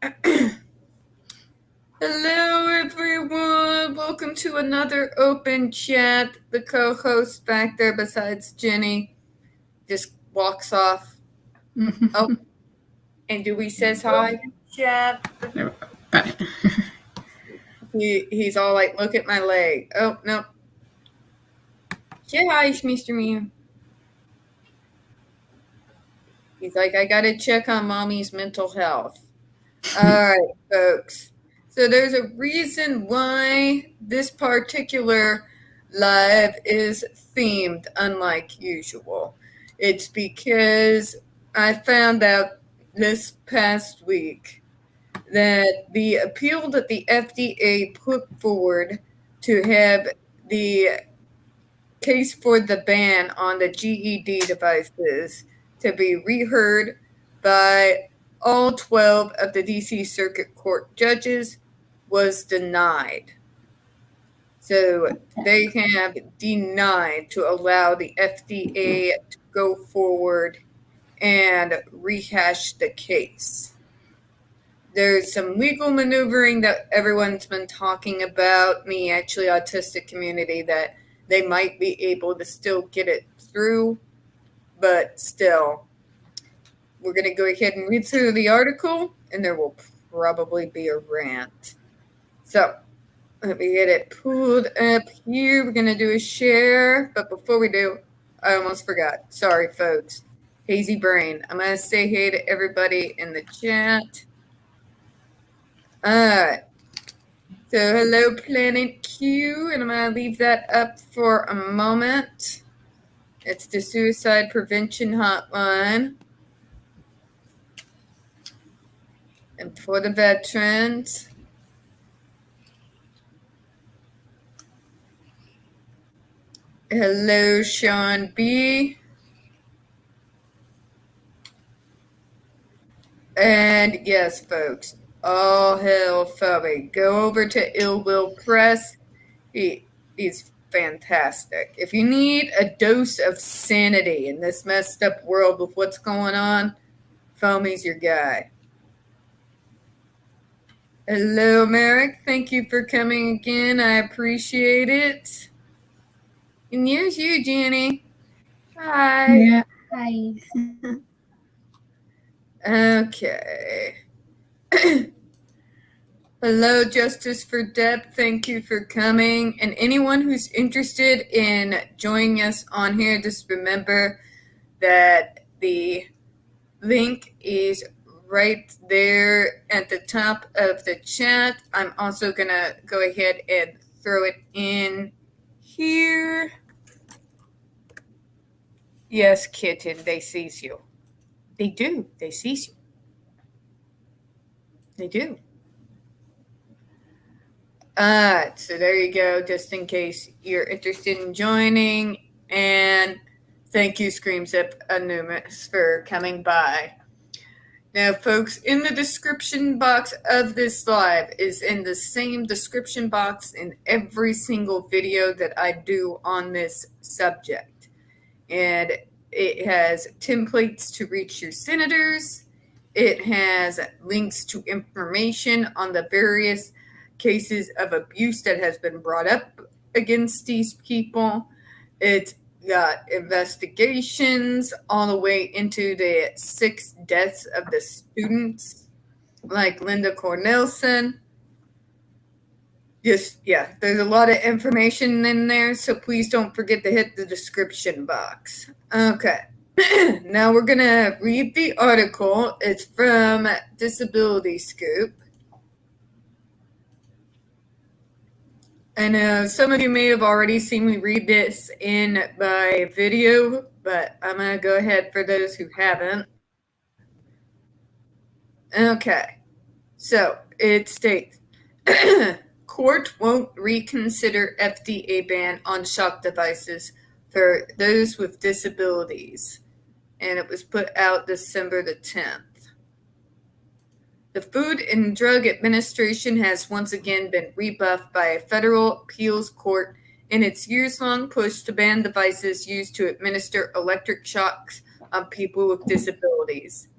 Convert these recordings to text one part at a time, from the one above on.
Hello, everyone. Welcome to another open chat. The co-host back there, besides Jenny, just walks off. Oh, and Dewey says hi. Chat. Got it. He's all like, "Look at my leg." Oh no. Yeah, hi, Mr. Mew. He's like, "I gotta check on mommy's mental health." All right, folks. So there's a reason why this particular live is themed unlike usual. It's because I found out this past week that the appeal that the FDA put forward to have the case for the ban on the GED devices to be reheard by all 12 of the DC Circuit Court judges was denied. So they have denied to allow the FDA to go forward and rehash the case. There's some legal maneuvering that everyone's been talking about, the actually autistic community, that they might be able to still get it through, but still, we're going to go ahead and read through the article, and there will probably be a rant. So, let me get it pulled up here. We're going to do a share, but before we do, I almost forgot. Sorry, folks. Hazy brain. I'm going to say hey to everybody in the chat. All right. So, hello, Planet Q, and I'm going to leave that up for a moment. It's the Suicide Prevention Hotline. And for the veterans. Hello, Sean B. And yes, folks, all hail Philly. Go over to Ill Will Press. He's fantastic. If you need a dose of sanity in this messed up world with what's going on, Foamy's your guy. Hello, Merrick. Thank you for coming again. I appreciate it. And here's you, Jenny. Hi. Yeah. Hi. Okay. Hello, Justice for Deb. Thank you for coming. And anyone who's interested in joining us on here, just remember that the link is right there at the top of the chat. I'm also going to go ahead and throw it in here. Yes, kitten, they sees you. They do. They sees you. They do. So there you go, just in case you're interested in joining. And thank you, Screamzip Anonymous, for coming by. Now, folks, in the description box of this live is in the same description box in every single video that I do on this subject. And it has templates to reach your senators. It has links to information on the various cases of abuse that has been brought up against these people. It's got investigations all the way into the 6 deaths of the students, like Linda Cornelson. There's a lot of information in there, so please don't forget to hit the description box. Okay. Now we're going to read the article. It's from Disability Scoop. I know some of you may have already seen me read this in my video, but I'm going to go ahead for those who haven't. Okay. So it states, court won't reconsider FDA ban on shock devices for those with disabilities. And it was put out December the 10th. The Food and Drug Administration has once again been rebuffed by a federal appeals court in its years-long push to ban devices used to administer electric shocks on people with disabilities.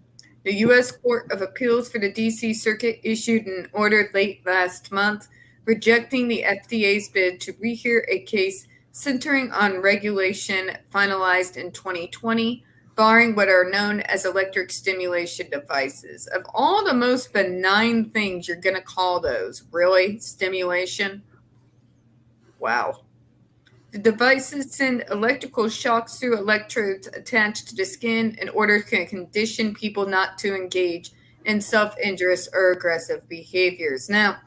The U.S. Court of Appeals for the D.C. Circuit issued an order late last month rejecting the FDA's bid to rehear a case centering on regulation finalized in 2020, barring what are known as electric stimulation devices. Of all the most benign things you're going to call those, really? Stimulation? Wow. The devices send electrical shocks through electrodes attached to the skin in order to condition people not to engage in self-injurious or aggressive behaviors. Now,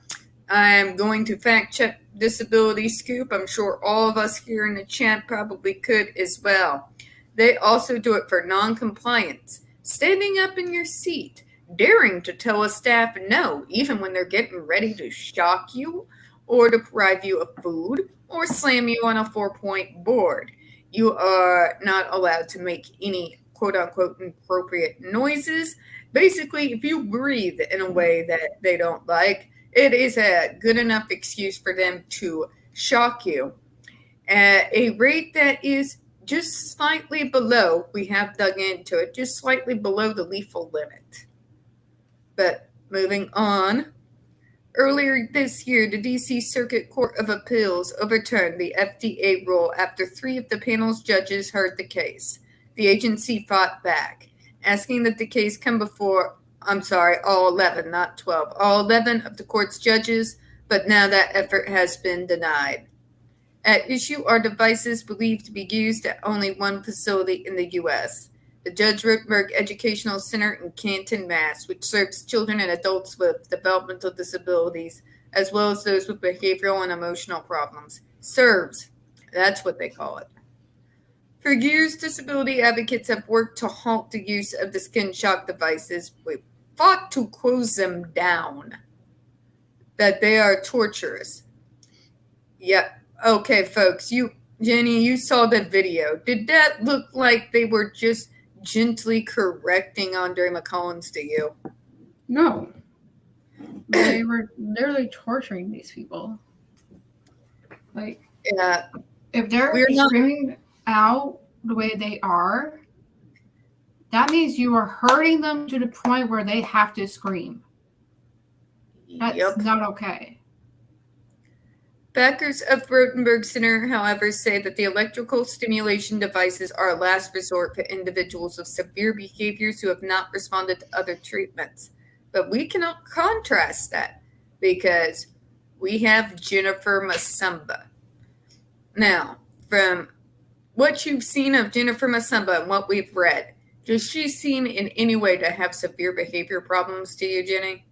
I'm going to fact check Disability Scoop. I'm sure all of us here in the chat probably could as well. They also do it for non-compliance, standing up in your seat, daring to tell a staff no, even when they're getting ready to shock you or deprive you of food or slam you on a 4-point board. You are not allowed to make any quote-unquote inappropriate noises. Basically, if you breathe in a way that they don't like, it is a good enough excuse for them to shock you at a rate that is just slightly below, we have dug into it, just slightly below the lethal limit. But moving on, earlier this year, the D.C. Circuit Court of Appeals overturned the FDA rule after 3 of the panel's judges heard the case. The agency fought back, asking that the case come before, all 11, not 12, all 11 of the court's judges, but now that effort has been denied. At issue are devices believed to be used at only one facility in the U.S., the Judge Rotenberg Educational Center in Canton, Mass., which serves children and adults with developmental disabilities, as well as those with behavioral and emotional problems. Serves, that's what they call it. For years, disability advocates have worked to halt the use of the skin shock devices. We've fought to close them down, that they are torturous. Yep. Okay, folks, Jenny, you saw the video. Did that look like they were just gently correcting Andre McCollins to you? No. They were literally torturing these people. Like, yeah, if they're screaming out the way they are, that means you are hurting them to the point where they have to scream. That's not okay. Backers of Rotenberg Center, however, say that the electrical stimulation devices are a last resort for individuals with severe behaviors who have not responded to other treatments. But we cannot contrast that because we have Jennifer Masumba. Now, from what you've seen of Jennifer Masumba and what we've read, does she seem in any way to have severe behavior problems to you, Jenny?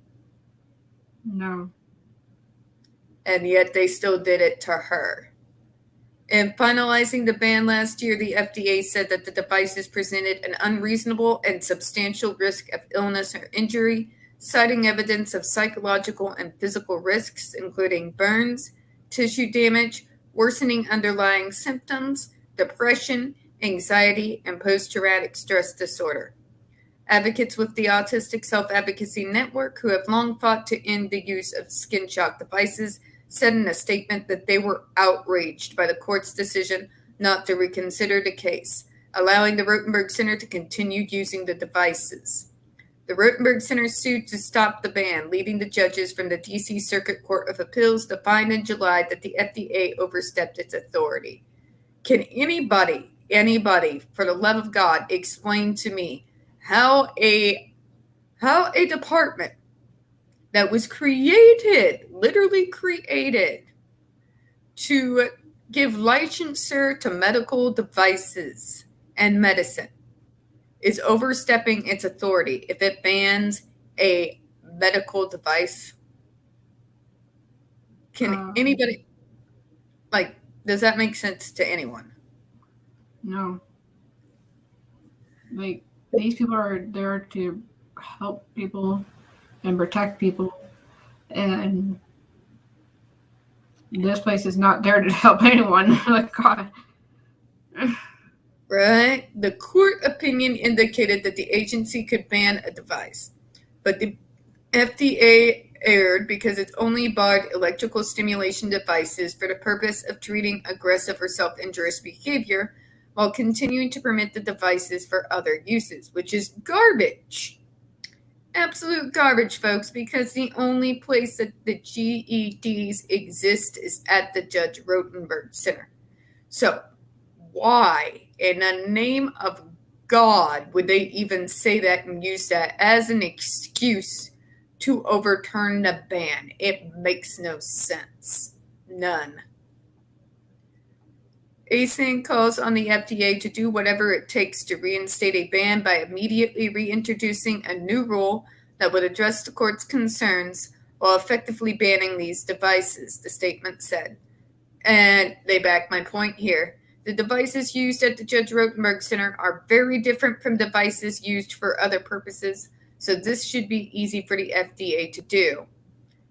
No. And yet they still did it to her. In finalizing the ban last year, the FDA said that the devices presented an unreasonable and substantial risk of illness or injury, citing evidence of psychological and physical risks, including burns, tissue damage, worsening underlying symptoms, depression, anxiety, and post-traumatic stress disorder. Advocates with the Autistic Self-Advocacy Network, who have long fought to end the use of skin shock devices, said in a statement that they were outraged by the court's decision not to reconsider the case, allowing the Rotenberg Center to continue using the devices. The Rotenberg Center sued to stop the ban, leading the judges from the D.C. Circuit Court of Appeals to find in July that the FDA overstepped its authority. Can anybody, for the love of God, explain to me how a department that was literally created to give licensure to medical devices and medicine is overstepping its authority if it bans a medical device? Can anybody, does that make sense to anyone? No. Like, these people are there to help people and protect people, and this place is not there to help anyone. Like, God. Right? The court opinion indicated that the agency could ban a device, but the FDA erred because it only barred electrical stimulation devices for the purpose of treating aggressive or self-injurious behavior while continuing to permit the devices for other uses, which is garbage. Absolute garbage, folks, because the only place that the GEDs exist is at the Judge Rotenberg Center. So, why, in the name of God, would they even say that and use that as an excuse to overturn the ban? It makes no sense. None. ASIN calls on the FDA to do whatever it takes to reinstate a ban by immediately reintroducing a new rule that would address the court's concerns while effectively banning these devices, the statement said. And they back my point here. The devices used at the Judge Rotenberg Center are very different from devices used for other purposes, so this should be easy for the FDA to do.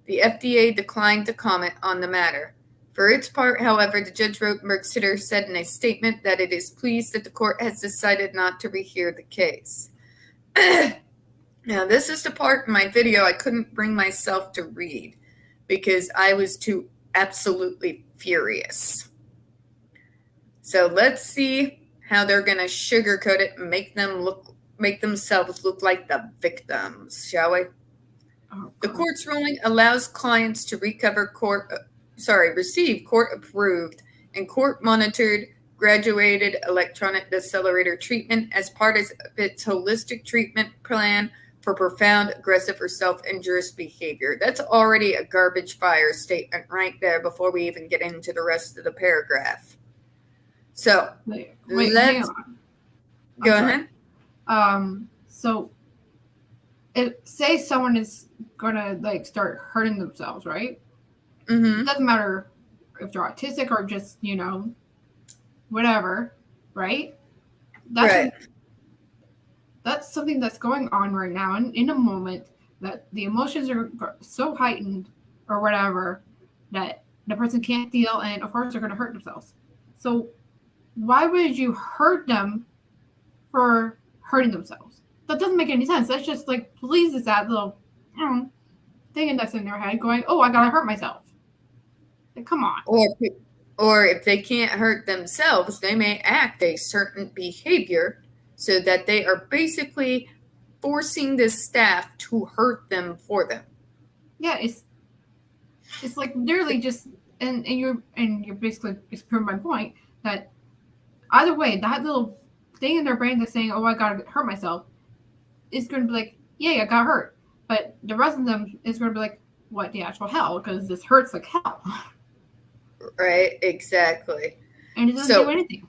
The FDA declined to comment on the matter. For its part, however, the Judge Rotenberg Center said in a statement that it is pleased that the court has decided not to rehear the case. Now, this is the part in my video I couldn't bring myself to read because I was too absolutely furious. So let's see how they're going to sugarcoat it and make themselves look like the victims, shall we? Oh, the court's ruling allows clients to receive court-approved and court-monitored graduated electronic decelerator treatment as part of its holistic treatment plan for profound, aggressive, or self-injurious behavior. That's already a garbage fire statement right there before we even get into the rest of the paragraph. So, wait, hang on. Go ahead. So, say someone is gonna start hurting themselves, right? Mm-hmm. It doesn't matter if they're autistic or just whatever, right? That's something that's going on right now, and in a moment that the emotions are so heightened or whatever that the person can't deal, and of course they're going to hurt themselves. So why would you hurt them for hurting themselves? That doesn't make any sense. That's just pleases that little thing that's in their head going, oh, I gotta hurt myself. Come on. Or if they can't hurt themselves, they may act a certain behavior so that they are basically forcing the staff to hurt them for them. Yeah, it's literally just and you're basically it's proving my point that either way, that little thing in their brain that's saying, oh, I gotta hurt myself, is going to be like, yay, I got hurt. But the rest of them is going to be like, what the actual hell? Because this hurts like hell. Right, exactly. And it doesn't do anything.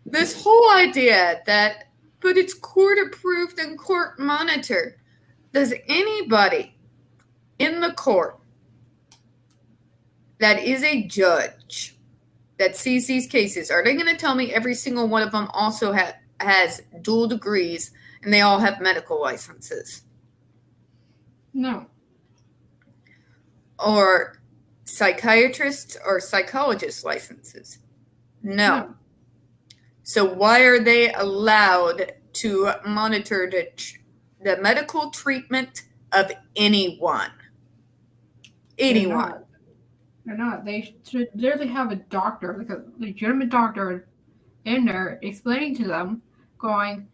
This whole idea but it's court approved and court monitored. Does anybody in the court that is a judge that sees these cases, are they going to tell me every single one of them also has dual degrees and they all have medical licenses? No. Or psychiatrists or psychologist licenses? No. So why are they allowed to monitor the medical treatment of anyone? Anyone. They're not. They should literally have a doctor, like a legitimate doctor in there explaining to them, going,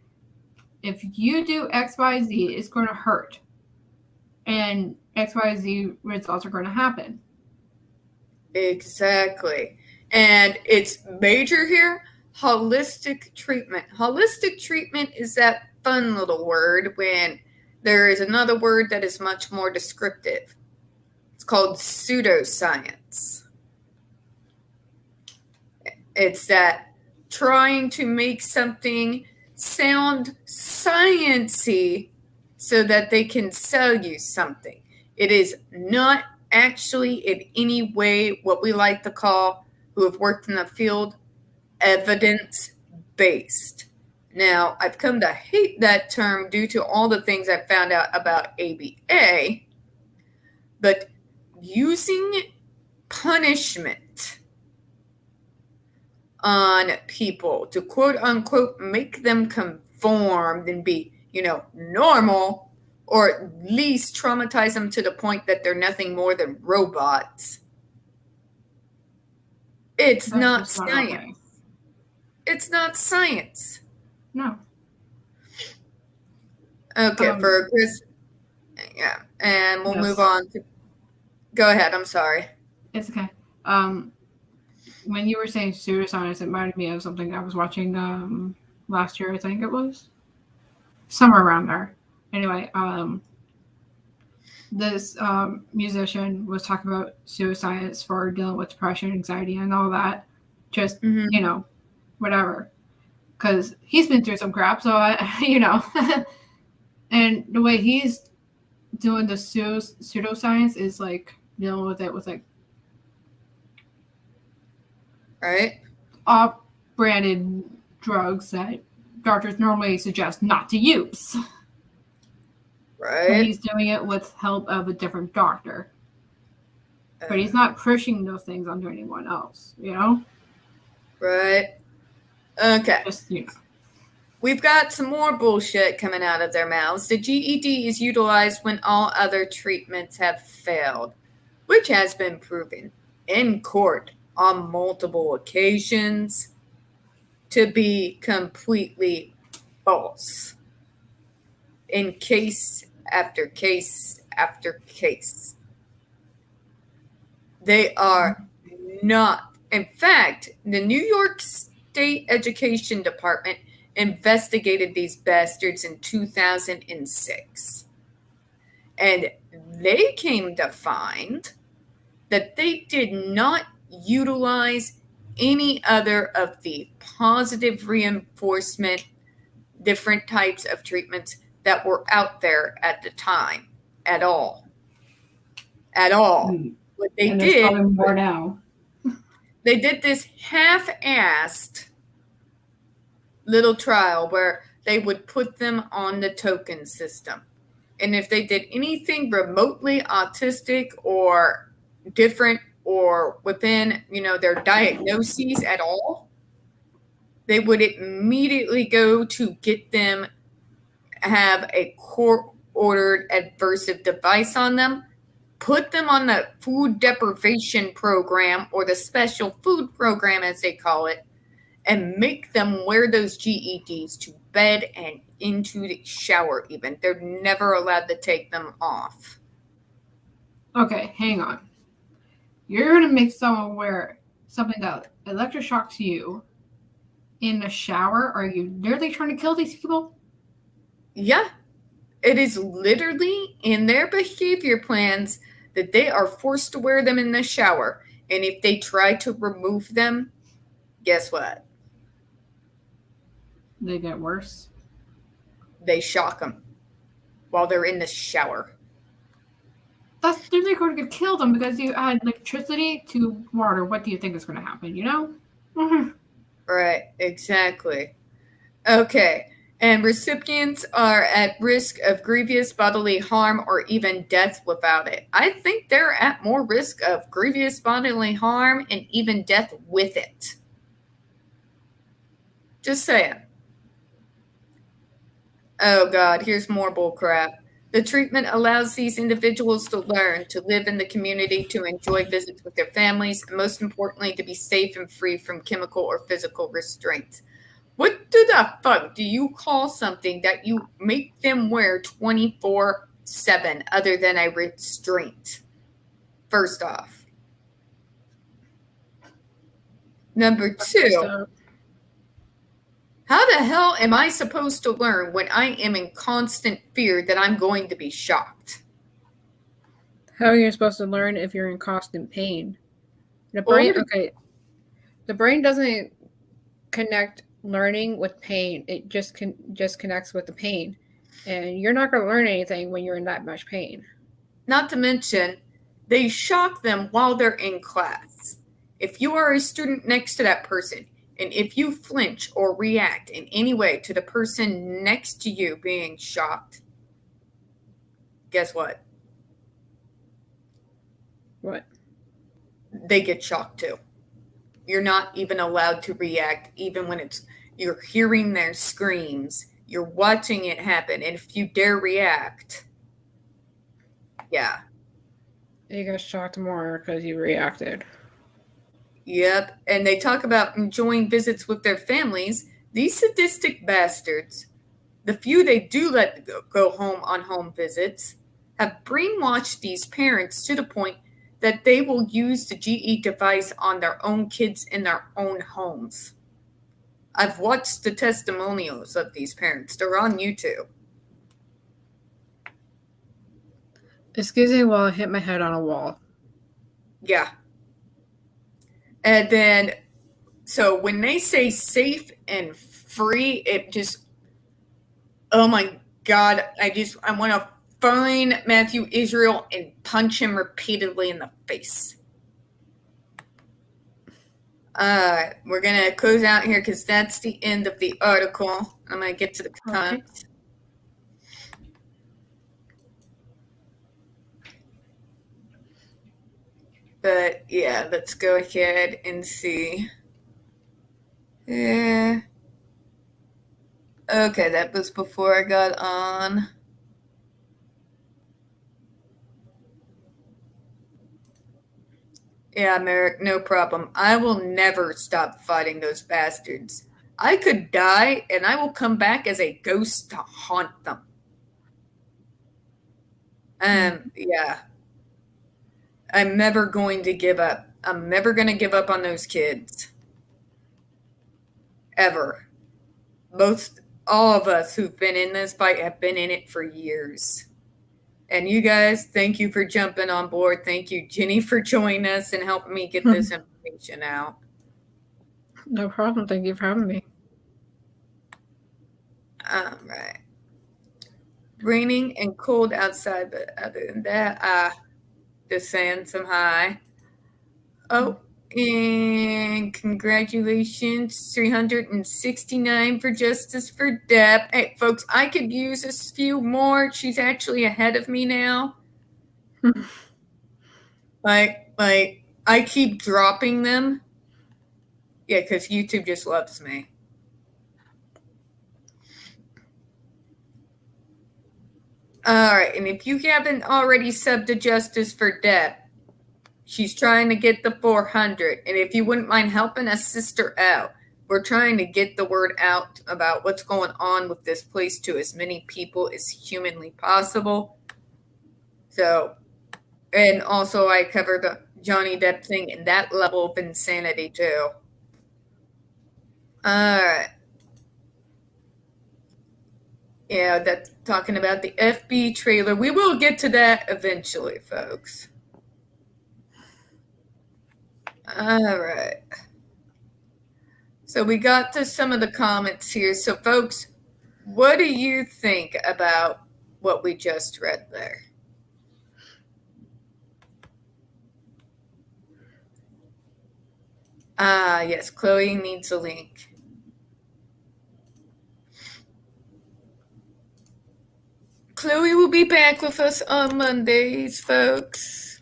if you do XYZ, it's going to hurt. And XYZ results are going to happen. Exactly. And it's major here, holistic treatment. Holistic treatment is that fun little word when there is another word that is much more descriptive. It's called pseudoscience. It's that trying to make something sound sciencey so that they can sell you something. It is not actually in any way what we like to call, who have worked in the field, evidence-based. Now, I've come to hate that term due to all the things I've found out about ABA, but using punishment on people to quote-unquote make them conform and be, normal, or at least traumatize them to the point that they're nothing more than robots. It's not science. Okay. It's not science. No. Okay, for Chris. Yeah, and we'll move on to. Go ahead. I'm sorry. It's okay. When you were saying suicide, it reminded me of something I was watching last year. I think it was somewhere around there. Anyway, this musician was talking about suicides for dealing with depression, anxiety, and all that. Just whatever, because he's been through some crap. So and the way he's doing the pseudoscience is like dealing with it with like right off-branded drugs that doctors normally suggest not to use. Right. And he's doing it with help of a different doctor. But he's not pushing those things onto anyone else, Right. Okay. Just, We've got some more bullshit coming out of their mouths. The GED is utilized when all other treatments have failed, which has been proven in court on multiple occasions to be completely false. In case after case after case. They are not. In fact, the New York State Education Department investigated these bastards in 2006. And they came to find that they did not utilize any other of the positive reinforcement, different types of treatments that were out there at the time at all. At all. What they did, probably more now. They did this half-assed little trial where they would put them on the token system. And if they did anything remotely autistic or different or within, their diagnoses at all, they would immediately go to get them, have a court-ordered aversive device on them, put them on the food deprivation program or the special food program, as they call it, and make them wear those GEDs to bed and into the shower even. They're never allowed to take them off. Okay, hang on. You're going to make someone wear something that electroshocks you in the shower? Are you literally trying to kill these people? Yeah. It is literally in their behavior plans that they are forced to wear them in the shower. And if they try to remove them, guess what? They get worse. They shock them while they're in the shower. That's literally going to kill them because you add electricity to water. What do you think is going to happen, Right, exactly. Okay. And recipients are at risk of grievous bodily harm or even death without it. I think they're at more risk of grievous bodily harm and even death with it. Just saying. Oh, God, here's more bullcrap. The treatment allows these individuals to learn, to live in the community, to enjoy visits with their families, and most importantly, to be safe and free from chemical or physical restraints. What the fuck do you call something that you make them wear 24/7 other than a restraint? First off. Number two, how the hell am I supposed to learn when I am in constant fear that I'm going to be shocked? How are you supposed to learn if you're in constant pain? The brain doesn't connect learning with pain. It just connects with the pain. And you're not going to learn anything when you're in that much pain. Not to mention, they shock them while they're in class. If you are a student next to that person, and if you flinch or react in any way to the person next to you being shocked, guess what? What? They get shocked too. You're not even allowed to react, even when you're hearing their screams. You're watching it happen, and if you dare react, yeah. You got shocked more because you reacted. Yep, and they talk about enjoying visits with their families. These sadistic bastards, the few they do let go home on home visits have brainwashed these parents to the point that they will use the GE device on their own kids in their own homes. I've watched the testimonials of these parents. They're on YouTube. Excuse me while I hit my head on a wall. Yeah. And then, so when they say safe and free, it just, oh my God, I want to find Matthew Israel and punch him repeatedly in the face. We're going to close out here because that's the end of the article. I'm going to get to the comments. Okay. But yeah, let's go ahead and see. Yeah. Okay, that was before I got on. Yeah, Merrick, no problem. I will never stop fighting those bastards. I could die, and I will come back as a ghost to haunt them. Yeah. I'm never going to give up. I'm never going to give up on those kids. Ever. All of us who've been in this fight have been in it for years. And you guys, thank you for jumping on board. Thank you, Jenny, for joining us and helping me get this information out. No problem. Thank you for having me. All right. Raining and cold outside, but other than that, just saying some hi. Oh, and congratulations, 369 for Justice for Deb. Hey, folks, I could use a few more. She's actually ahead of me now. like, I keep dropping them. Yeah, because YouTube just loves me. All right, and if you haven't already subbed to Justice for Deb, she's trying to get the 400. And if you wouldn't mind helping us sister out, we're trying to get the word out about what's going on with this place to as many people as humanly possible. So, and also I covered the Johnny Depp thing and that level of insanity too. All right. Yeah, that's talking about the FB trailer. We will get to that eventually, folks. All right. So we got to some of the comments here. So, folks, what do you think about what we just read there? Yes, Chloe needs a link. Chloe will be back with us on Mondays, folks.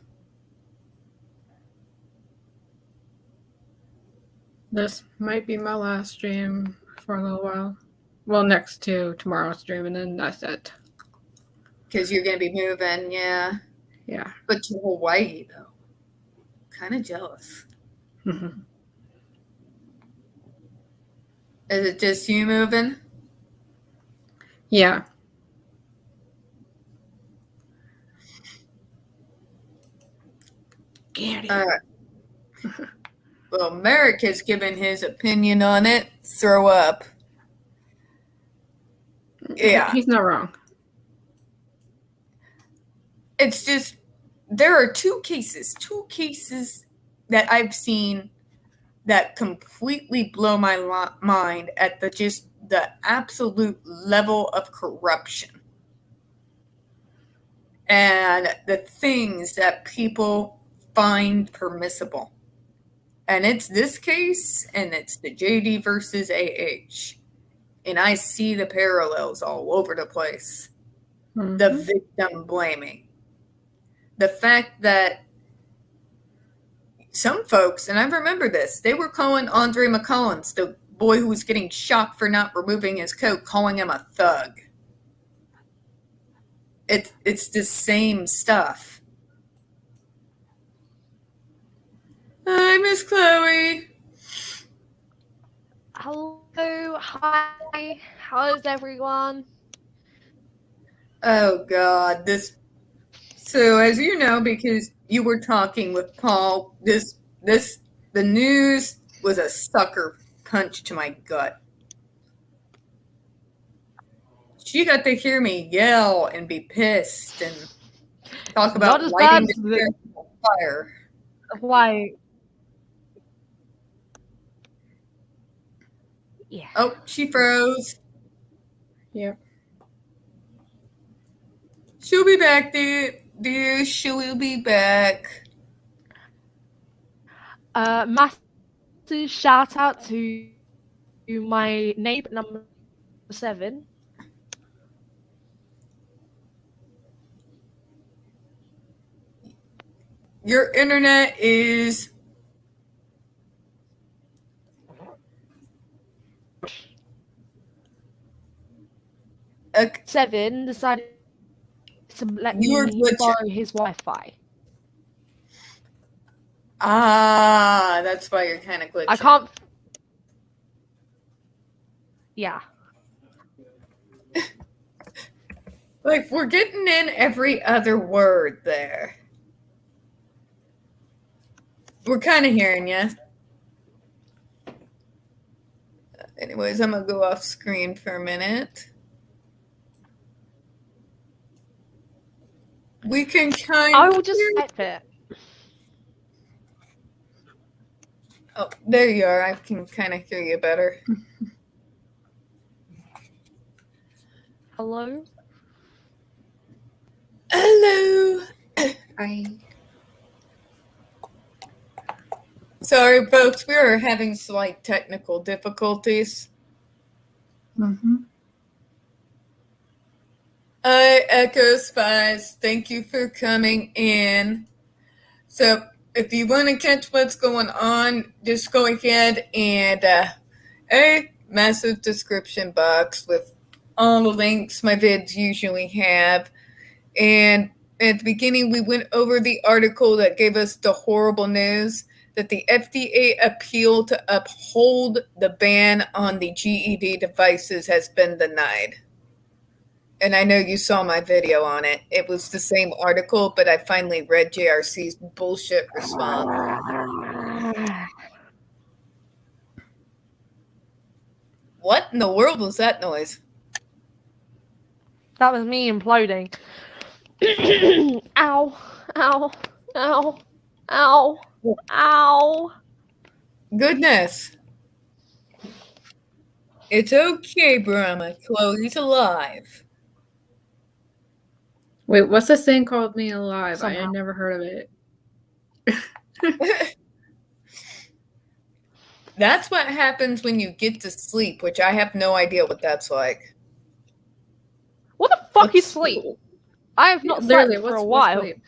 This might be my last stream for a little while. Well, next to tomorrow's stream, and then that's it. Because you're going to be moving, yeah. Yeah. But to Hawaii, though. Kind of jealous. Mm-hmm. Is it just you moving? Yeah. Get it. All right. Well, Merrick has given his opinion on it. Throw up. Yeah. He's not wrong. It's just, there are two cases that I've seen that completely blow my mind at the absolute level of corruption and the things that people find permissible. And it's this case, and it's the JD versus AH. And I see the parallels all over the place. Mm-hmm. The victim blaming. The fact that some folks, and I remember this, they were calling Andre McCollins, the boy who was getting shot for not removing his coat, calling him a thug. It's the same stuff. Hi, Miss Chloe. Hello, hi, how is everyone? Oh God, So as you know, because you were talking with Paul, the news was a sucker punch to my gut. She got to hear me yell and be pissed and talk Not about as bad lighting as the church on fire. why. Yeah. Oh, she froze. Yep. She'll be back, dear. She will be back. Massive shout out to my neighbor number 7. Your internet is 7 decided to let you were me glitching. borrow his Wi-Fi. Ah, that's why you're kind of glitching. I can't. Yeah. Like, we're getting in every other word there. We're kind of hearing you. Anyways, I'm going to go off screen for a minute. We can kind I of will just hear... type it. Oh, there you are. I can kind of hear you better. Hello? Hello. Sorry, folks. We are having slight technical difficulties. Mm-hmm. Hi, Echo Spies. Thank you for coming in. So, if you want to catch what's going on, just go ahead and a massive description box with all the links my vids usually have. And at the beginning, we went over the article that gave us the horrible news that the FDA appeal to uphold the ban on the GED devices has been denied. And I know you saw my video on it. It was the same article, but I finally read JRC's bullshit response. What in the world was that noise? That was me imploding. Ow. Ow. Ow. Ow. Ow. Goodness. It's okay, Brahma. Chloe's alive. Wait, what's this thing called being alive? Somehow. I had never heard of it. That's what happens when you get to sleep, which I have no idea what that's like. What the fuck is sleep? I have not slept for a while. Sleep?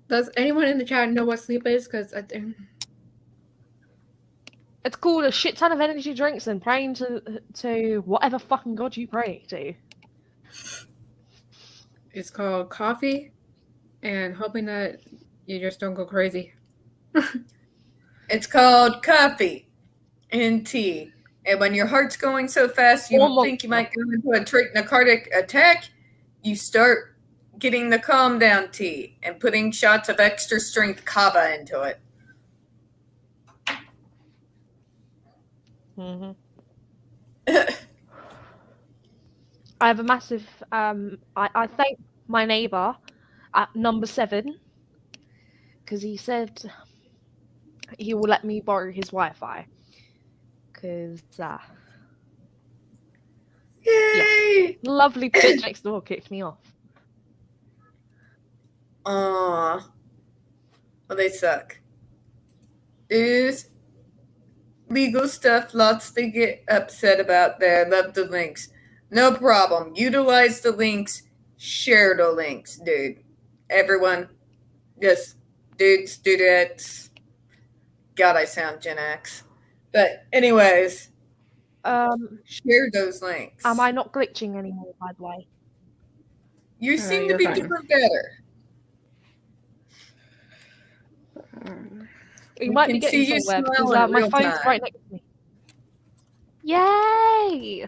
Does anyone in the chat know what sleep is? Because it's called a shit ton of energy drinks and praying to whatever fucking god you pray to. It's called coffee and hoping that you just don't go crazy. It's called coffee and tea. And when your heart's going so fast, you think you might go into a cardiac attack, you start getting the calm down tea and putting shots of extra strength kava into it. Mm-hmm. I have a massive. I thank my neighbor at number 7 because he said he will let me borrow his Wi-Fi. Because Yay! Yeah, lovely bitch next door kicked me off. Aww. Well, they suck. There's legal stuff, lots to get upset about there. Love the links. No problem. Utilize the links. Share the links, dude. Everyone, just dudes, dudettes. God, I sound Gen X. But anyways, share those links. Am I not glitching anymore, by the way? You seem to be doing better. You might be getting somewhere because my phone's right next to me. Yay!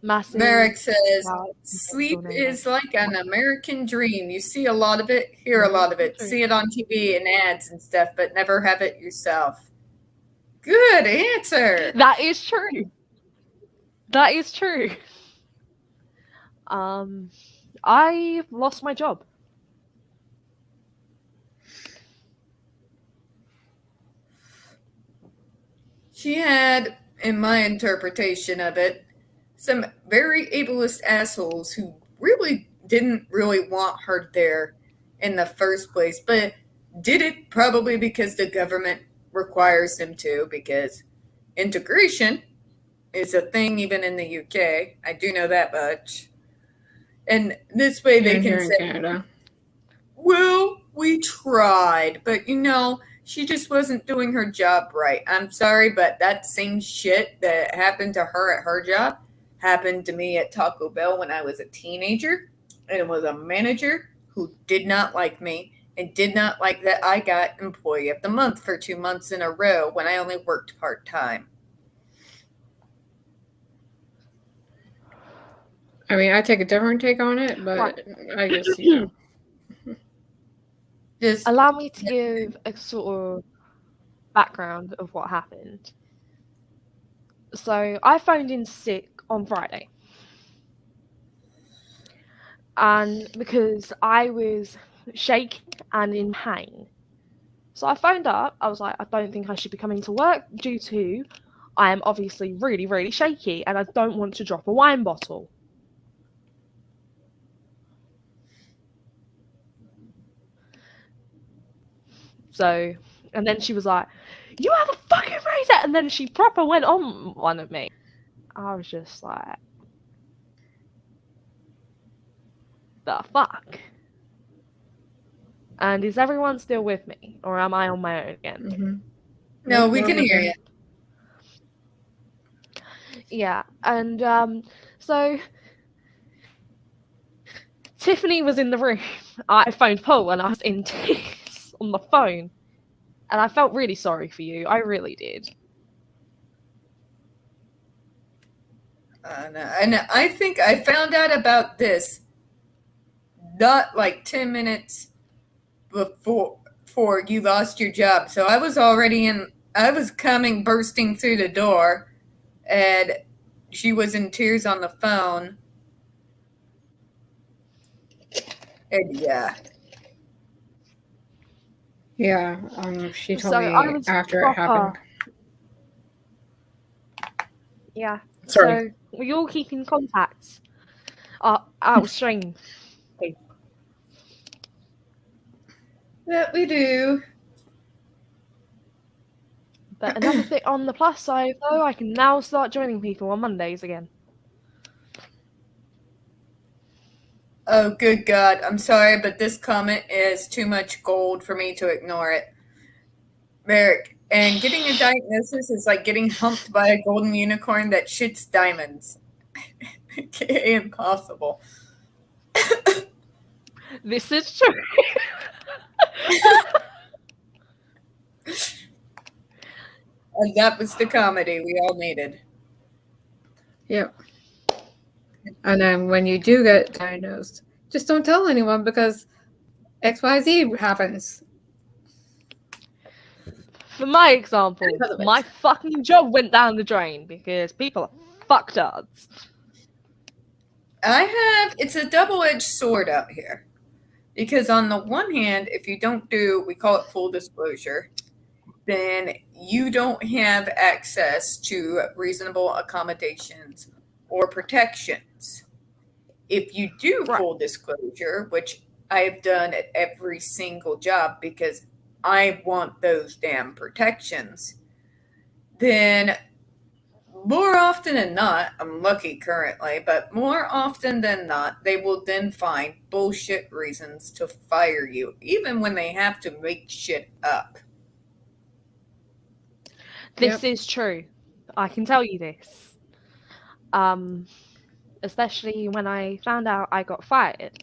Massive Merrick says, about sleep your neighbor. is like an American dream. You see a lot of it, hear a lot of it, see it on TV and ads and stuff, but never have it yourself. Good answer. That is true. That is true. I lost my job. She had, in my interpretation of it, some very ableist assholes who really didn't really want her there in the first place, but did it probably because the government requires them to, because integration is a thing even in the UK. I do know that much. And this way they can say, Canada. well, we tried, but she just wasn't doing her job right. I'm sorry, but that same shit that happened to her at her job happened to me at Taco Bell when I was a teenager. And it was a manager who did not like me and did not like that I got Employee of the Month for 2 months in a row when I only worked part-time. I mean, I take a different take on it, but I just, Just Allow me to give a sort of background of what happened. So I phoned in sick on Friday. And because I was shaking and in pain. So I phoned up. I was like, I don't think I should be coming to work due to I am obviously really, really shaky and I don't want to drop a wine bottle. So, and then she was like, you have a fucking razor! And then she proper went on one of me. I was just like, the fuck? And is everyone still with me? Or am I on my own again? Mm-hmm. No, we can hear you. Yeah, and so Tiffany was in the room. I phoned Paul and I was in tears on the phone. And I felt really sorry for you. I really did. And I think I found out about this not like 10 minutes before you lost your job. So I was coming bursting through the door, and she was in tears on the phone. And yeah. Yeah, she told me after it happened. Yeah. Sorry. So we all keep in contact. Out string. That we do. But another thing on the plus side, though, I can now start joining people on Mondays again. Oh, good God. I'm sorry, but this comment is too much gold for me to ignore it. Merrick, and getting a diagnosis is like getting humped by a golden unicorn that shits diamonds. Impossible. This is true. And that was the comedy we all needed. Yep. And then when you do get diagnosed, just don't tell anyone because XYZ happens. For my example, my fucking job went down the drain because people are fucktards. It's a double-edged sword out here. Because on the one hand, if you don't do, we call it full disclosure, then you don't have access to reasonable accommodations or protections. If you do full disclosure, which I have done at every single job because I want those damn protections, then more often than not, I'm lucky currently, but more often than not, they will then find bullshit reasons to fire you, even when they have to make shit up. This is true. I can tell you this. Especially when I found out I got fired.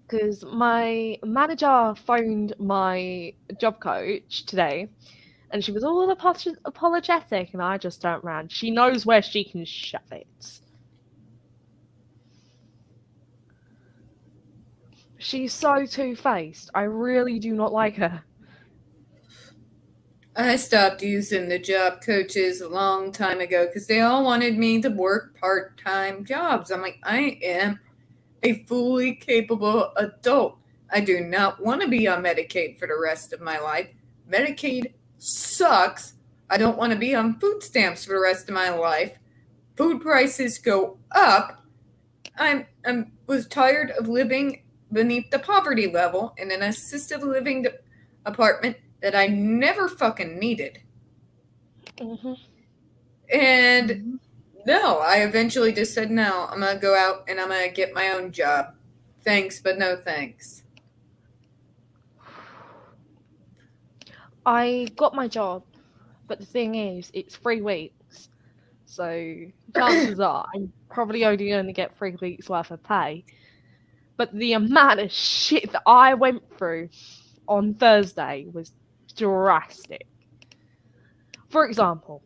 Because my manager phoned my job coach today And she was all apologetic, and I just turned around. She knows where she can shove it. She's so two-faced. I really do not like her. I stopped using the job coaches a long time ago because they all wanted me to work part-time jobs. I'm like, I am a fully capable adult. I do not want to be on Medicaid for the rest of my life. Medicaid sucks. I don't want to be on food stamps for the rest of my life. Food prices go up. I was tired of living beneath the poverty level in an assisted living apartment that I never fucking needed. Mm-hmm. And no, I eventually just said, no, I'm going to go out and I'm going to get my own job. Thanks, but no thanks. I got my job, but the thing is, it's 3 weeks. So chances are I'm probably only going to get 3 weeks worth of pay. But the amount of shit that I went through on Thursday was drastic. For example,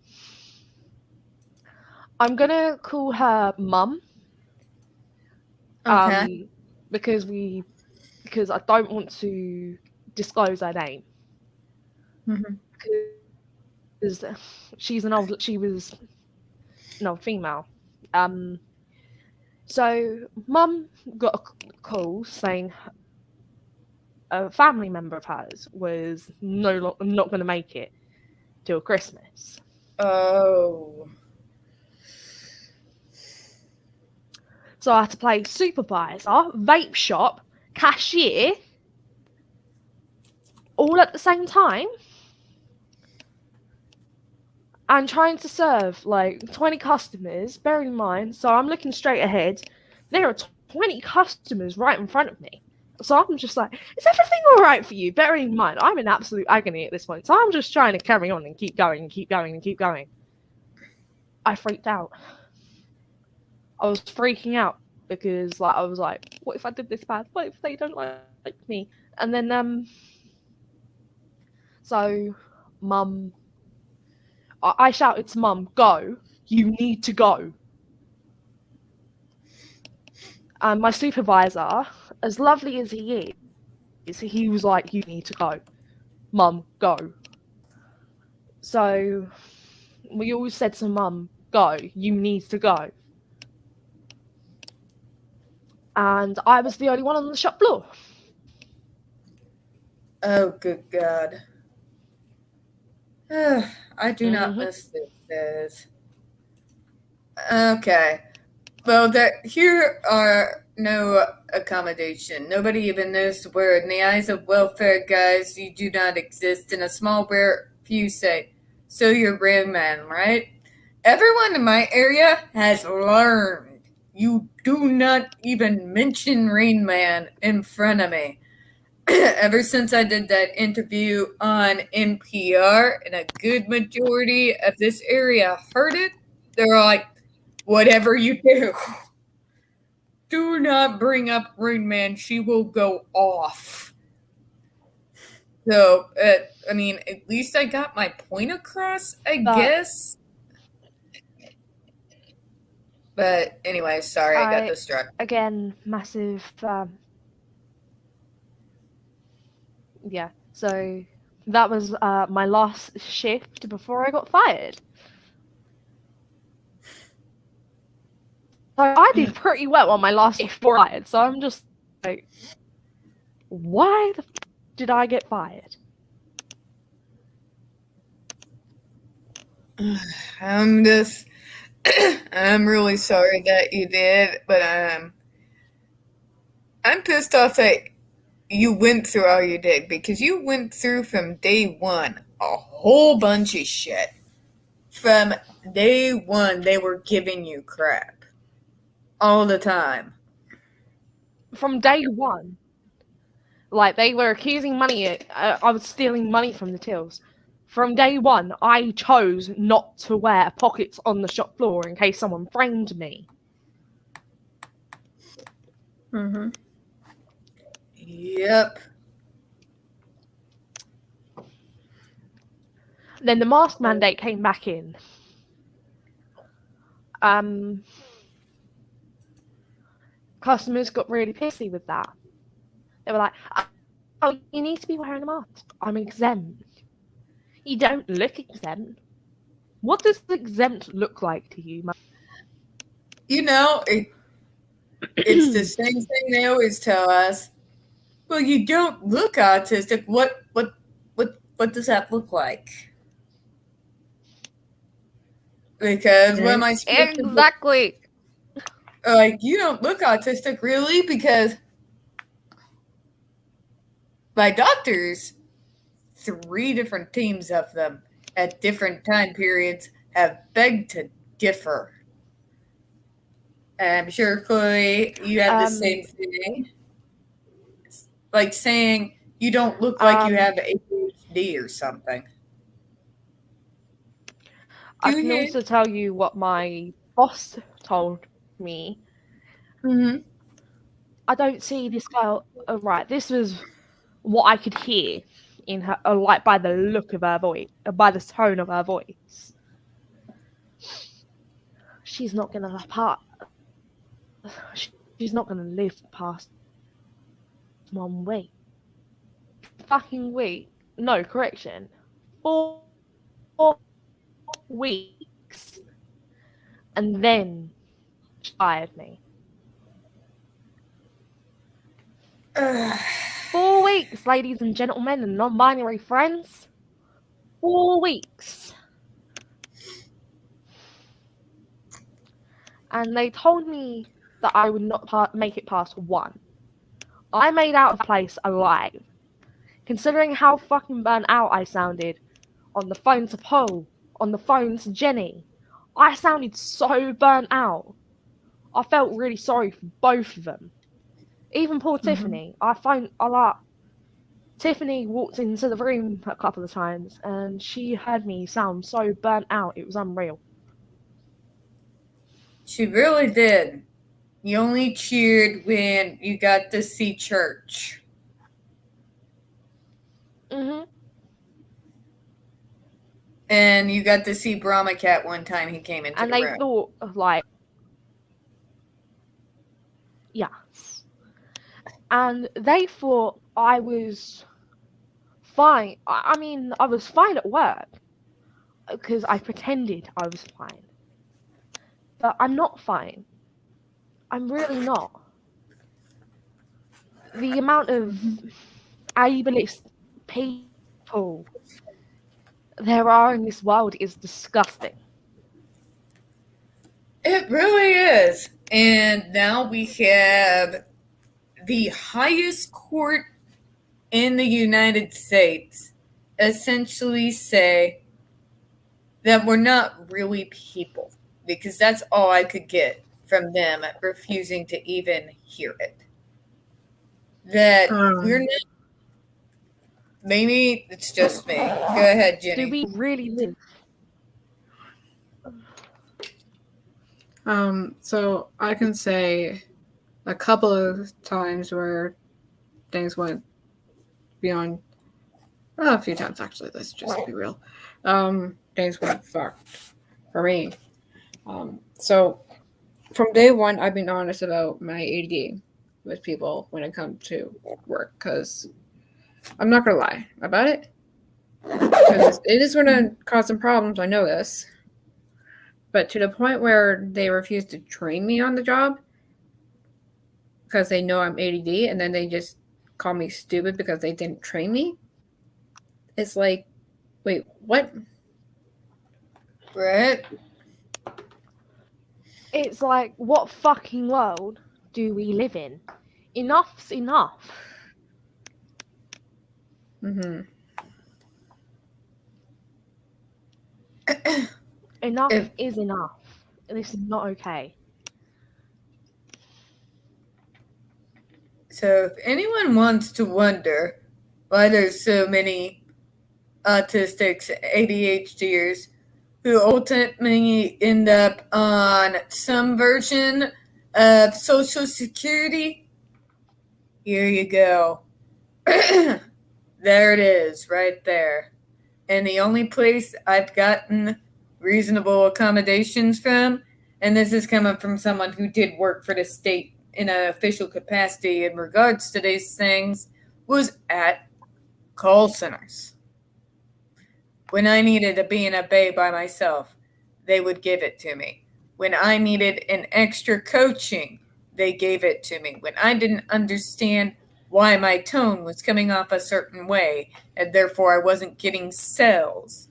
I'm going to call her Mum. Okay. Because I don't want to disclose her name. Mm-hmm. Because she was an old female. So Mum got a call saying a family member of hers was not going to make it till Christmas. Oh. So I had to play supervisor, vape shop, cashier, all at the same time. And trying to serve like 20 customers, bearing in mind, so I'm looking straight ahead. There are 20 customers right in front of me. So I'm just like, is everything all right for you? Bearing in mind, I'm in absolute agony at this point. So I'm just trying to carry on and keep going and keep going and keep going. I freaked out. I was freaking out because I was like, what if I did this bad? What if they don't like me? And then, so Mum, I shouted to Mum, go, you need to go. And my supervisor, as lovely as he was like, you need to go. Mum, go. So we always said to Mum, go, you need to go. And I was the only one on the shop floor. Oh, good God. I do not miss this. Okay. Well, here are no accommodation. Nobody even knows the word. In the eyes of welfare guys, you do not exist. In a small rare few say, so you're Rain Man, right? Everyone in my area has learned. You do not even mention Rain Man in front of me. Ever since I did that interview on NPR, and a good majority of this area heard it, they're like, whatever you do not bring up Rain Man. She will go off. So, I mean, at least I got my point across, I guess. But anyway, sorry, I got distracted. Again, massive. Yeah, so that was my last shift before I got fired. So I did pretty well on my last shift before I got fired. So I'm just like, why the did I get fired? I'm really sorry that you did, but I'm pissed off that you went through all you did, because you went through from day one a whole bunch of shit. From day one, they were giving you crap all the time. From day one, like they were accusing money. I was stealing money from the tills. From day one, I chose not to wear pockets on the shop floor in case someone framed me. Mm-hmm. Yep. Then the mask mandate came back in. Customers got really pissy with that. They were like, "Oh, you need to be wearing a mask. I'm exempt." You don't look exempt. What does exempt look like to you? It's the same thing they always tell us. Well, you don't look autistic. What does that look like? Because what am I supposed to Exactly. like, you don't look autistic, really? Because my doctors, 3 different teams of them at different time periods have begged to differ. And I'm sure, Chloe, you have the same thing. It's like saying you don't look like you have ADHD or something. I can also tell you what my boss told me. Mm-hmm. I don't see this girl. Right, this was what I could hear in her, like by the look of her voice, by the tone of her voice. She's not gonna She's not gonna live past 1 week. Fucking week. No, correction. 4 weeks. And then she fired me. 4 weeks, ladies and gentlemen, and non-binary friends. 4 weeks. And they told me that I would not make it past 1. I made out of the place alive. Considering how fucking burnt out I sounded on the phone to Paul, on the phone to Jenny, I sounded so burnt out. I felt really sorry for both of them. Even poor Tiffany. Tiffany walked into the room a couple of times and she heard me sound so burnt out. It was unreal. She really did. You only cheered when you got to see church. Mm-hmm. And you got to see Brahma Cat one time he came into the room. And they thought, like, yes. And they thought I was fine. I mean, I was fine at work because I pretended I was fine. But I'm not fine. I'm really not. The amount of ableist people there are in this world is disgusting. It really is. And now we have the highest court in the United States essentially say that we're not really people, because that's all I could get from them refusing to even hear it. That we're not. Maybe it's just me. Go ahead, Jenny. Do we really live? So I can say a couple of times where things went beyond. Well, a few times actually. Let's just be real. Things went fucked for me. So from day one, I've been honest about my ADD with people when it comes to work, because I'm not gonna lie about it, because it is going to cause some problems. I know this, but to the point where they refuse to train me on the job because they know I'm ADD, and then they just call me stupid because they didn't train me. It's like, wait, what? Right? It's like, what fucking world do we live in? Enough's enough. Mm-hmm. Enough is enough. This is not okay. So if anyone wants to wonder why there's so many autistics, ADHDers, who ultimately end up on some version of Social Security, here you go. There it is, right there. And the only place I've gotten reasonable accommodations from, and this is coming from someone who did work for the state in an official capacity in regards to these things, was at call centers. When I needed to be in a bay by myself, they would give it to me. When I needed an extra coaching, they gave it to me. When I didn't understand why my tone was coming off a certain way, and therefore I wasn't getting sales,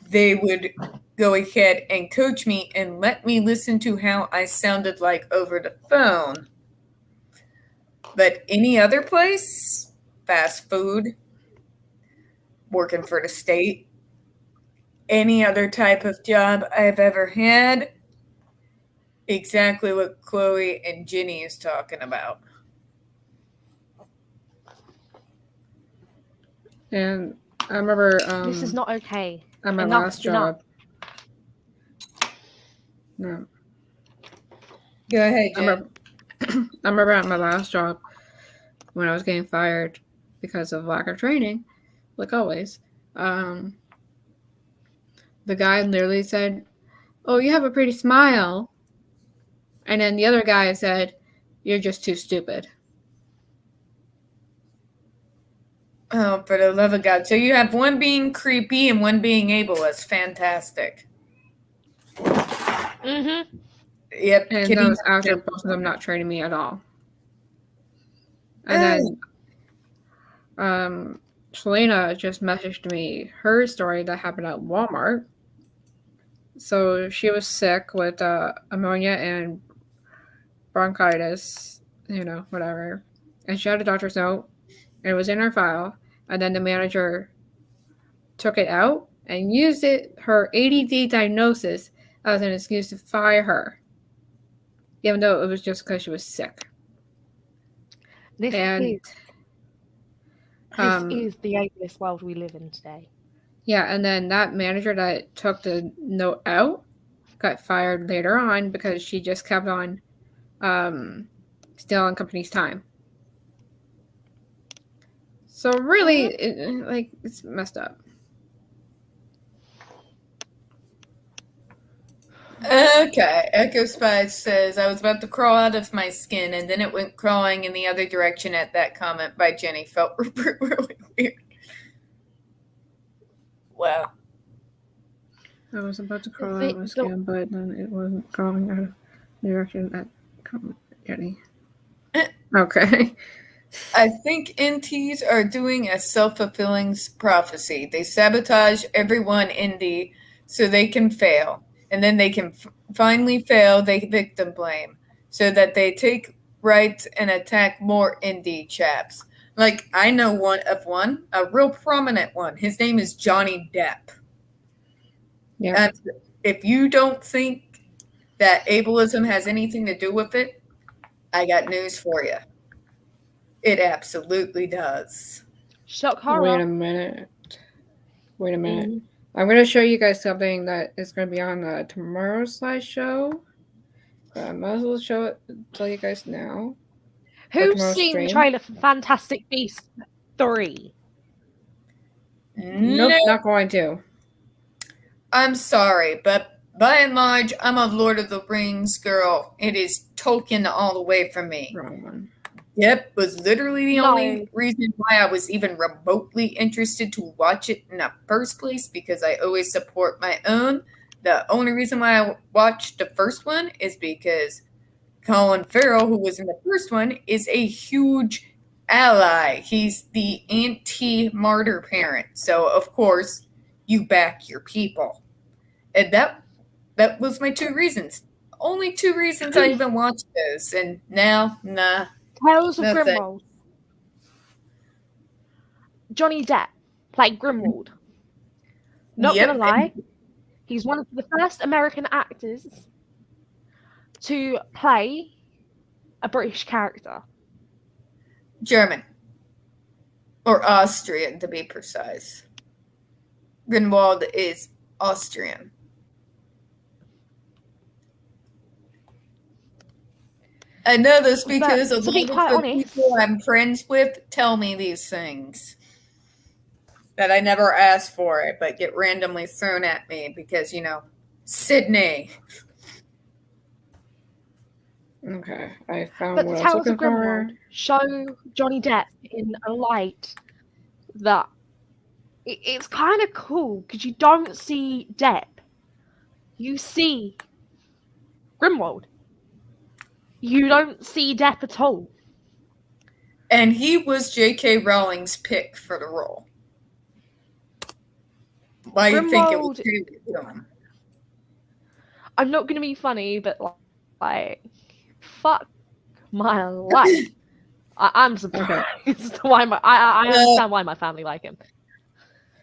they would go ahead and coach me and let me listen to how I sounded like over the phone. But any other place, fast food, working for the state, any other type of job I've ever had, exactly what Chloe and Ginny is talking about. And I remember this is not okay. at my last job. No. Go ahead, Jen. I remember at my last job when I was getting fired because of lack of training, like always. The guy literally said, "Oh, you have a pretty smile." And then the other guy said, "You're just too stupid." Oh, for the love of God. So you have one being creepy and one being ableist. Fantastic. Mm-hmm. Yep. And that was after both of them not training me at all. And then Selena just messaged me her story that happened at Walmart. So she was sick with pneumonia and bronchitis, whatever. And she had a doctor's note, and it was in her file. And then the manager took it out and used her ADD diagnosis as an excuse to fire her, even though it was just because she was sick. This is the ableist world we live in today. Yeah, and then that manager that took the note out got fired later on because she just kept on stealing company's time. So really, it's messed up. Okay. Echo Spice says, I was about to crawl out of my skin, and then it went crawling in the other direction at that comment by Jenny. Felt really weird. Wow. I was about to crawl out of my skin, but then it wasn't crawling out of the direction at comment, Jenny. Okay. I think NTs are doing a self-fulfilling prophecy. They sabotage everyone indie so they can fail. And then they can finally fail, they victim blame. So that they take rights and attack more indie chaps. Like, I know a real prominent one. His name is Johnny Depp. Yeah. And if you don't think that ableism has anything to do with it, I got news for you. It absolutely does. Shock horror. Wait a minute. Mm-hmm. I'm going to show you guys something that is going to be on tomorrow's slideshow. I might as well tell you guys now. Who's seen the trailer for Fantastic Beasts 3? Nope, not going to. I'm sorry, but by and large, I'm a Lord of the Rings girl. It is Tolkien all the way from me. Wrong one. Yep, was literally the only reason why I was even remotely interested to watch it in the first place, because I always support my own. The only reason why I watched the first one is because Colin Farrell, who was in the first one, is a huge ally. He's the anti-martyr parent. So, of course, you back your people. And that was my 2 reasons. Only 2 reasons I even watched those. And now, nah. Tales of Grimwald. Johnny Depp played Grimwald. Not gonna lie, he's one of the first American actors to play a British character. German. Or Austrian, to be precise. Grimwald is Austrian. I know this because a lot of the people I'm friends with tell me these things. that I never asked for it, but get randomly thrown at me because, Sydney. Okay, I found But what the I was Tales of looking for. Grimwald show Johnny Depp in a light that it's kind of cool because you don't see Depp. You see Grimwald. You don't see Depp at all. And he was J.K. Rowling's pick for the role. Why do you think it was suited to him? I'm not going to be funny, but like, fuck my life. I'm surprised why I understand why my family like him.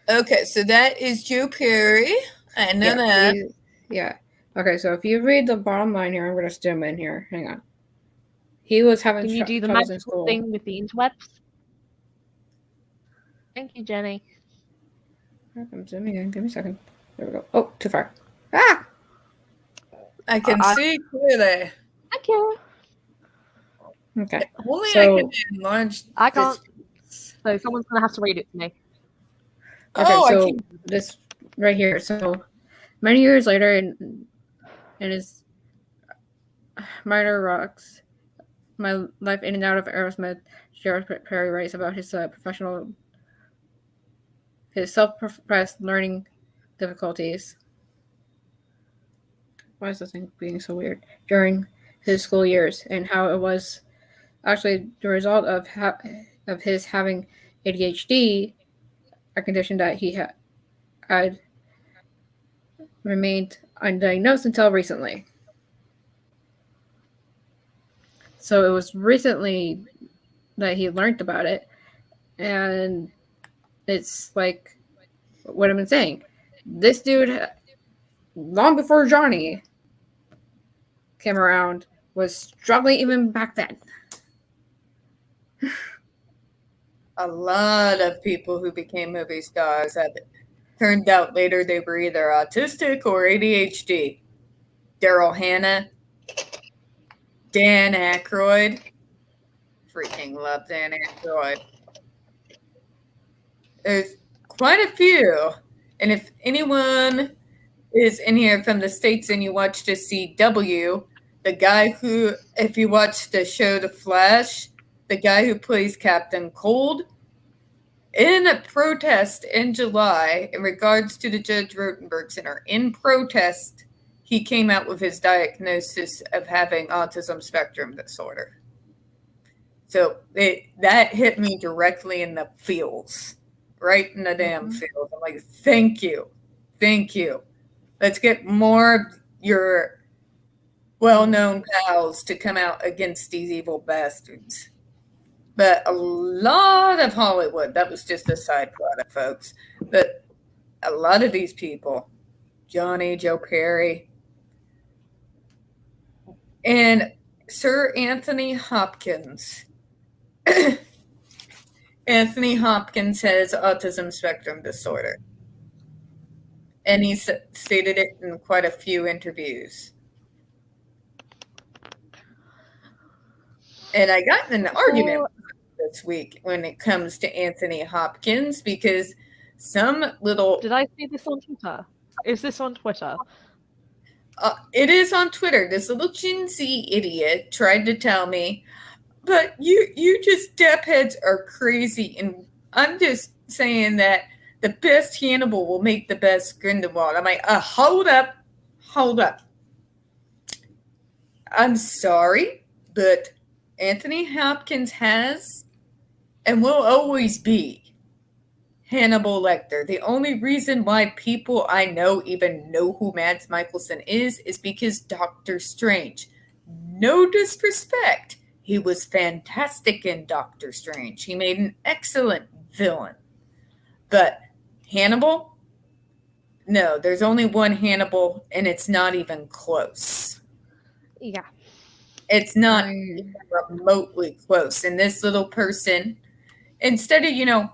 Okay, so that is Joe Perry. And then yeah. Okay, so if you read the bottom line here, I'm going to zoom in here. Hang on. He was having Can you do the troubles in magical school. thing with the interwebs? Thank you, Jenny. I'm zooming in. Give me a second. There we go. Oh, too far. Ah! I can see clearly. Thank you. Okay. Only So, I can enlarge. I can't. So someone's going to have to read it to me. Okay, so this right here. So many years later, in his Minor Rocks, My Life in and Out of Aerosmith, Joe Perry writes about his self-professed learning difficulties. Why is this thing being so weird? During his school years, and how it was actually the result of his having ADHD, a condition that he had remained undiagnosed until recently. So it was recently that he learned about it, and it's like what I've been saying. This dude, long before Johnny came around, was struggling even back then. A lot of people who became movie stars have turned out later they were either autistic or ADHD. Daryl Hannah, Dan Aykroyd. Freaking love Dan Aykroyd. There's quite a few. And if anyone is in here from the States and you watch the CW, the guy who, if you watch the show The Flash, the guy who plays Captain Cold, in a protest in July in regards to the Judge Rotenberg Center, in protest, he came out with his diagnosis of having autism spectrum disorder. So that hit me directly in the feels, right in the damn feels. I'm like, thank you. Let's get more of your well-known pals to come out against these evil bastards. But a lot of Hollywood, that was just a side product, folks. But a lot of these people, Johnny, Joe Perry, and Sir Anthony Hopkins. Anthony Hopkins has autism spectrum disorder. And he stated it in quite a few interviews. And I got in an argument this week when it comes to Anthony Hopkins because some little... Did I see this on Twitter? Is this on Twitter? It is on Twitter. This little Gen Z idiot tried to tell me, but you just Depp heads are crazy. And I'm just saying that the best Hannibal will make the best Grindelwald. I'm like, hold up. I'm sorry, but Anthony Hopkins has and will always be Hannibal Lecter. The only reason why people I know even know who Mads Mikkelsen is because Doctor Strange. No disrespect. He was fantastic in Doctor Strange. He made an excellent villain. But Hannibal? No, there's only one Hannibal, and it's not even close. Yeah. It's not even remotely close. And this little person, instead of,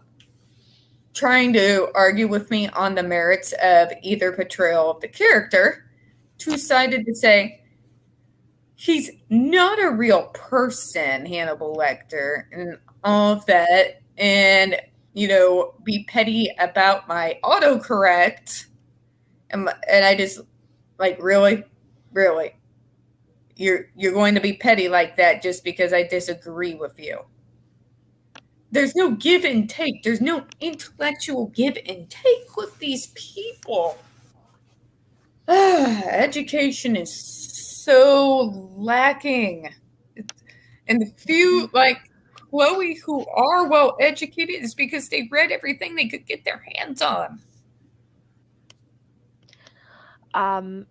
trying to argue with me on the merits of either portrayal of the character, two-sided to say, he's not a real person, Hannibal Lecter, and all of that. And be petty about my autocorrect. And I just, like, really? Really? You're going to be petty like that just because I disagree with you. There's no give and take. There's no intellectual give and take with these people. Education is so lacking. And the few, like Chloe, who are well educated is because they read everything they could get their hands on. I'm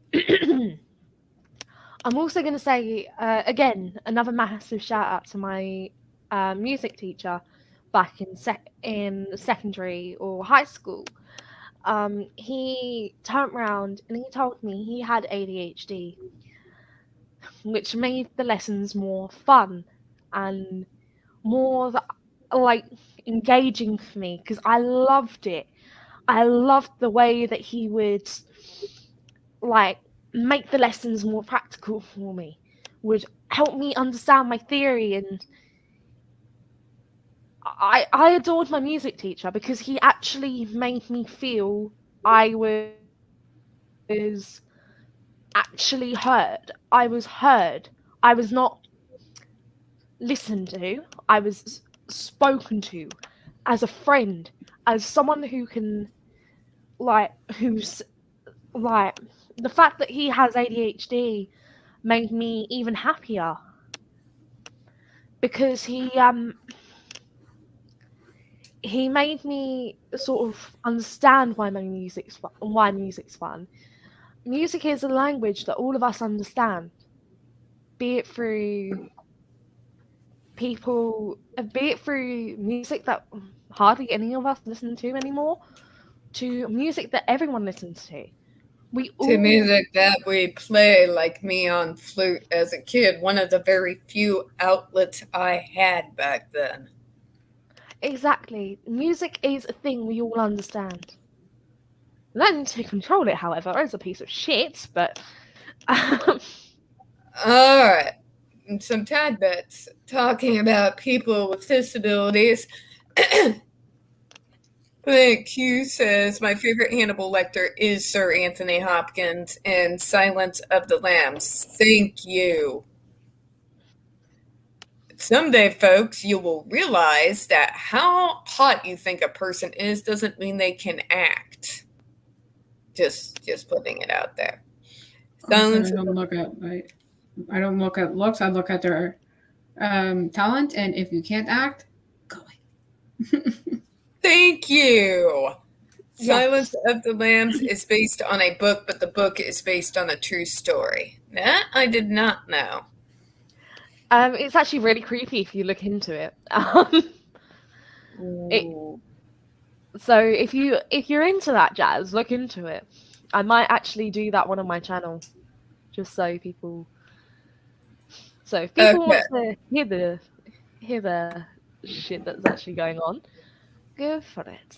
also going to say, again, another massive shout out to my music teacher back in secondary or high school. He turned around and he told me he had ADHD, which made the lessons more fun and more like engaging for me because I loved it. I loved the way that he would like make the lessons more practical for me, would help me understand my theory, and I adored my music teacher because he actually made me feel I was actually heard. I was heard. I was not listened to. I was spoken to as a friend, as someone who can, who's the fact that he has ADHD made me even happier because he made me sort of understand why music's fun. Music is a language that all of us understand, be it through music that hardly any of us listen to anymore, to music that everyone listens to. To music that we play, like me on flute as a kid, one of the very few outlets I had back then. Exactly. Music is a thing we all understand. Learning to control it, however, is a piece of shit, but... Alright. Some tad bits talking about people with disabilities. Q says, my favorite Hannibal Lecter is Sir Anthony Hopkins in Silence of the Lambs. Thank you. Someday, folks, you will realize that how hot you think a person is doesn't mean they can act. Just putting it out there. I don't look at looks. I look at their talent, and if you can't act, go away. Thank you. Yes. Silence of the Lambs is based on a book, but the book is based on a true story. That I did not know. It's actually really creepy if you look into it. So if you're into that jazz, look into it. I might actually do that one on my channel, just so people. So if people want to hear the shit that's actually going on, go for it.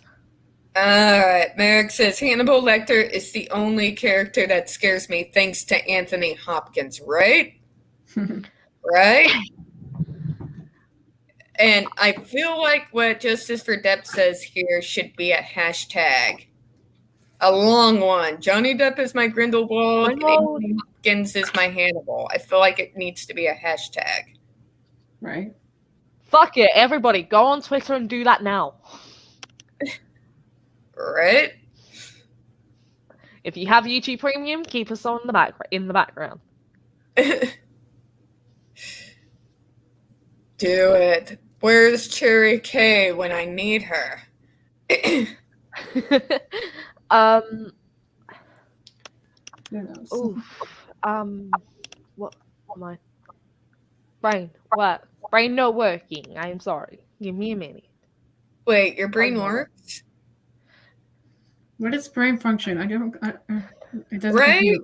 Alright, Merrick says Hannibal Lecter is the only character that scares me thanks to Anthony Hopkins, right? Right? And I feel like what Justice for Depp says here should be a hashtag. A long one. Johnny Depp is my Grindelwald, and Anthony Hopkins is my Hannibal. I feel like it needs to be a hashtag. Right. Fuck it, everybody, go on Twitter and do that now. Right? If you have YouTube Premium, keep us on in the background. Do it. Where's Cherry K when I need her? What am I? Brain not working. I'm sorry. Give me a minute. Wait, your brain works? What is brain function? I don't. It doesn't. Right.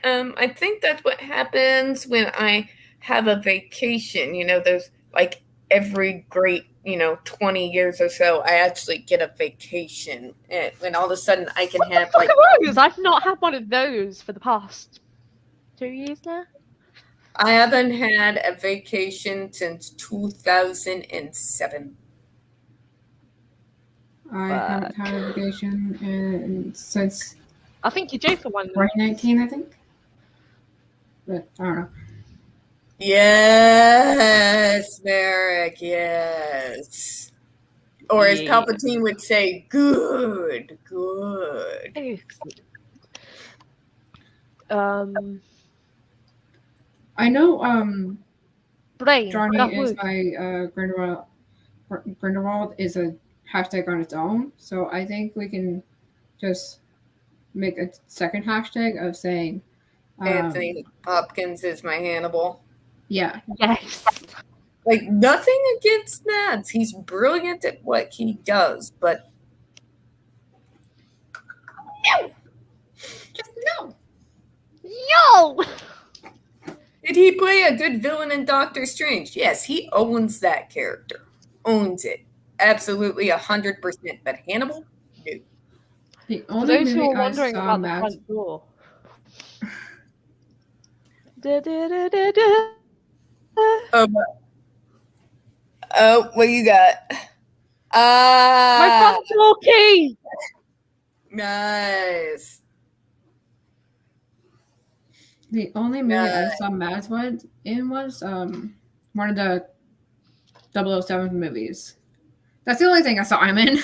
I think that's what happens when I have a vacation. There's like every great, 20 years or so, I actually get a vacation, and when all of a sudden I can have like. I've not had one of those for the past 2 years now. I haven't had a vacation since 2007. I haven't had a vacation since I think you're due for one. 2019, I think. But I don't know. Yes, Merrick, yes. Or as Yeah. Palpatine would say, good, good. Excellent. I know Brain. Johnny That is would. my Grindelwald is a hashtag on its own, so I think we can just make a second hashtag of saying Anthony Hopkins is my Hannibal. Yeah. Yes. Like, nothing against Mads. He's brilliant at what he does, but no! Just no! Yo! Did he play a good villain in Doctor Strange? Yes, he owns that character. Owns it. Absolutely 100%. But Hannibal? No. The For only those who movie are I wondering saw about the Mads front door. Da-da-da-da-da. Oh, what you got? My front door key! Nice. The only movie I saw Mads in was one of the 007 movies. That's the only thing I saw him in.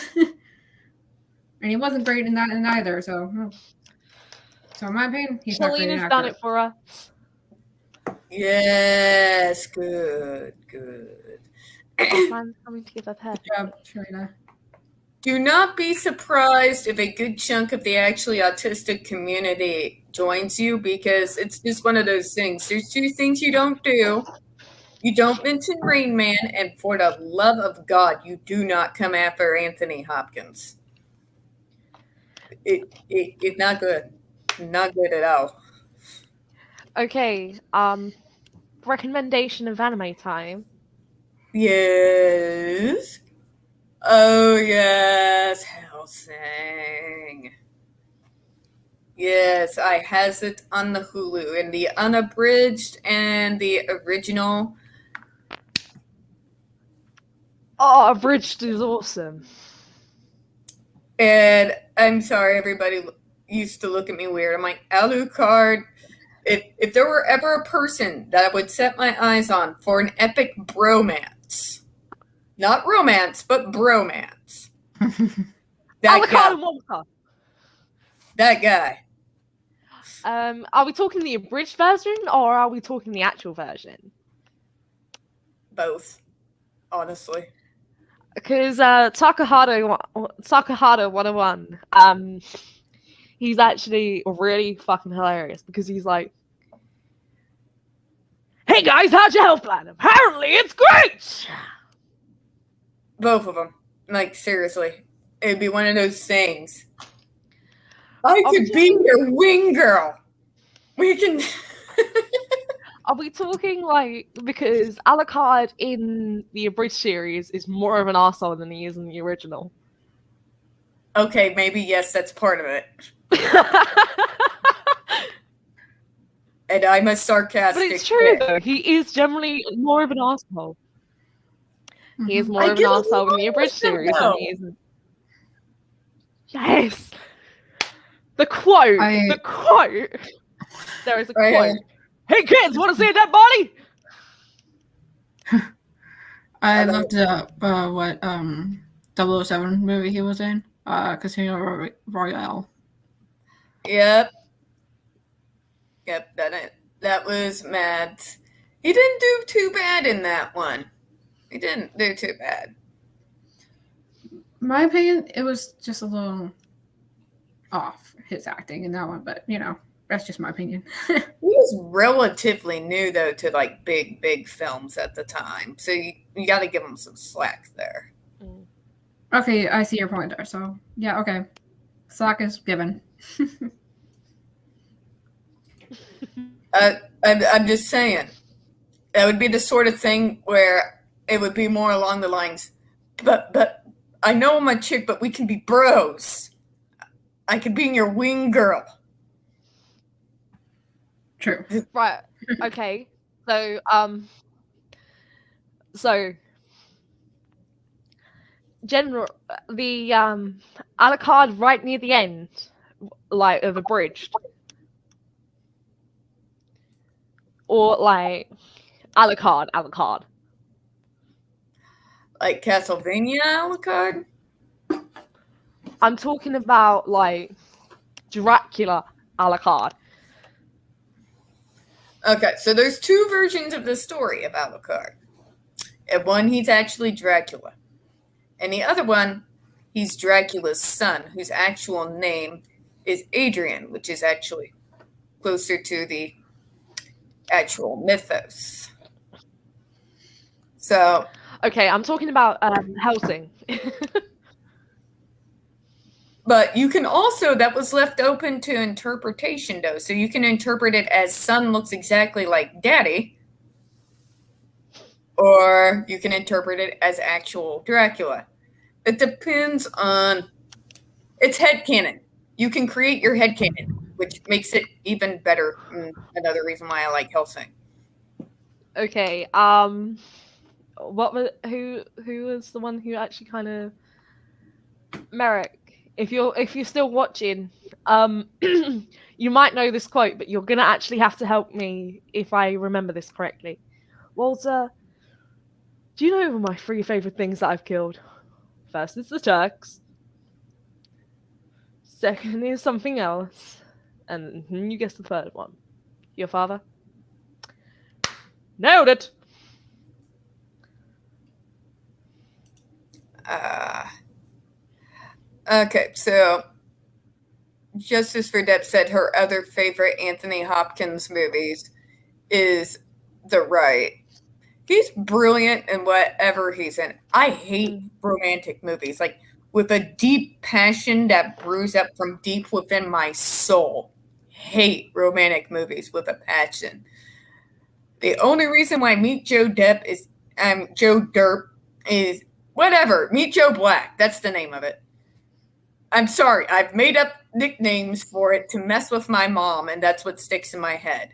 And he wasn't great in that either, so in my opinion, he's not great in Shalina's done it for us. Yes, good. Man's coming to give up hair. Good job, Shalina. Do not be surprised if a good chunk of the actually autistic community joins you, because it's just one of those things. There's two things you don't do. You don't mention Rain Man, and for the love of God, you do not come after Anthony Hopkins. It's not good. Not good at all. Okay, recommendation of anime time. Yes. Oh, yes. Hellsing. Yes, I has it on the Hulu in the unabridged and the original. Oh, Abridged is awesome. And I'm sorry, everybody used to look at me weird. I'm like, Alucard, if there were ever a person that I would set my eyes on for an epic bromance, not romance, but bromance. Alucard and Wonka. That guy. Are we talking the abridged version or are we talking the actual version? Both, honestly. Because Takahata 101, he's actually really fucking hilarious because he's like, hey guys, how's your health plan? Apparently it's great! Both of them. Like, seriously. It'd be one of those things. I could be your wing girl. We can... Are we talking like, because Alucard in the abridged series is more of an arsehole than he is in the original? Okay, maybe yes, that's part of it. And I'm a sarcastic. But it's true though. He is generally more of an arsehole. Mm-hmm. He is more of an arsehole in the abridged series than he is in... Yes! The quote! The quote! There is a quote. Hey kids, want to see a dead body? I looked up what 007 movie he was in. Casino Royale. Yep, that was Mads. He didn't do too bad in that one. He didn't do too bad. My opinion, it was just a little off, his acting in that one, but that's just my opinion. He was relatively new though to like big films at the time, so you got to give him some slack there. Okay, I see your point there. So yeah, okay, slack is given. I'm just saying that would be the sort of thing where it would be more along the lines, but I know I'm a chick, but we can be bros. I could be your wing girl. True. Right. Okay. So the Alucard right near the end, like of Abridged, or like Alucard. Like Castlevania Alucard? I'm talking about like Dracula Alucard. Okay, so there's two versions of the story of Alucard. And one, he's actually Dracula. And the other one, he's Dracula's son, whose actual name is Adrian, which is actually closer to the actual mythos. So, okay, I'm talking about Helsing. but you can also, that was left open to interpretation though. So you can interpret it as son looks exactly like daddy, or you can interpret it as actual Dracula. It depends on, it's headcanon. You can create your headcanon, which makes it even better. Another reason why I like Helsing. Okay, what was who was the one who actually kind of Merrick? If you're still watching, you might know this quote, but you're gonna actually have to help me if I remember this correctly. Walter, do you know my 3 favorite things that I've killed? First is the Turks. Second is something else, and you guess the third one. Your father. Nailed it. Okay, so Justice for Depp said her other favorite Anthony Hopkins movies is The Right. He's brilliant in whatever he's in. I hate romantic movies, like with a deep passion that brews up from deep within my soul. Hate romantic movies with a passion. The only reason why Meet Joe Depp is Joe Derp is whatever. Meet Joe Black. That's the name of it. I'm sorry. I've made up nicknames for it to mess with my mom, and that's what sticks in my head.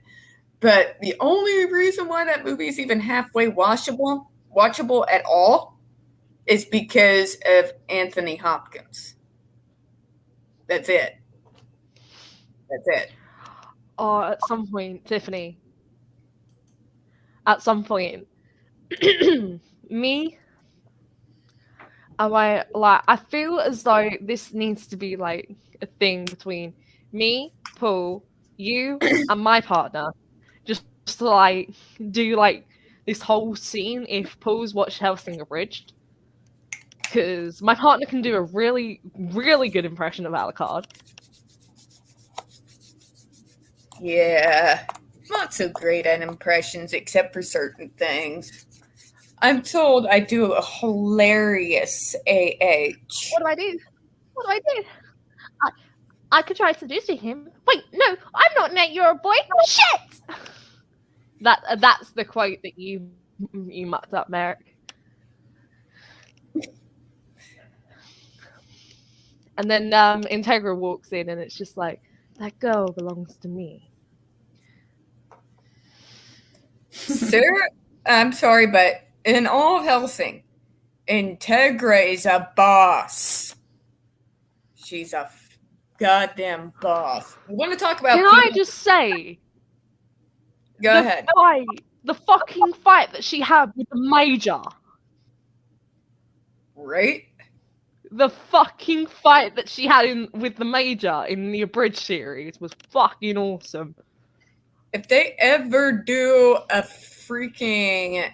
But the only reason why that movie is even halfway watchable at all is because of Anthony Hopkins. That's it. That's it. Or at some point, Tiffany. At some point, me. I feel as though this needs to be like a thing between me, Paul, you, and my partner. Just to like do like this whole scene if Paul's watched Helsing Abridged. Because my partner can do a really, really good impression of Alucard. Yeah. Not so great at impressions except for certain things. I'm told I do a hilarious AH. What do I do? What do I do? I could try seducing him. Wait, no, I'm not an 8-year-old boy. Shit! That's the quote that you mucked up, Merrick. And then Integra walks in, and it's just like, that girl belongs to me. Sarah, I'm sorry, but in all of Helsing, Integra is a boss. She's a goddamn boss. We want to talk about. Can I just say? Go ahead. The fucking fight that she had with the Major. Right? The fucking fight that she had with the Major in the Abridged series was fucking awesome. If they ever do a freaking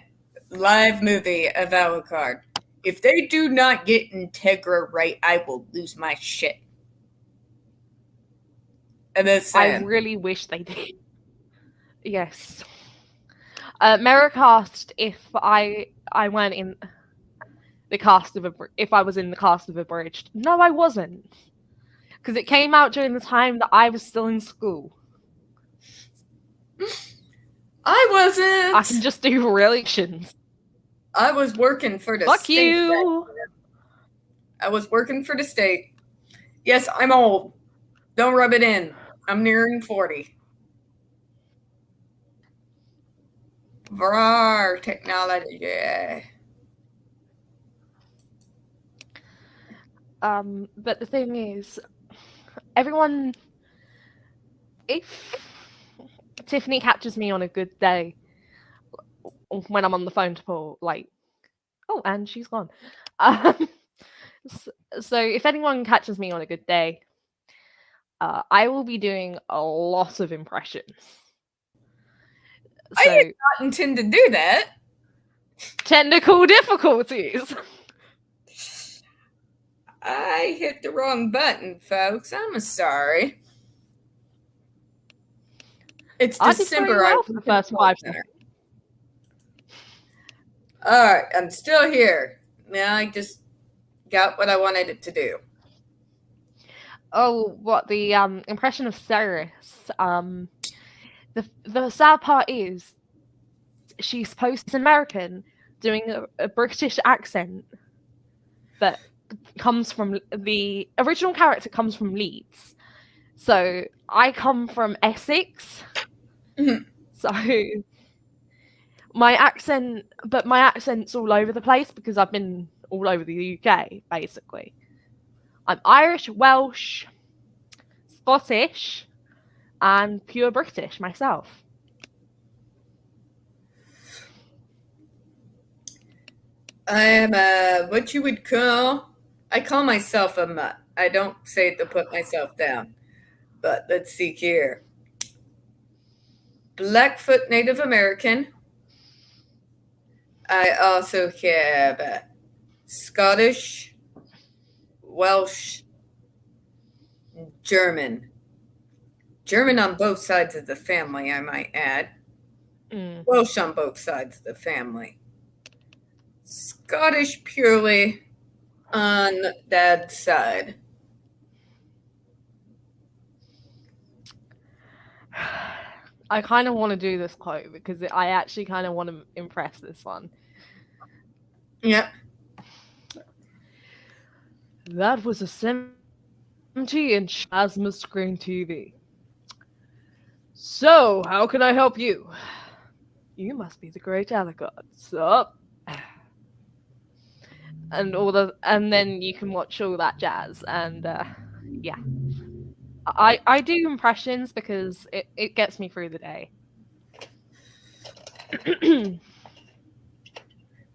live movie of Alucard, if they do not get Integra right, I will lose my shit. I really wish they did. Yes. Merrick asked if I went in the cast of if I was in the cast of Abridged. No, I wasn't, because it came out during the time that I was still in school. I wasn't. I can just do relations. I was working for the Fuck state. you. I was working for the state. Yes, I'm old. Don't rub it in. I'm nearing 40. Vrar technology. But the thing is, everyone, if Tiffany catches me on a good day when I'm on the phone to Paul, like, oh, and she's gone. So if anyone catches me on a good day, I will be doing a lot of impressions. I So did not intend to do that. technical difficulties. I hit the wrong button, folks. I'm sorry. It's I did December. very well for the first 5 seconds. All right, I'm still here. Now I just got what I wanted it to do. Oh, what the impression of Cyrus? The sad part is she's supposed to be American, doing a British accent, but comes from the original character comes from Leeds, so I come from Essex. So my accent's all over the place because I've been all over the UK, basically. I'm Irish, Welsh, Scottish, and pure British myself. I am what you would call, I call myself a mutt. I don't say it to put myself down. But let's see here. Blackfoot Native American. I also have Scottish, Welsh, German. German on both sides of the family, I might add. Welsh on both sides of the family. Scottish purely on dad's side. I kind of want to do this quote because I actually kind of want to impress this one. Yep. That was a 70-inch plasma screen TV. So, how can I help you? You must be the great Ellicott. Sup? And then you can watch all that jazz, and yeah. I do impressions because it gets me through the day.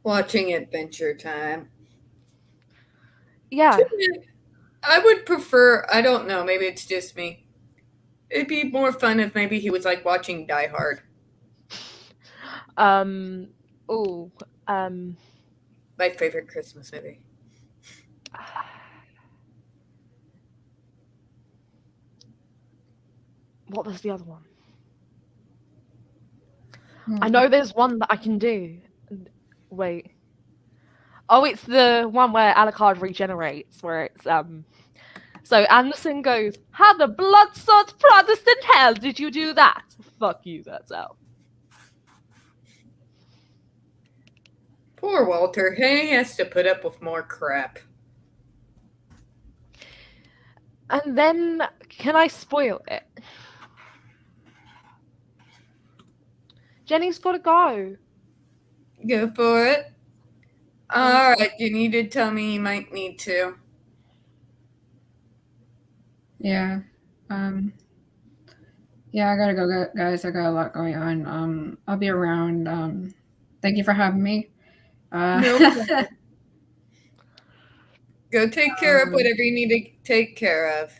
Watching Adventure Time. Yeah. I would prefer, I don't know, maybe it's just me. It'd be more fun if maybe he was like watching Die Hard. My favorite Christmas movie. What was the other one? I know there's one that I can do. Wait. Oh, it's the one where Alucard regenerates, where it's so Anderson goes, how the blood-soaked Protestant hell did you do that? Fuck you, that's out. Poor Walter. He has to put up with more crap. And then, can I spoil it? Jenny's gotta go. Go for it. Alright, you need to tell me you might need to. Yeah. Yeah, I gotta go, guys. I got a lot going on. I'll be around. Thank you for having me. No Go take care of whatever you need to take care of.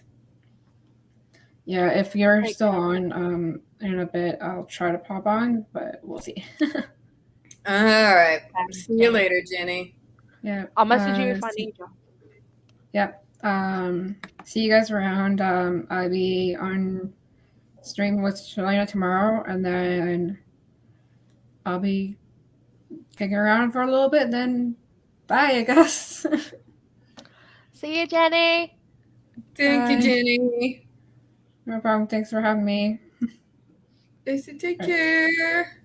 Yeah, if you're still on, in a bit, I'll try to pop on, but we'll see. Alright. See you later, Jenny. Yeah. I'll message you if I need you. Yep. See you guys around. I'll be on stream with Shalina tomorrow, and then I'll be kicking around for a little bit, then bye, I guess. See you, Jenny. Thank you, Jenny. No problem. Thanks for having me. Take care.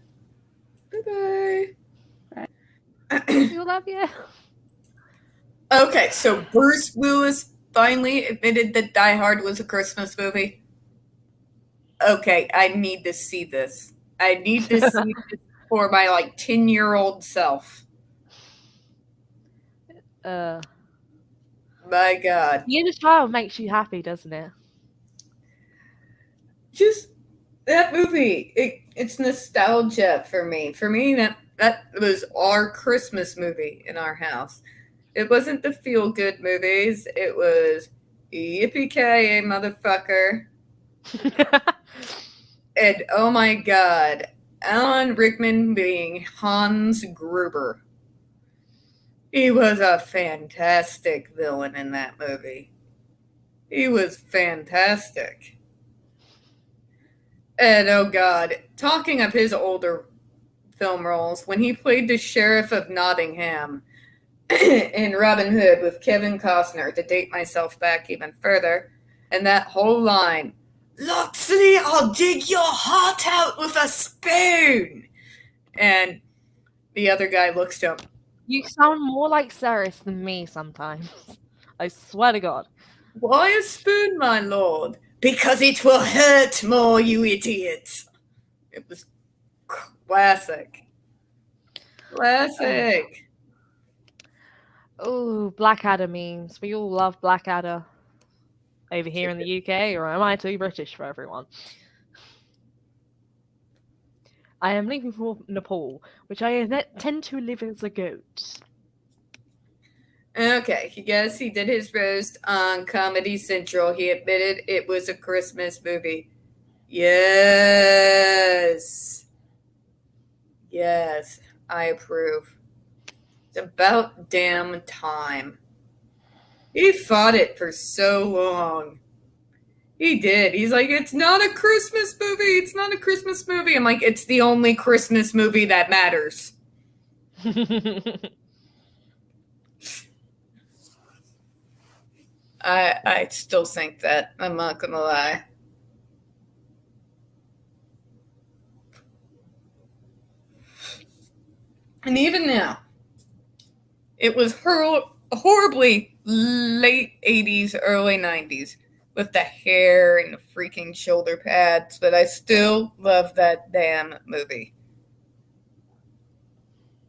Bye-bye. We love you. Okay, so Bruce Willis finally admitted that Die Hard was a Christmas movie. Okay, I need to see this. I need to see this for my 10-year-old self. My God. The inner child makes you happy, doesn't it? Just that movie, it's nostalgia for me. For me, that was our Christmas movie in our house. It wasn't the feel-good movies. It was yippee-ki-yay, motherfucker. And oh my God, Alan Rickman being Hans Gruber. He was a fantastic villain in that movie. He was fantastic. And oh God, talking of his older film roles, when he played the Sheriff of Nottingham in Robin Hood with Kevin Costner, to date myself back even further, and that whole line, Loxley, I'll dig your heart out with a spoon. And the other guy looks to him. You sound more like Ceres than me sometimes. I swear to God. Why a spoon, my lord? Because it will hurt more, you idiots. It was classic. Classic. Oh, Blackadder memes. We all love Blackadder over here in the UK, or am I too British for everyone? I am leaving for Nepal, which I tend to live as a goat. Okay, yes, he did his roast on Comedy Central. He admitted it was a Christmas movie. Yes. Yes, I approve. It's about damn time. He fought it for so long. He did. He's like, it's not a Christmas movie. It's not a Christmas movie. I'm like, it's the only Christmas movie that matters. I still think that. I'm not going to lie. And even now, it was horribly late 80s, early 90s with the hair and the freaking shoulder pads, but I still love that damn movie.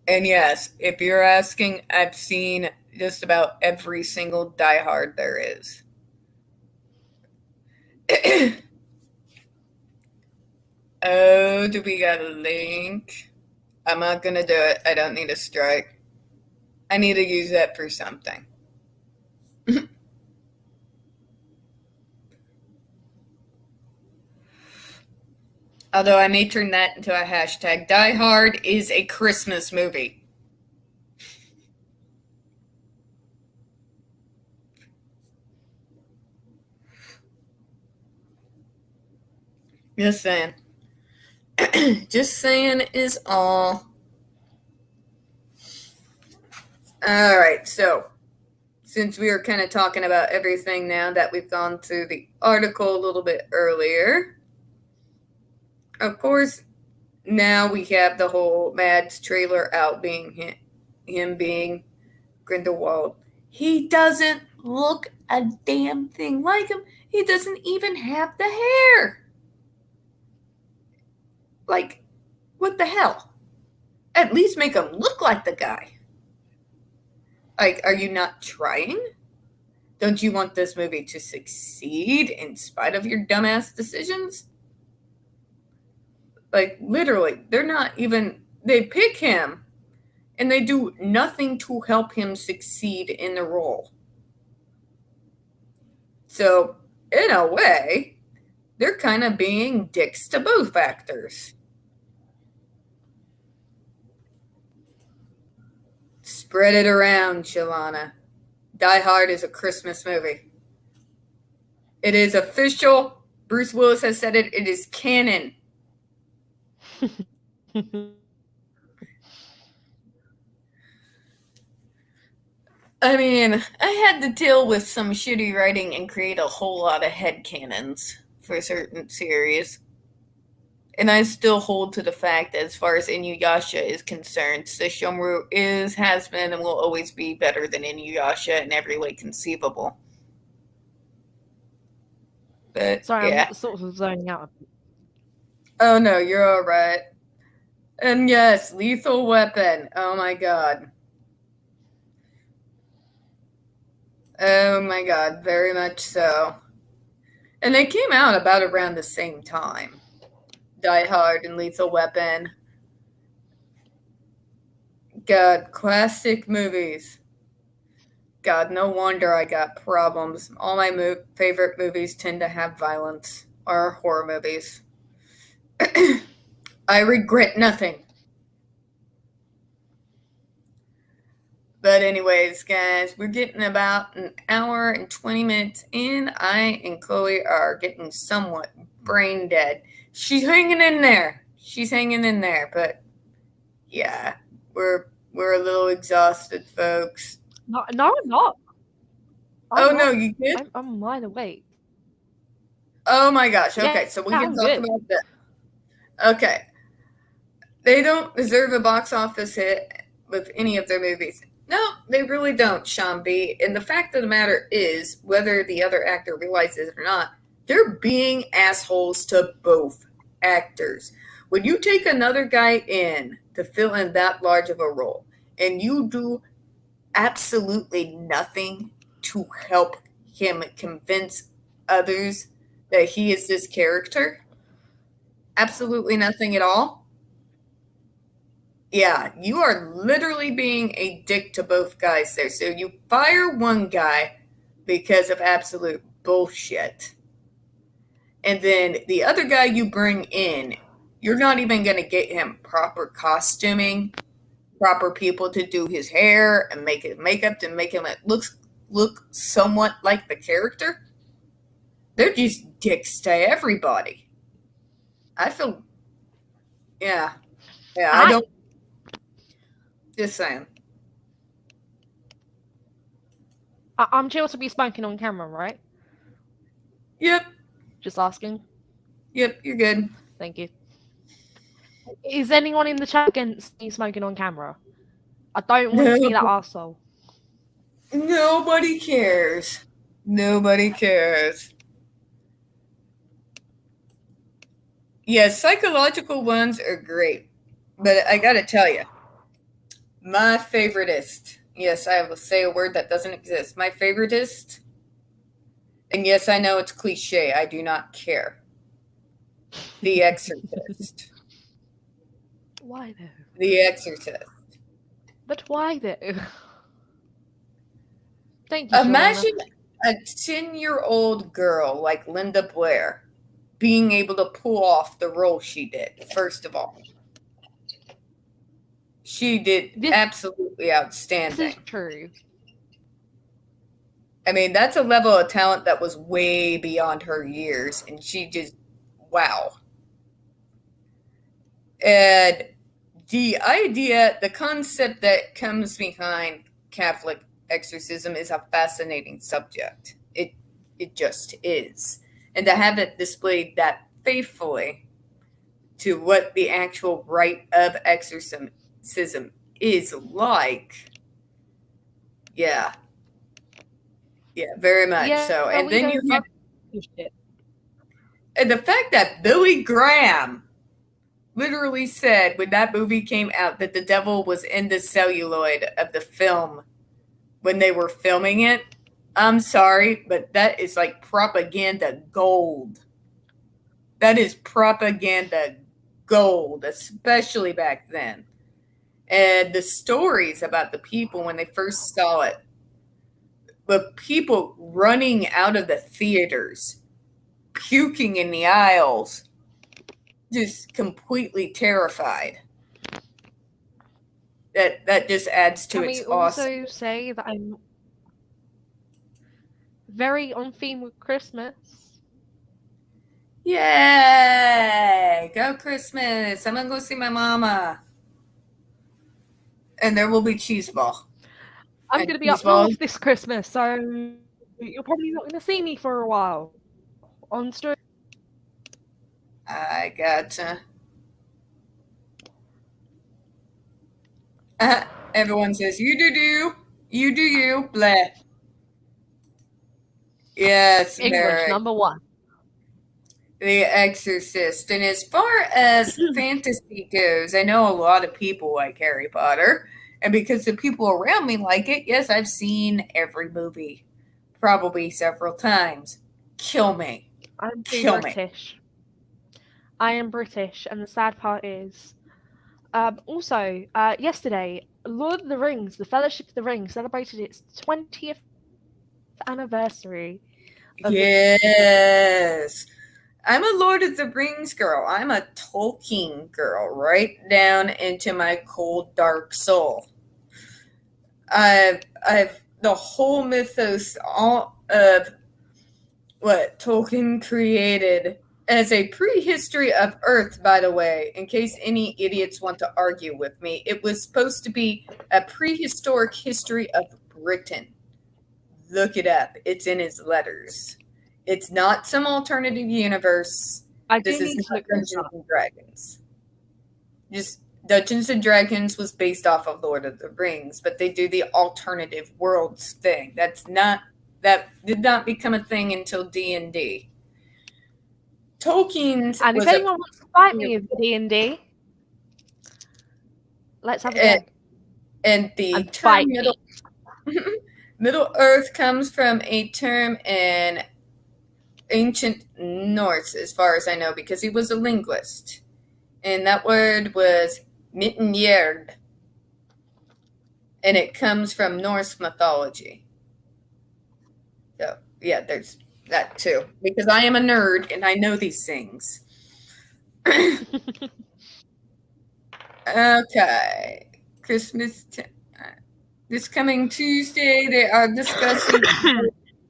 And yes, if you're asking, I've seen just about every single Die Hard there is. Oh, do we got a link? I'm not gonna do it. I don't need a strike. I need to use that for something. Although I may turn that into a hashtag. Die Hard is a Christmas movie. Just saying. Just saying is all. Alright, so since we were kind of talking about everything now that we've gone through the article a little bit earlier, of course, now we have the whole Mads trailer out being him being Grindelwald. He doesn't look a damn thing like him. He doesn't even have the hair. Like, what the hell? At least make him look like the guy. Like, are you not trying? Don't you want this movie to succeed in spite of your dumbass decisions? Like, literally, they're not even, they pick him and they do nothing to help him succeed in the role. So, in a way, they're kind of being dicks to both actors. Spread it around, Shalana. Die Hard is a Christmas movie. It is official. Bruce Willis has said it. It is canon. I mean, I had to deal with some shitty writing and create a whole lot of headcanons for certain series. And I still hold to the fact that as far as Inuyasha is concerned, Sesshomaru has been, and will always be better than Inuyasha in every way conceivable. But, Sorry, yeah. I'm sort of zoning out. Oh, no, you're all right. And yes, Lethal Weapon. Oh, my God. Oh my god, very much so. And they came out about around the same time. Die Hard and Lethal Weapon. God, classic movies. God, no wonder I got problems. All my favorite movies tend to have violence, or horror movies. I regret nothing. But anyways, guys, we're getting about an hour and 20 minutes in. I and Chloe are getting somewhat brain dead. She's hanging in there. But yeah, we're a little exhausted, folks. No, I'm not. No, you good? I'm wide awake. Oh my gosh. Okay, so we can talk about that. Okay. They don't deserve a box office hit with any of their movies. No, they really don't, Sean B. And the fact of the matter is, whether the other actor realizes it or not, they're being assholes to both actors. When you take another guy in to fill in that large of a role, and you do absolutely nothing to help him convince others that he is this character, absolutely nothing at all, yeah, you are literally being a dick to both guys there. So you fire one guy because of absolute bullshit. And then the other guy you bring in, you're not even going to get him proper costuming, proper people to do his hair and make his makeup to make him look somewhat like the character. They're just dicks to everybody. I feel, yeah, I don't. Just saying. I'm chill to be spanking on camera, right? Yep. Just asking. Yep, you're good. Thank you. Is anyone in the chat against me smoking on camera? I don't want to be that arsehole. Nobody cares. Nobody cares. Yes, psychological ones are great. But I gotta tell you, my favoritist, yes, I will say a word that doesn't exist. My favoritist, and yes, I know it's cliche, I do not care. The Exorcist. Why though? The Exorcist. But why though? Thank you. Imagine a 10-year-old girl like Linda Blair being able to pull off the role she did, first of all. She did absolutely outstanding. This is true. I mean, that's a level of talent that was way beyond her years, and she just, wow. And the concept that comes behind Catholic exorcism is a fascinating subject. It just is. And to have it displayed that faithfully to what the actual rite of exorcism is like, yeah, very much so. And then you have, and the fact that Billy Graham literally said when that movie came out that the devil was in the celluloid of the film when they were filming it. I'm sorry, but that is like propaganda gold. That is propaganda gold, especially back then. And the stories about the people when they first saw it, the people running out of the theaters, puking in the aisles, just completely terrified. That just adds to its awesome. Can we also say that I'm very on theme with Christmas? Yay! Go Christmas! I'm gonna go see my mama. And there will be cheese ball. I'm going to be up north this Christmas, so you're probably not going to see me for a while on stream. I gotcha. Everyone says, you do you, blah. Yes, English, number 1. The Exorcist. And as far as fantasy goes, I know a lot of people like Harry Potter. And because the people around me like it, yes, I've seen every movie. probably several times. Kill me. I'm being Kill me. British. I am British, and the sad part is, also, yesterday, Lord of the Rings, the Fellowship of the Ring, celebrated its 20th anniversary. Yes. I'm a Lord of the Rings girl. I'm a Tolkien girl, right down into my cold, dark soul. I've the whole mythos all of what Tolkien created as a prehistory of Earth, by the way, in case any idiots want to argue with me. It was supposed to be a prehistoric history of Britain. Look it up. It's in his letters. It's not some alternative universe. I do This is need to not look this Dungeons up. and Dragons. Just Dungeons and Dragons was based off of Lord of the Rings, but they do the alternative worlds thing. That did not become a thing until D&D. Tolkien's And if was anyone wants to fight me in D&D, let's have a go. and the And term fight me. Middle Earth comes from a term in ancient Norse, as far as I know, because he was a linguist. And that word was Mittenjerd. And it comes from Norse mythology. So, yeah, there's that too. Because I am a nerd and I know these things. Okay. Christmas. This coming Tuesday, they are discussing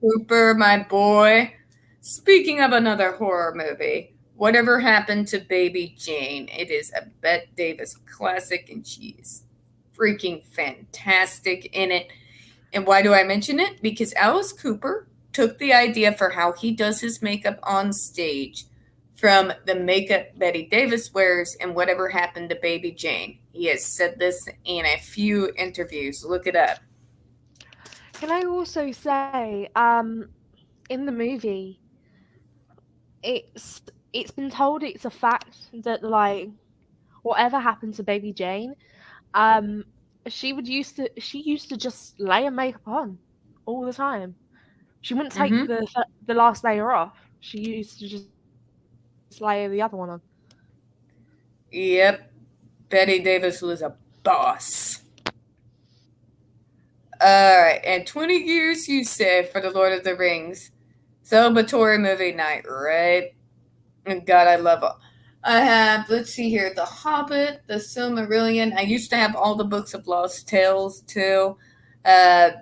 Cooper, my boy. Speaking of another horror movie, Whatever Happened to Baby Jane? It is a Bette Davis classic, and she is freaking fantastic in it. And why do I mention it? Because Alice Cooper took the idea for how he does his makeup on stage from the makeup Bette Davis wears in Whatever Happened to Baby Jane. He has said this in a few interviews. Look it up. Can I also say, in the movie, it's been told it's a fact that like whatever happened to Baby Jane, she used to just layer makeup on all the time. She wouldn't take the last layer off. She used to just layer the other one on. Yep. Bette Davis was a boss. Alright, and 20 years you say for the Lord of the Rings. Celebratory movie night, right? And God, I love it. I have, let's see here, The Hobbit, The Silmarillion. I used to have all the books of Lost Tales, too. I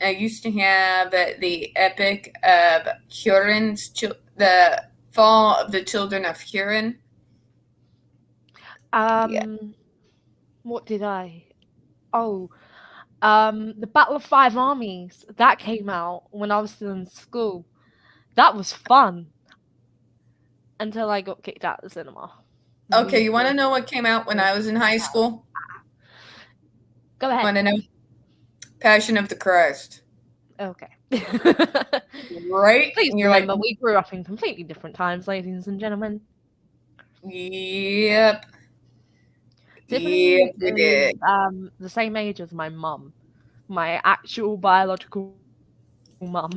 used to have the epic of the Fall of the Children of Hurin. What did I? Oh, the Battle of Five Armies. That came out when I was still in school. That was fun. Until I got kicked out of the cinema. Okay, you want to know what came out when I was in high school? Go ahead. Want to know? Passion of the Christ. Okay. Right? Please and you're remember, like, we grew up in completely different times, ladies and gentlemen. Yep. Tiffany Yep, we is did. the same age as my mum. My actual biological mum.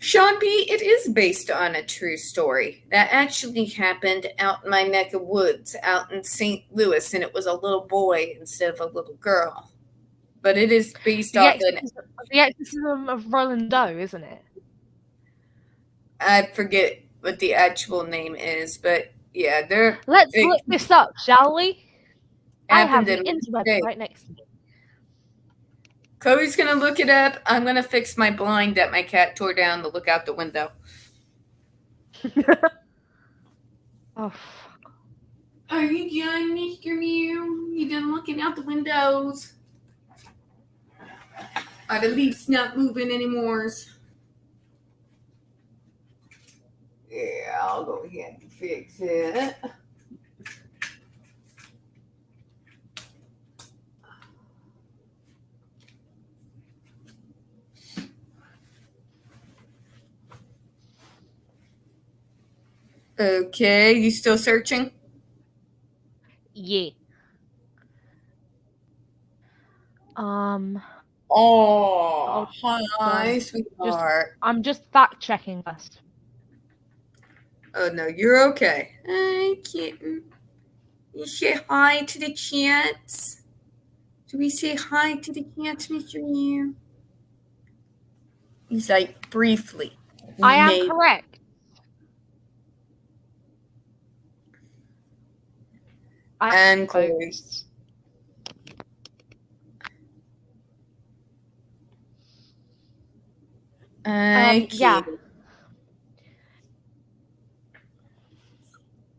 Sean B., it is based on a true story. That actually happened out in my neck of woods, out in St. Louis, and it was a little boy instead of a little girl. But it is based off the exorcism of Roland Doe, isn't it? I forget what the actual name is, but yeah, Let's look this up, shall we? I have the interweb right next to me. Chloe's gonna look it up. I'm gonna fix my blind that my cat tore down to look out the window. Oh, fuck. Are you done, Mr. Mew? You done looking out the windows? Are the leaves not moving anymore? Yeah, I'll go ahead and fix it. Okay, you still searching? Yeah. Oh, hi, Just, sweetheart. I'm just fact checking first. Oh, no, you're okay. Hi, kitten. You say hi to the cats? Do we say hi to the cats, Mr. Meow? He's like, briefly. I am Maybe. correct. And Chloe. Folks. Yeah.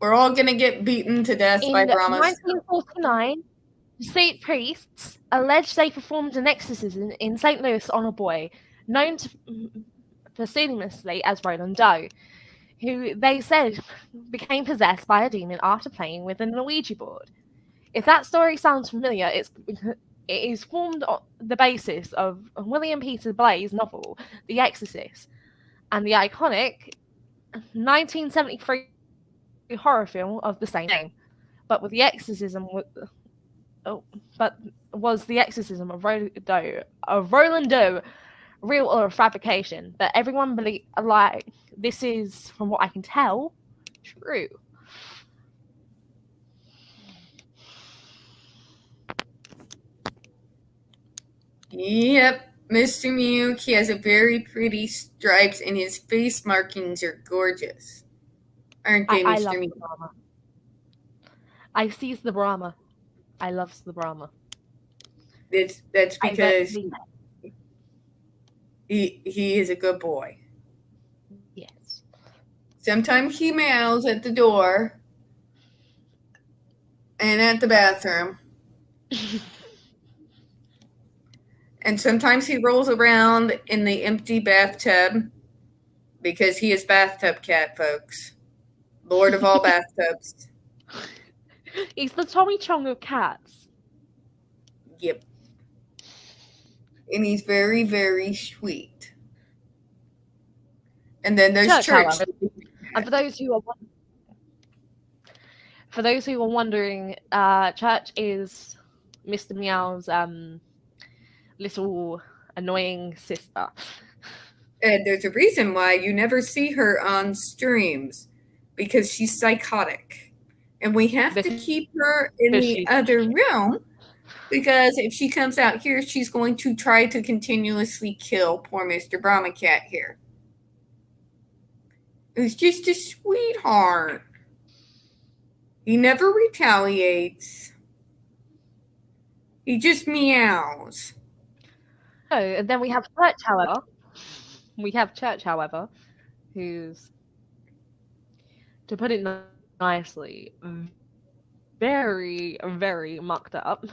We're all gonna get beaten to death by In Brahmas. 1949, the state priests alleged they performed an exorcism in St. Louis on a boy known pseudonymously as Roland Doe, who they said became possessed by a demon after playing with an Ouija board. If that story sounds familiar, it is formed on the basis of William Peter Blay's novel, The Exorcist, and the iconic 1973 horror film of the same name. But with the exorcism, was the exorcism of Roland Doe real or a fabrication? But everyone believe this is, from what I can tell, true. Yep, Mr. Mew, he has a very pretty stripes and his face markings are gorgeous. Aren't they, I Mr. love Mew? the Brahma. I sees the Brahma. I loves the Brahma. That's because he is a good boy. Yes. Sometimes he meows at the door and at the bathroom. And sometimes he rolls around in the empty bathtub because he is bathtub cat, folks. Lord of all bathtubs. He's the Tommy Chong of cats. Yep. And he's very, very sweet. And then there's Church. And for those who are wondering, Church is Mr. Meow's little annoying sister. And there's a reason why you never see her on streams, because she's psychotic. And we have to keep her in the other room, because if she comes out here, she's going to try to continuously kill poor Mr. Brahma Cat here. Who's just a sweetheart. He never retaliates. He just meows. Oh, and then we have Church, however, who's, to put it nicely, very, very mucked up.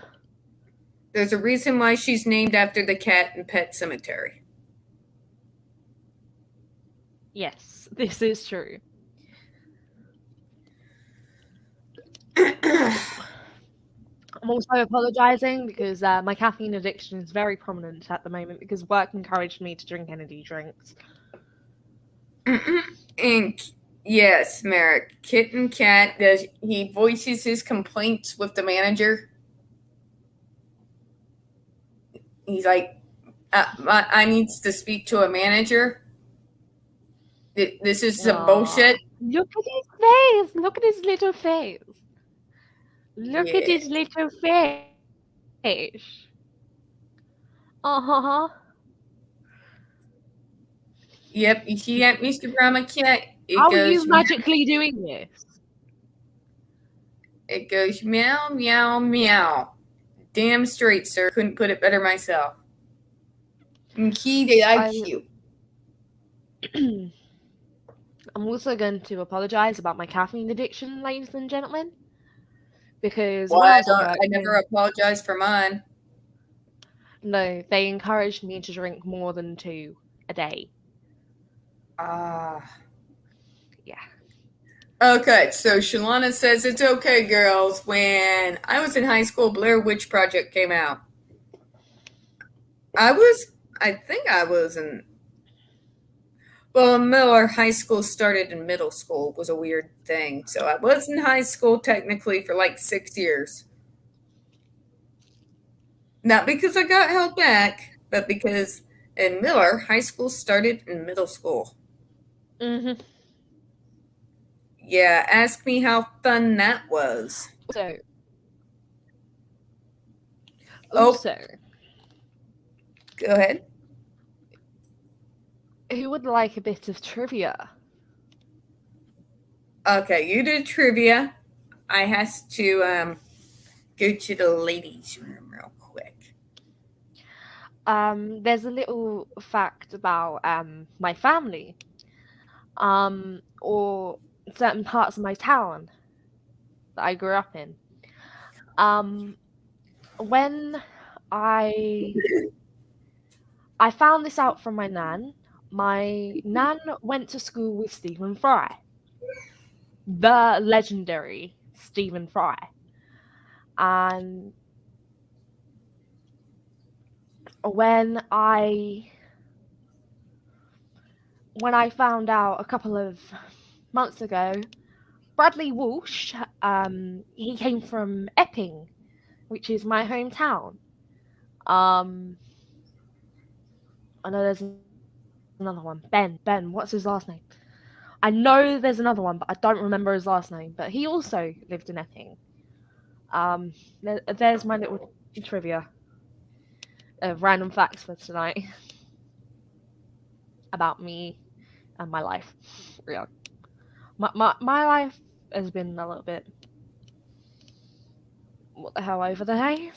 There's a reason why she's named after the cat in Pet Cemetery. Yes, this is true. I'm also apologising because my caffeine addiction is very prominent at the moment because work encouraged me to drink energy drinks. And yes, Merrick, Kitten Cat, he voices his complaints with the manager? He's like, I need to speak to a manager. This is some bullshit. Look at his face. Look at his little face. Look at his little face. Uh-huh. Yep, you see that, Mr. Brahma Cat? How are you magically doing this? It goes meow, meow, meow. Damn straight, sir. Couldn't put it better myself. And they like you. I'm also going to apologize about my caffeine addiction, ladies and gentlemen, because I never apologize for mine. No, they encouraged me to drink more than 2 a day. Yeah. Okay, so Shalana says it's okay, girls. When I was in high school, Blair Witch Project came out. I think I was in. Well, Miller High School started in middle school. It was a weird thing. So I was in high school technically for like 6 years. Not because I got held back, but because in Miller, high school started in middle school. Mm-hmm. Yeah, ask me how fun that was. Also, Go ahead. who would like a bit of trivia? Okay, you did trivia. I has to go to the ladies' room real quick. There's a little fact about my family, or certain parts of my town that I grew up in. When I I found this out from my nan. My nan went to school with Stephen Fry, the legendary Stephen Fry, and when I found out a couple of months ago, Bradley Walsh, he came from Epping, which is my hometown. I know there's another one. Ben, what's his last name? I know there's another one, but I don't remember his last name. But he also lived in Epping. There's my little trivia of random facts for tonight about me and my life. Yeah, my life has been a little bit what the hell over the haze.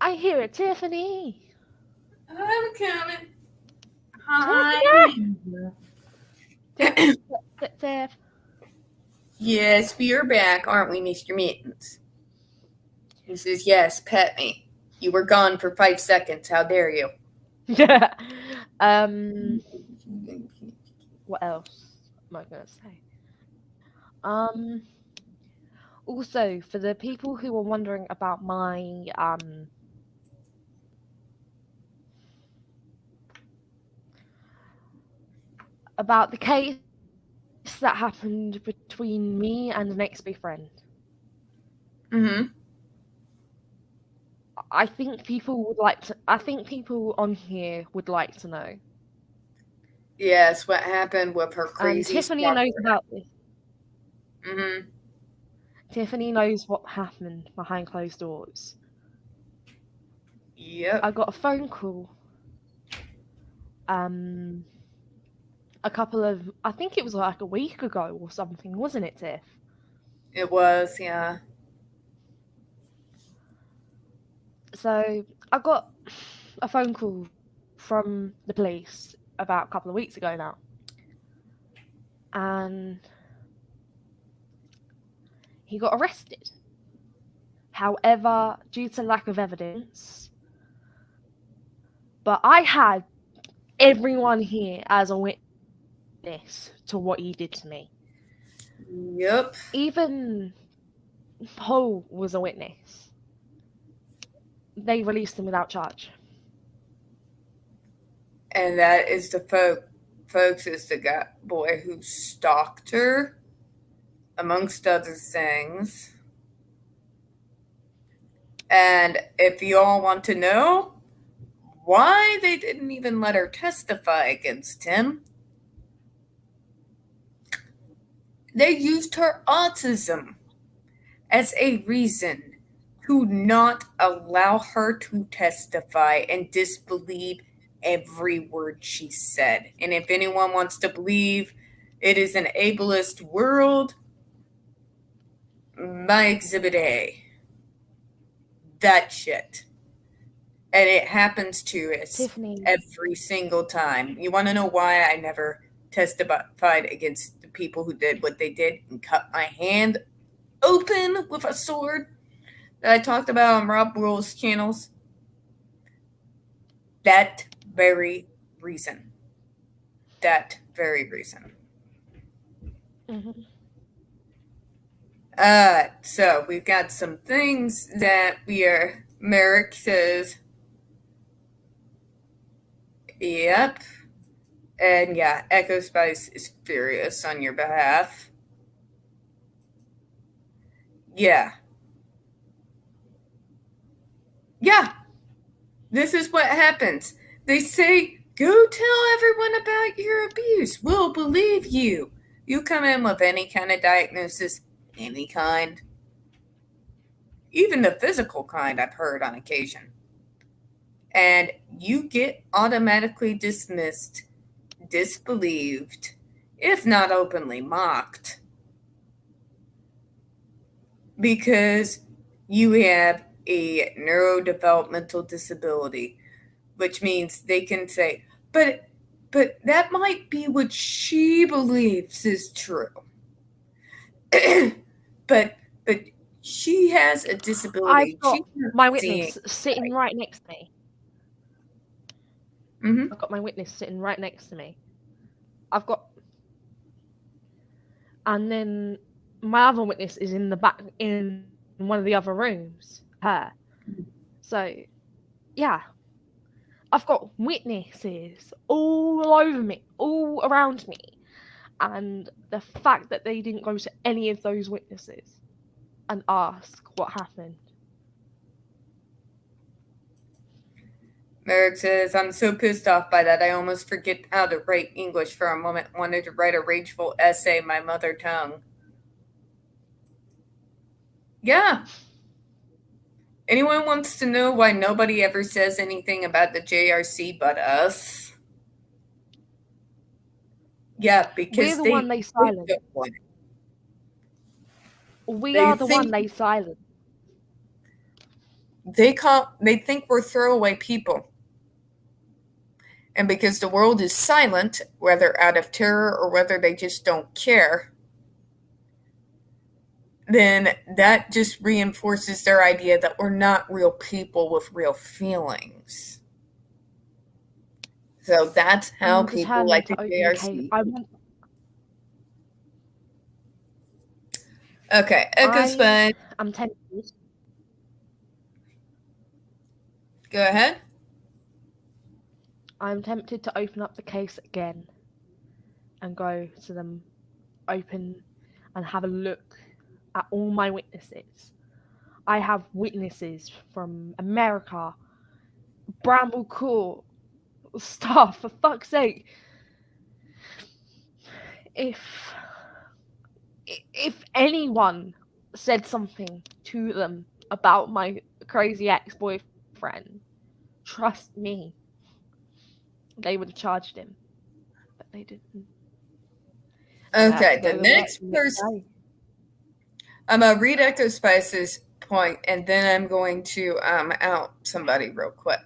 I hear it, Tiffany. I'm coming. Hi. Tiff. Yes, we are back, aren't we, Mr. Mittens? He says, yes, pet me. You were gone for 5 seconds. How dare you? What else am I going to say? Also, for the people who are wondering about my about the case that happened between me and an ex-boyfriend. Mm-hmm. I think people on here would like to know. Yes, what happened with her crazy Tiffany knows about this. Mm-hmm. Tiffany knows what happened behind closed doors. Yep. I got a phone call. I think it was like a week ago or something, wasn't it, Tiff? It was, yeah. So I got a phone call from the police about a couple of weeks ago now. And he got arrested. However, due to lack of evidence, but I had everyone here as a witness to what he did to me. Yep. Even Paul was a witness. They released him without charge. And that is the folks is the boy who stalked her, amongst other things. And if you all want to know why they didn't even let her testify against him, they used her autism as a reason to not allow her to testify and disbelieve every word she said. And if anyone wants to believe it is an ableist world, my exhibit A. That shit. And it happens to us Tiffany. every single time. You want to know why I never testified against the people who did what they did and cut my hand open with a sword that I talked about on Rob Rule's channels? That very reason. That very reason. Mm-hmm. So we've got some things that Merrick says, yep. And yeah, Echo Spice is furious on your behalf. Yeah. Yeah. This is what happens. They say, go tell everyone about your abuse. We'll believe you. You come in with any kind of diagnosis, any kind, even the physical kind, I've heard on occasion. And you get automatically dismissed, disbelieved, if not openly mocked, because you have a neurodevelopmental disability, which means they can say, but that might be what she believes is true. but she has a disability. I've got She's not my seeing witness sitting right next to me. Mm-hmm. I've got my witness sitting right next to me. I've got, and then my other witness is in the back in one of the other rooms. Her. So, yeah, I've got witnesses all over me, all around me, and the fact that they didn't go to any of those witnesses and ask what happened. Merrick says, I'm so pissed off by that I almost forget how to write English for a moment. Wanted to write a rageful essay in my mother tongue. Yeah. Anyone wants to know why nobody ever says anything about the JRC but us? Yeah, because We're the one they silence. We are the one they silence. They think we're throwaway people. And because the world is silent, whether out of terror or whether they just don't care, then that just reinforces their idea that we're not real people with real feelings. So that's how people like the JRC. Okay, Echo Spud. I'm tempted. Go ahead. I'm tempted to open up the case again and go to them, open and have a look at all my witnesses. I have witnesses from America, Bramble Court, stuff, for fuck's sake. If anyone said something to them about my crazy ex-boyfriend, trust me, they would have charged him. But they didn't. Okay, the next person. I'm going to read Echo Spice's point, and then I'm going to out somebody real quick.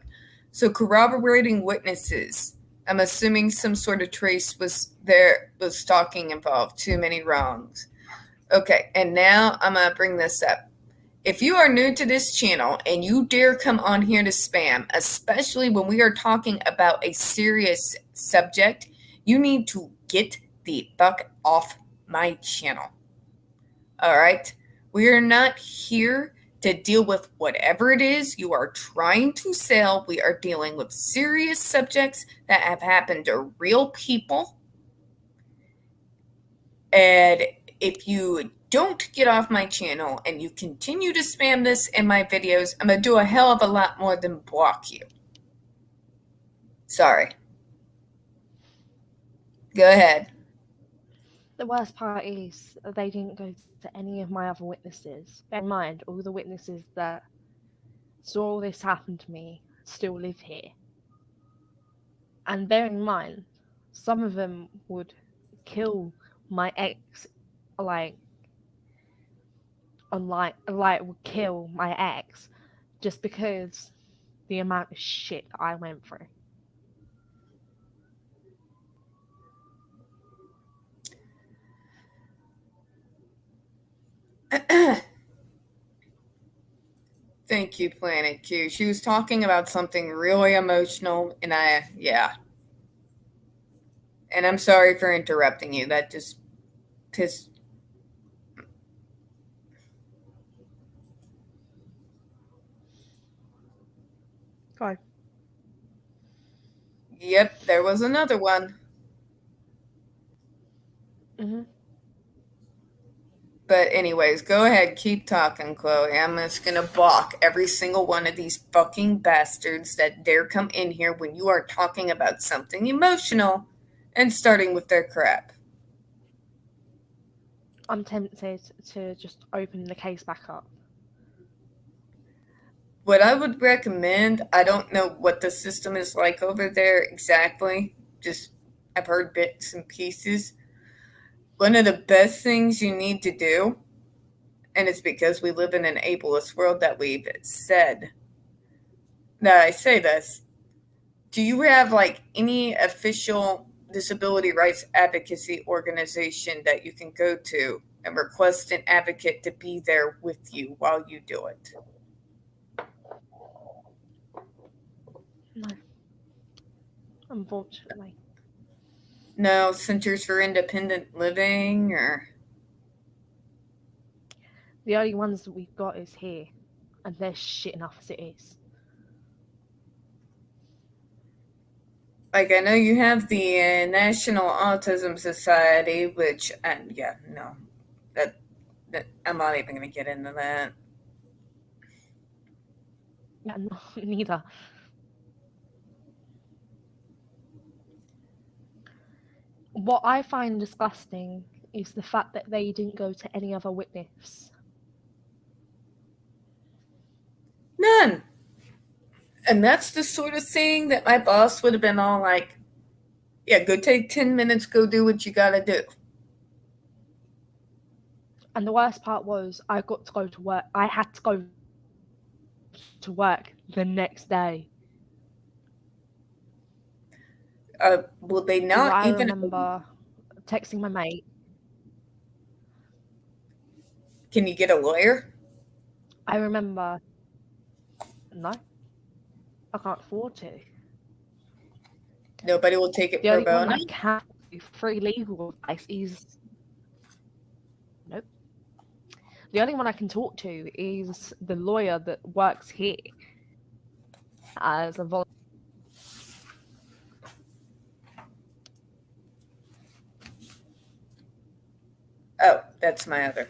So corroborating witnesses. I'm assuming some sort of trace was stalking involved. Too many wrongs. Okay, and now I'm going to bring this up. If you are new to this channel and you dare come on here to spam, especially when we are talking about a serious subject, you need to get the fuck off my channel. All right? We are not here to deal with whatever it is you are trying to sell. We are dealing with serious subjects that have happened to real people. And if you don't get off my channel and you continue to spam this in my videos, I'm going to do a hell of a lot more than block you. Sorry. Go ahead. The worst part is they didn't go to any of my other witnesses. Bear in mind, all the witnesses that saw all this happen to me still live here. And bear in mind, some of them would kill my ex, would kill my ex just because the amount of shit I went through. Thank you, Planet Q. She was talking about something really emotional, and and I'm sorry for interrupting you. That just pissed. Go. Yep, there was another one. Mm-hmm. But anyways, go ahead, keep talking, Chloe. I'm just gonna block every single one of these fucking bastards that dare come in here when you are talking about something emotional and starting with their crap. I'm tempted to just open the case back up. What I would recommend, I don't know what the system is like over there exactly, just I've heard bits and pieces. One of the best things you need to do, and it's because we live in an ableist world that we've said that I say this. Do you have like any official disability rights advocacy organization that you can go to and request an advocate to be there with you while you do it? No. Unfortunately. No Centers for Independent Living or... The only ones that we've got is here, and they're shit enough as it is. Like, I know you have the National Autism Society, which, yeah, no, that I'm not even going to get into that. Yeah, no, neither. What I find disgusting is the fact that they didn't go to any other witness. None. And that's the sort of thing that my boss would have been all like, yeah, go take 10 minutes, go do what you got to do. And the worst part was I got to go to work. I had to go to work the next day. Will they not I even... remember texting my mate. Can you get a lawyer? I remember... No. I can't afford to. Nobody will take it The pro only one bono? I can do free legal advice is... Nope. The only one I can talk to is the lawyer that works here as a volunteer. Oh, that's my other.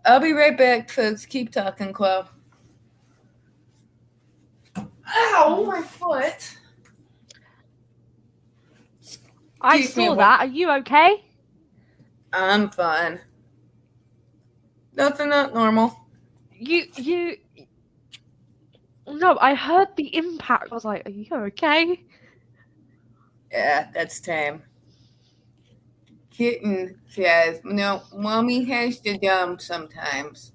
I'll be right back, folks. Keep talking, Chloe. Ow, my foot. I saw that. Are you okay? I'm fine. Nothing not normal. No, I heard the impact. I was like, are you okay? Yeah, that's tame. Kitten says, no, mommy has to dump sometimes.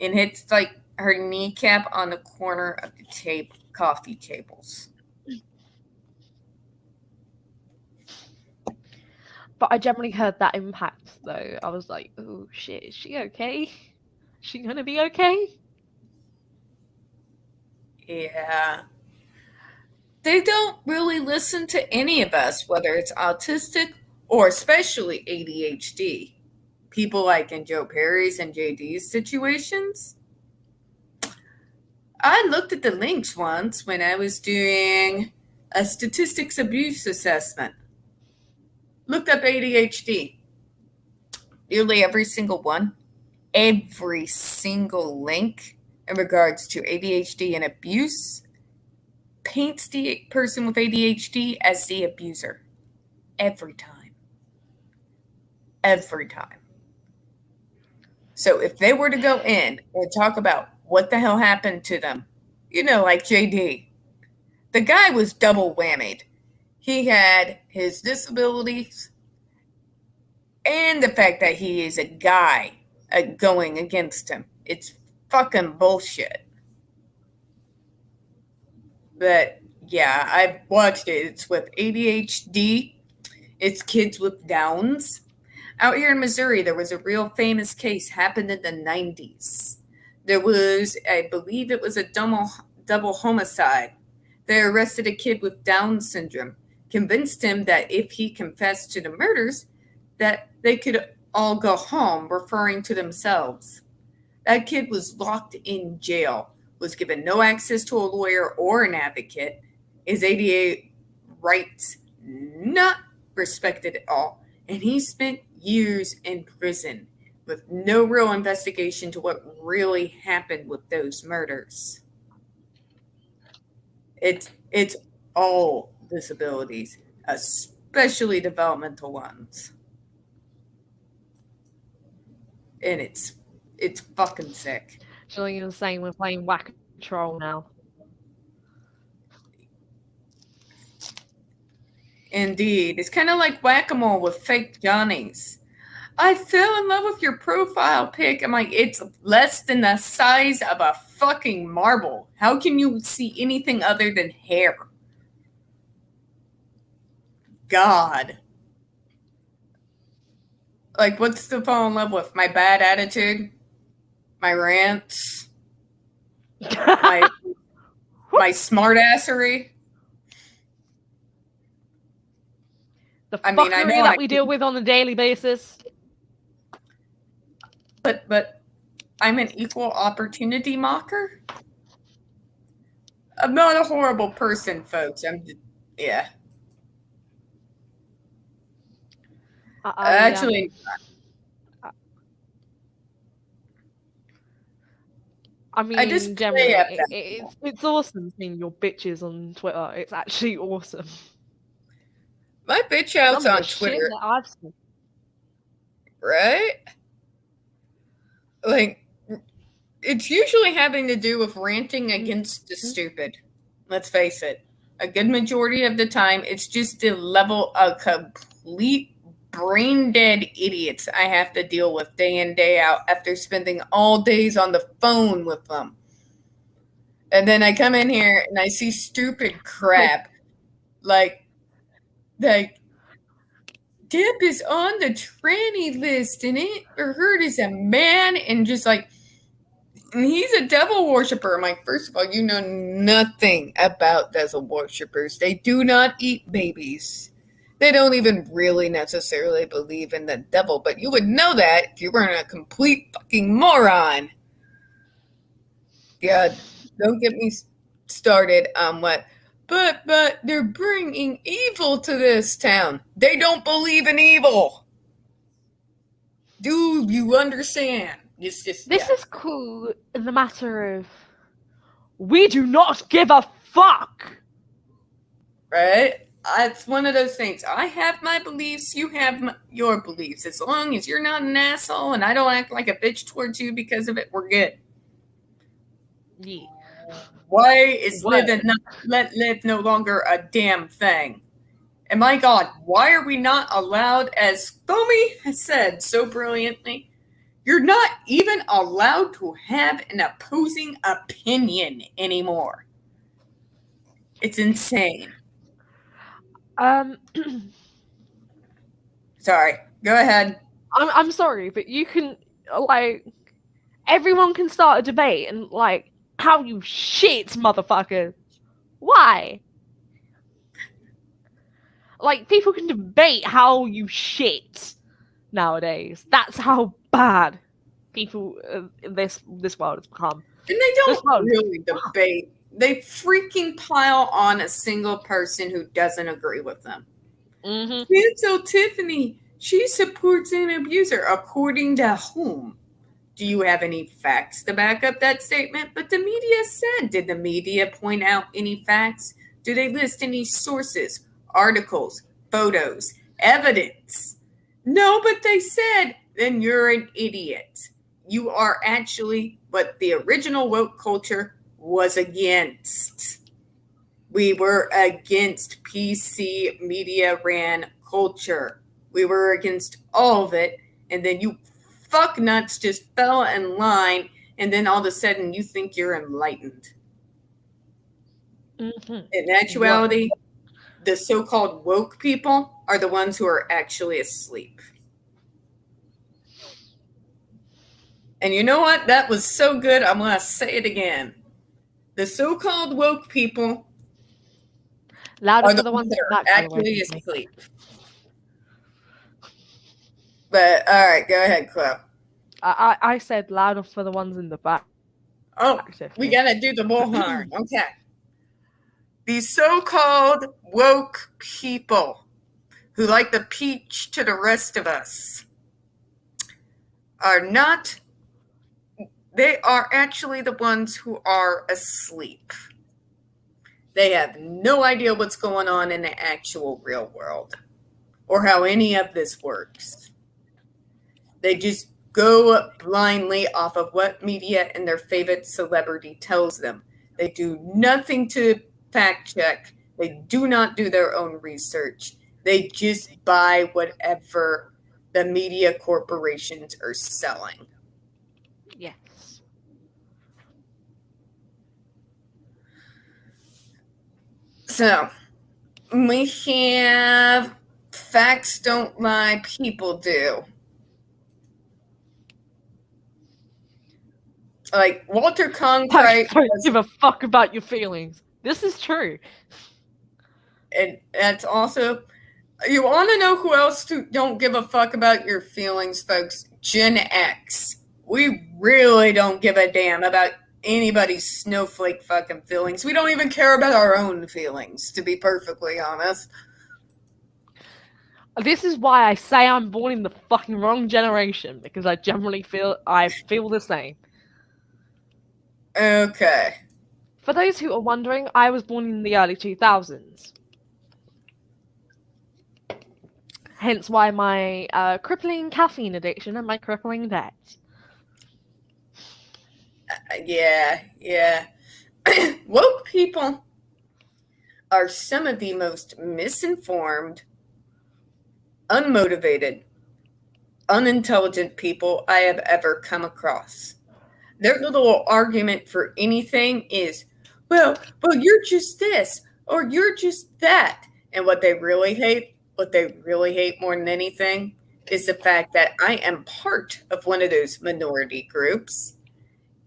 And hits like her kneecap on the corner of the coffee tables. But I generally heard that impact, though. I was like, oh, shit, is she okay? Is she gonna be okay? Yeah. They don't really listen to any of us, whether it's autistic or especially ADHD. People like in Joe Perry's and JD's situations. I looked at the links once when I was doing a statistics abuse assessment. Looked up ADHD. Nearly every single one, every single link in regards to ADHD and abuse paints the person with ADHD as the abuser. Every time. Every time. So if they were to go in and talk about what the hell happened to them, like JD, the guy was double whammied. He had his disabilities and the fact that he is a guy going against him. It's fucking bullshit. But yeah, I've watched it. It's with ADHD. It's kids with Downs. Out here in Missouri, there was a real famous case happened in the 90s. There was, I believe it was a double homicide. They arrested a kid with Down syndrome, convinced him that if he confessed to the murders, that they could all go home, referring to themselves. That kid was locked in jail, was given no access to a lawyer or an advocate, his ADA rights not respected at all, and he spent years in prison. with no real investigation to what really happened with those murders. It's all disabilities, especially developmental ones. And it's fucking sick. So you're saying we're playing Whack a Troll now? Indeed. It's kind of like whack-a-mole with fake Johnnies. I fell in love with your profile pic. I'm like, it's less than the size of a fucking marble. How can you see anything other than hair? God. Like, what's to fall in love with? My bad attitude? My rants? my smartassery? The fuckery that we deal with on a daily basis. But I'm an equal opportunity mocker? I'm not a horrible person, folks. Yeah. Actually, I mean, generally, it's awesome seeing your bitches on Twitter. It's actually awesome. My bitch outs on Twitter. Right? Like, it's usually having to do with ranting against the stupid. Let's face it. A good majority of the time, it's just the level of complete brain-dead idiots I have to deal with day in, day out after spending all days on the phone with them. And then I come in here and I see stupid crap. Like Deb is on the tranny list and it or her is a man, and just like, and he's a devil worshiper. I'm like, first of all, you know nothing about devil worshippers. They do not eat babies. They don't even really necessarily believe in the devil, but you would know that if you weren't a complete fucking moron. God, don't get me started on what, but they're bringing evil to this town. They don't believe in evil. Do you understand? This is cool in the matter of we do not give a fuck. Right? It's one of those things. I have my beliefs. You have your beliefs. As long as you're not an asshole and I don't act like a bitch towards you because of it, we're good. Yeah. Why is live and not let live no longer a damn thing? And my God, why are we not allowed, as Foamy has said so brilliantly, you're not even allowed to have an opposing opinion anymore. It's insane. Sorry, go ahead. I'm sorry, but you can, like, everyone can start a debate and, like, how you shit, motherfucker. Why? Like, people can debate how you shit nowadays. That's how bad people in this world has become. And they don't really debate. They freaking pile on a single person who doesn't agree with them. Mm-hmm. Cancel Tiffany. She supports an abuser. According to whom? Do you have any facts to back up that statement? But the media said. Did the media point out any facts? Do they list any sources, articles, photos, evidence? No, but they said, then you're an idiot. You are actually what the original woke culture was against. We were against PC media ran culture. We were against all of it. And then you fucknuts just fell in line. And then all of a sudden you think you're enlightened. Mm-hmm. In actuality, the so-called woke people are the ones who are actually asleep. And you know what? That was so good. I'm going to say it again. The so-called woke people are the ones that are actually asleep. But all right, go ahead, Chloe. I said louder for the ones in the back. Oh, we got to do the bullhorn. Okay. These so-called woke people who like the peach to the rest of us are not, they are actually the ones who are asleep. They have no idea what's going on in the actual real world or how any of this works. They just go blindly off of what media and their favorite celebrity tells them. They do nothing to fact check. They do not do their own research. They just buy whatever the media corporations are selling. Yes. So, we have facts don't lie, people do. Like Walter Cronkite, Don't give a fuck about your feelings. This is true. and that's also, you want to know who else don't give a fuck about your feelings, folks? Gen X. We really don't give a damn about anybody's snowflake fucking feelings. We don't even care about our own feelings, to be perfectly honest. This is why I say I'm born in the fucking wrong generation, because I generally feel the same. Okay. For those who are wondering, I was born in the early 2000s. Hence why my crippling caffeine addiction and my crippling debt. Yeah. Woke people are some of the most misinformed, unmotivated, unintelligent people I have ever come across. Their little argument for anything is, well, you're just this, or you're just that. And what they really hate more than anything, is the fact that I am part of one of those minority groups,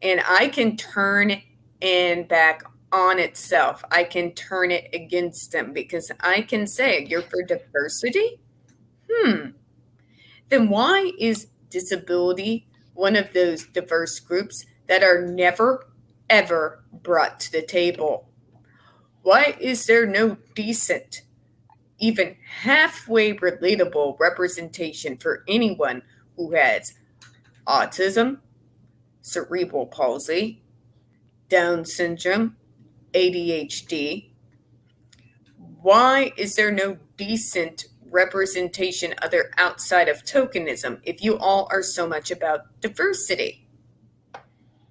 and I can turn and back on itself. I can turn it against them because I can say, you're for diversity? Then why is disability one of those diverse groups that are never, ever brought to the table? Why is there no decent, even halfway relatable representation for anyone who has autism, cerebral palsy, Down syndrome, ADHD? Why is there no decent representation other outside of tokenism if you all are so much about diversity?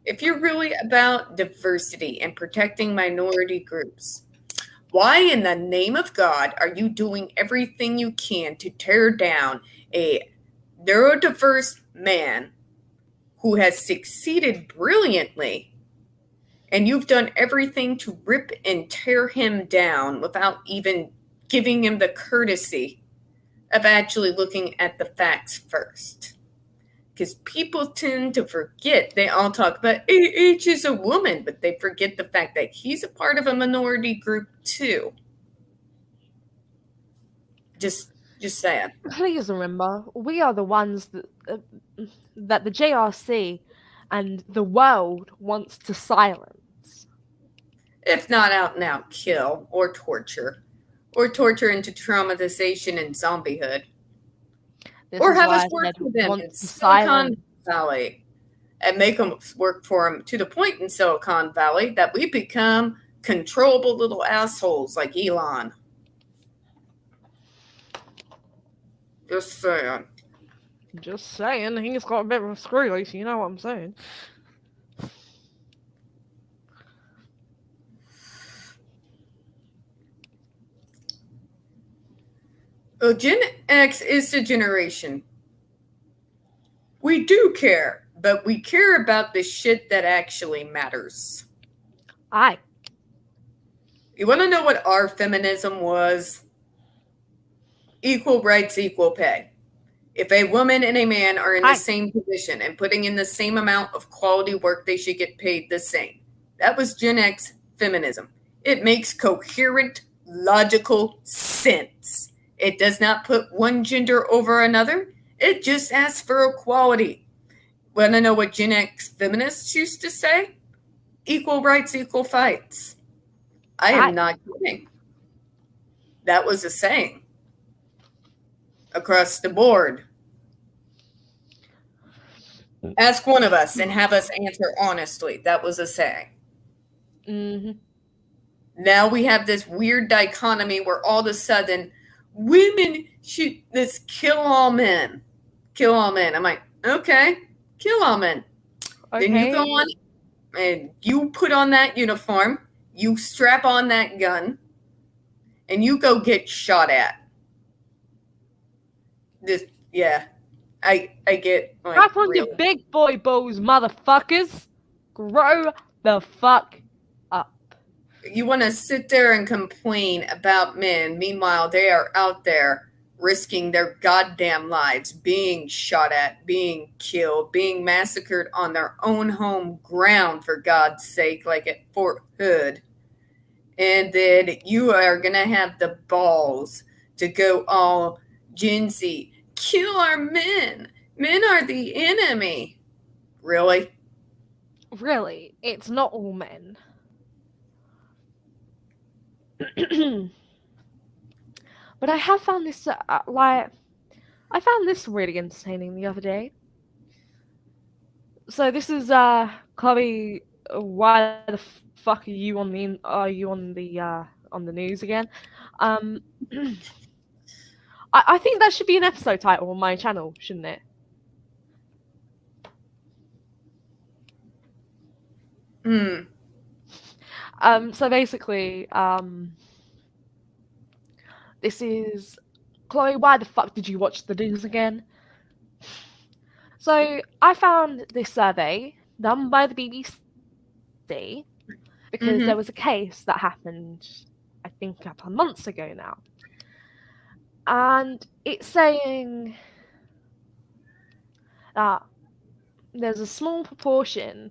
If you're really about diversity and protecting minority groups, why in the name of God are you doing everything you can to tear down a neurodiverse man who has succeeded brilliantly, and you've done everything to rip and tear him down without even giving him the courtesy of actually looking at the facts first? Because people tend to forget. They all talk about H is a woman, but they forget the fact that he's a part of a minority group too. Just saying. Please remember, we are the ones that the JRC and the world wants to silence. If not out and out kill or torture into traumatization and zombiehood. Or have us work for them in Silicon Valley and make them work for them to the point in Silicon Valley that we become controllable little assholes like Elon. Just saying. He's got a bit of a screw loose, you know what I'm saying? Well, Gen X is the generation. We do care, but we care about the shit that actually matters. Aye. You want to know what our feminism was? Equal rights, equal pay. If a woman and a man are in the same position and putting in the same amount of quality work, they should get paid the same. That was Gen X feminism. It makes coherent, logical sense. It does not put one gender over another. It just asks for equality. Want to know what Gen X feminists used to say? Equal rights, equal fights. I am not kidding. That was a saying. Across the board. Ask one of us and have us answer honestly. That was a saying. Mm-hmm. Now we have this weird dichotomy where all of a sudden women should this kill all men. Kill all men. I'm like, okay, kill all men. Okay. Then you go on and you put on that uniform, you strap on that gun, and you go get shot at. This, yeah, I get like Strap on your big boy balls, motherfuckers. Grow the fuck up. You want to sit there and complain about men. Meanwhile, they are out there risking their goddamn lives, being shot at, being killed, being massacred on their own home ground, for God's sake, like at Fort Hood. And then you are going to have the balls to go all ginsy. Kill our men. Men are the enemy. Really? Really, it's not all men. But I have found this, I found this really entertaining the other day. So this is, Chloe, why the fuck are you on the news again? I think that should be an episode title on my channel, shouldn't it? So basically, this is Chloe, why the fuck did you watch the news again? So I found this survey done by the BBC because there was a case that happened, I think, a couple of months ago now. And it's saying that there's a small proportion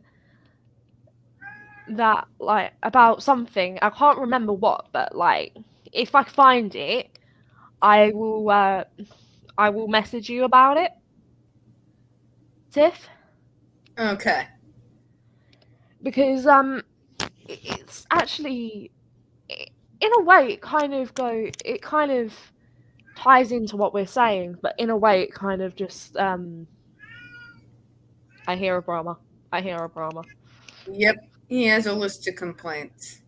that, like, about something, I can't remember what, but, like, if I find it, I will message you about it, Tiff. Okay. Because it's actually, in a way, it kind of ties into what we're saying, but in a way, it kind of just I hear a Brahma. Yep, he has a list of complaints.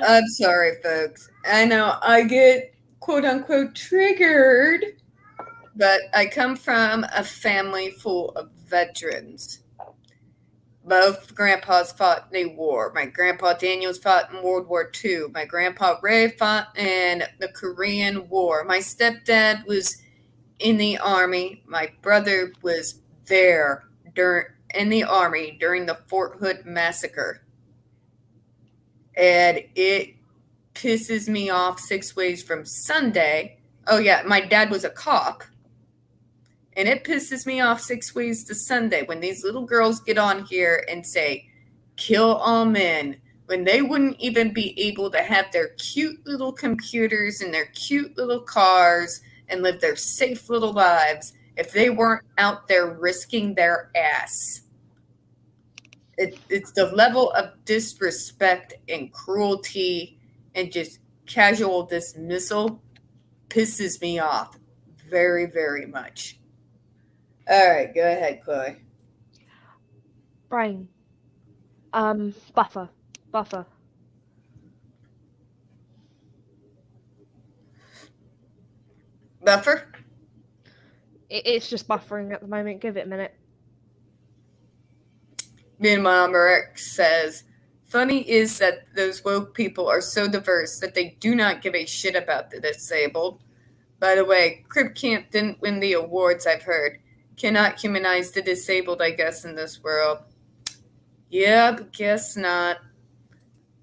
I'm sorry, folks. I know I get quote-unquote triggered, but I come from a family full of veterans. Both grandpas fought in the war. My grandpa Daniels fought in World War II. My grandpa Ray fought in the Korean War. My stepdad was in the Army. My brother was there in the Army during the Fort Hood massacre. And it pisses me off 6 ways from Sunday. Oh, yeah, my dad was a cop. And it pisses me off 6 ways to Sunday when these little girls get on here and say, kill all men, when they wouldn't even be able to have their cute little computers and their cute little cars and live their safe little lives if they weren't out there risking their ass. It's the level of disrespect and cruelty and just casual dismissal pisses me off very, very much. All right, go ahead, Chloe. Brain. Buffer. Buffer? It's just buffering at the moment. Give it a minute. Meanwhile, Marek says, funny is that those woke people are so diverse that they do not give a shit about the disabled. By the way, Crip Camp didn't win the awards, I've heard. Cannot humanize the disabled, I guess, in this world. Yep, guess not.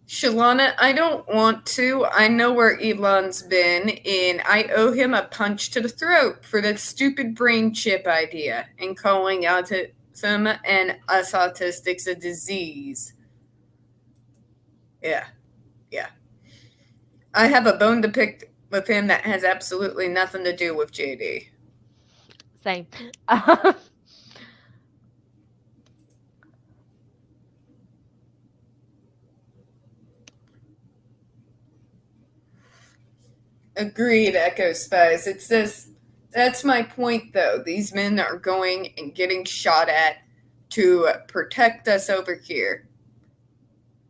Shalana, I don't want to. I know where Elon's been, and I owe him a punch to the throat for the stupid brain chip idea and calling autism and us autistics a disease. Yeah. I have a bone to pick with him that has absolutely nothing to do with JD. Same. Agreed, Echo Spice. It's this That's my point, though. These men are going and getting shot at to protect us over here,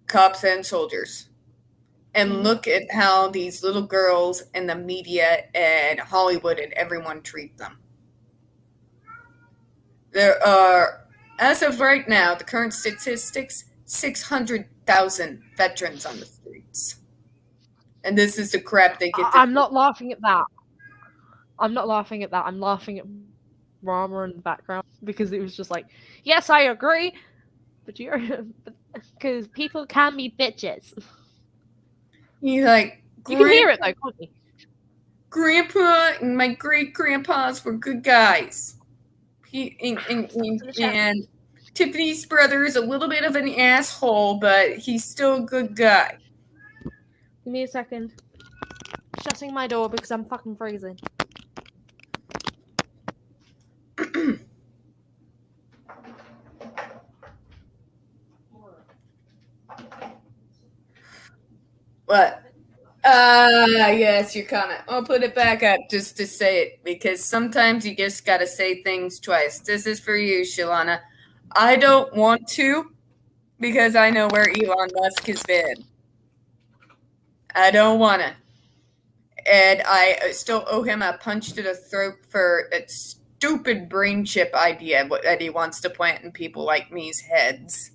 cops and soldiers. And look at how these little girls and the media and Hollywood and everyone treat them. There are, as of right now, the current statistics, 600,000 veterans on the streets. And this is the crap they get to I'm not laughing at that. I'm not laughing at that. I'm laughing at Rama in the background because it was just like, yes, I agree, but you're because people can be bitches. He's like, you can hear it though, can't you? Grandpa and my great grandpas were good guys. And Tiffany's brother is a little bit of an asshole, but he's still a good guy. Give me a second. Shutting my door because I'm fucking freezing. What? Yes, your comment. I'll put it back up just to say it because sometimes you just gotta say things twice. This is for you, Shalana. I don't want to because I know where Elon Musk has been. I don't want to. And I still owe him a punch to the throat for that stupid brain chip idea that he wants to plant in people like me's heads.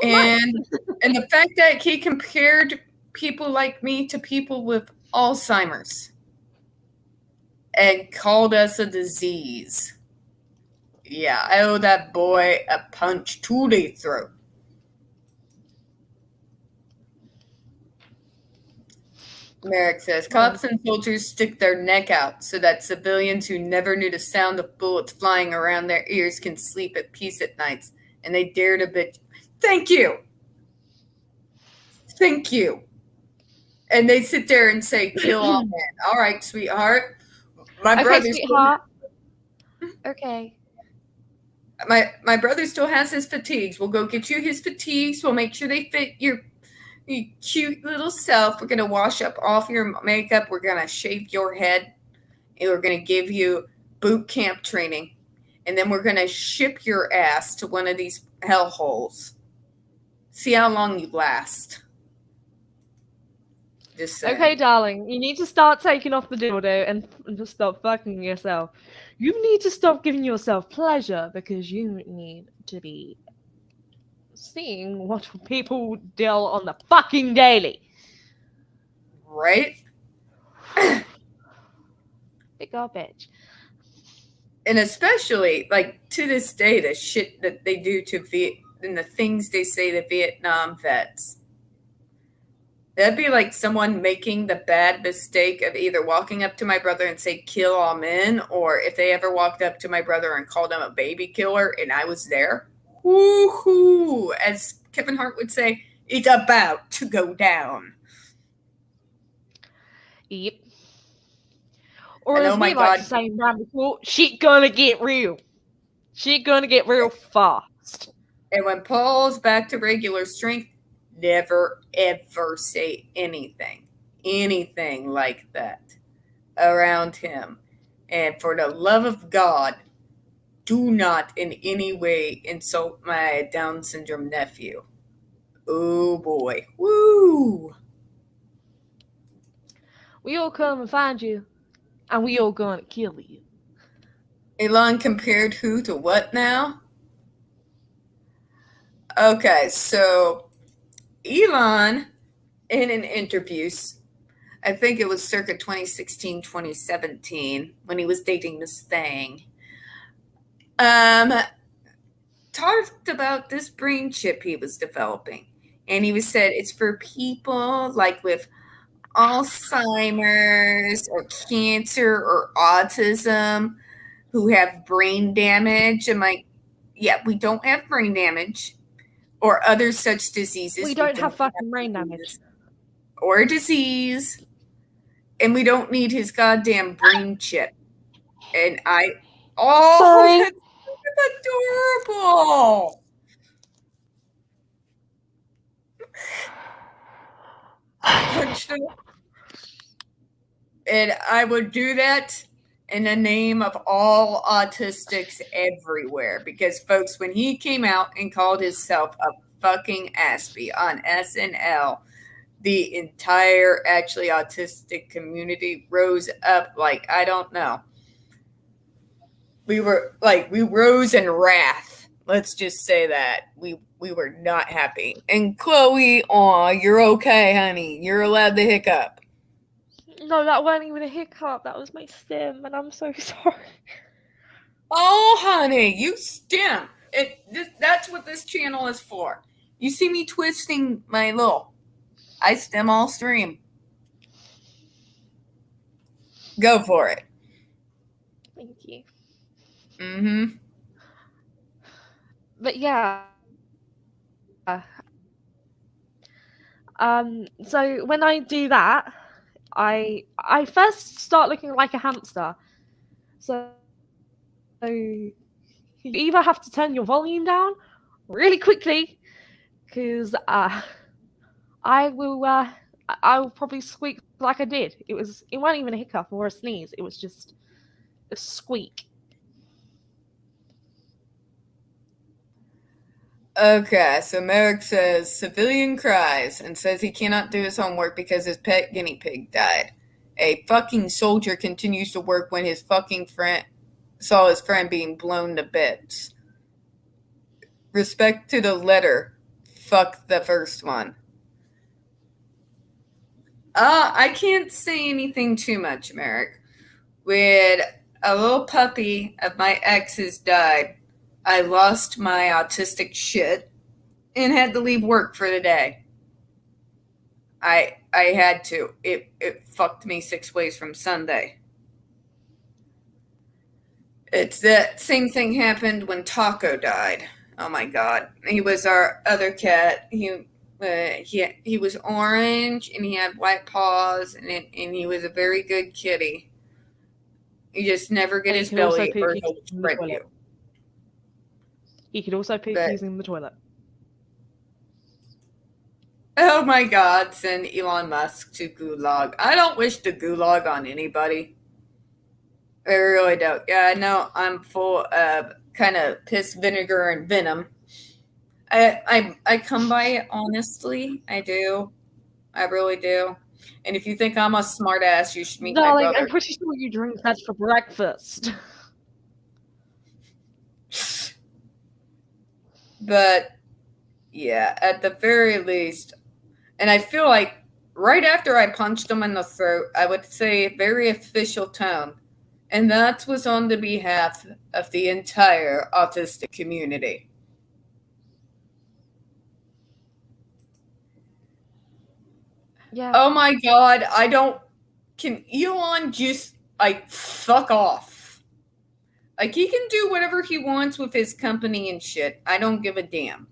And the fact that he compared people like me to people with Alzheimer's and called us a disease. Yeah, I owe that boy a punch to the throat. Merrick says, cops and soldiers stick their neck out so that civilians who never knew the sound of bullets flying around their ears can sleep at peace at nights, and they dare to bitch. Thank you. Thank you. And they sit there and say, kill all men. All right, sweetheart. My brother. Sweetheart. Okay. My brother still has his fatigues. We'll go get you his fatigues. We'll make sure they fit your cute little self. We're going to wash up off your makeup. We're going to shave your head. And we're going to give you boot camp training. And then we're going to ship your ass to one of these hellholes. See how long you last. Just saying. Okay, darling, you need to start taking off the dildo and just stop fucking yourself. You need to stop giving yourself pleasure because you need to be seeing what people deal on the fucking daily. Right? Big old bitch. And especially, like, to this day, the shit that they do to and the things they say to Vietnam vets. That'd be like someone making the bad mistake of either walking up to my brother and say, kill all men, or if they ever walked up to my brother and called him a baby killer and I was there, woohoo, as Kevin Hart would say, it's about to go down. Yep. Or as we like to say in Ramble Court, shit gonna get real. Shit gonna get real fast. And when Paul's back to regular strength, never, ever say anything like that around him. And for the love of God, do not in any way insult my Down syndrome nephew. Oh boy. Woo! We all come and find you, and we all gonna kill you. Elon compared who to what now? Okay, so Elon, in an interview, I think it was circa 2016, 2017, when he was dating Miss Thang, talked about this brain chip he was developing. And he said it's for people like with Alzheimer's or cancer or autism who have brain damage. I'm like, yeah, we don't have brain damage. Or other such diseases. We don't have fucking brain damage. Or disease. And we don't need his goddamn brain chip. And that's adorable. Punched him. And I would do that in the name of all autistics everywhere. Because, folks, when he came out and called himself a fucking Aspie on SNL, the entire actually autistic community rose up like, I don't know. We rose in wrath. Let's just say that. We were not happy. And Chloe, aw, you're okay, honey. You're allowed to hiccup. No, that wasn't even a hiccup. That was my stim, and I'm so sorry. Oh, honey, you stim. That's what this channel is for. You see me twisting my little. I stim all stream. Go for it. Thank you. Mm-hmm. But yeah. So when I do that, I first start looking like a hamster. So you either have to turn your volume down really quickly, because I will probably squeak like I did. It wasn't even a hiccup or a sneeze. It was just a squeak. Okay, so Merrick says civilian cries and says he cannot do his homework because his pet guinea pig died. A fucking soldier continues to work when his fucking friend saw his friend being blown to bits. Respect to the letter. Fuck the first one. I can't say anything too much, Merrick. When a little puppy of my ex's died, I lost my autistic shit and had to leave work for the day. I had to. It fucked me 6 ways from Sunday. It's that same thing happened when Taco died. Oh my god. He was our other cat. He was orange and he had white paws and he was a very good kitty. You just never get his belly or he'll spread you. He could also poop using the toilet. Oh my god, send Elon Musk to Gulag. I don't wish to Gulag on anybody. I really don't. Yeah, I know I'm full of kind of piss, vinegar, and venom. I come by it honestly. I do. I really do. And if you think I'm a smart ass, you should meet my brother. I'm pretty sure you drink that for breakfast. But yeah, at the very least, and I feel like right after I punched him in the throat, I would say a very official tone. And that was on the behalf of the entire autistic community. Yeah. Oh my god, can Elon just, fuck off? He can do whatever he wants with his company and shit. I don't give a damn.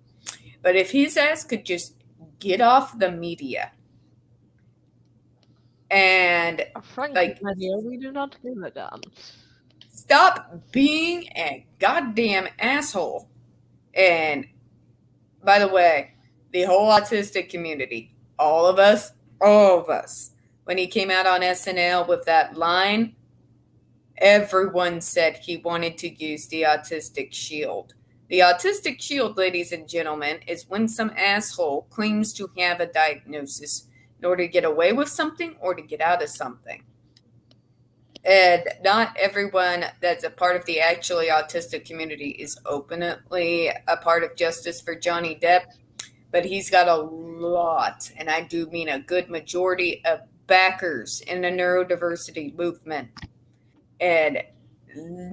But if his ass could just get off the media and frankly, we do not give a damn. Stop being a goddamn asshole. And by the way, the whole autistic community, all of us, when he came out on SNL with that line, everyone said he wanted to use the autistic shield. The autistic shield, ladies and gentlemen, is when some asshole claims to have a diagnosis in order to get away with something or to get out of something. And not everyone that's a part of the actually autistic community is openly a part of Justice for Johnny Depp, but he's got a lot, and I do mean a good majority of backers in the neurodiversity movement. And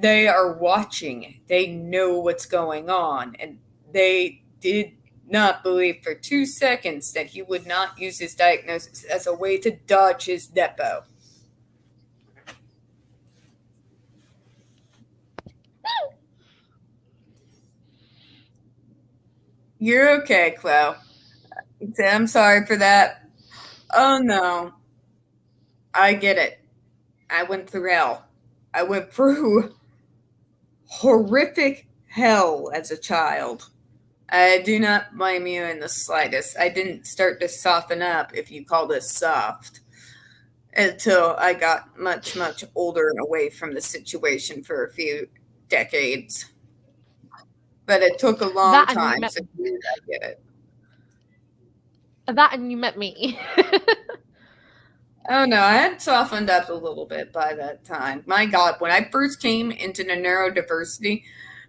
they are watching. They know what's going on, and they did not believe for 2 seconds that he would not use his diagnosis as a way to dodge his depo. You're okay, Chloe. I'm sorry for that. Oh, no. I get it. I went through hell. I went through horrific hell as a child. I do not blame you in the slightest. I didn't start to soften up, if you call this soft, until I got much, much older and away from the situation for a few decades. But it took a long That and you time, met so I get it. that and you met me. Oh no, I had softened up a little bit by that time. My God, when I first came into the neurodiversity,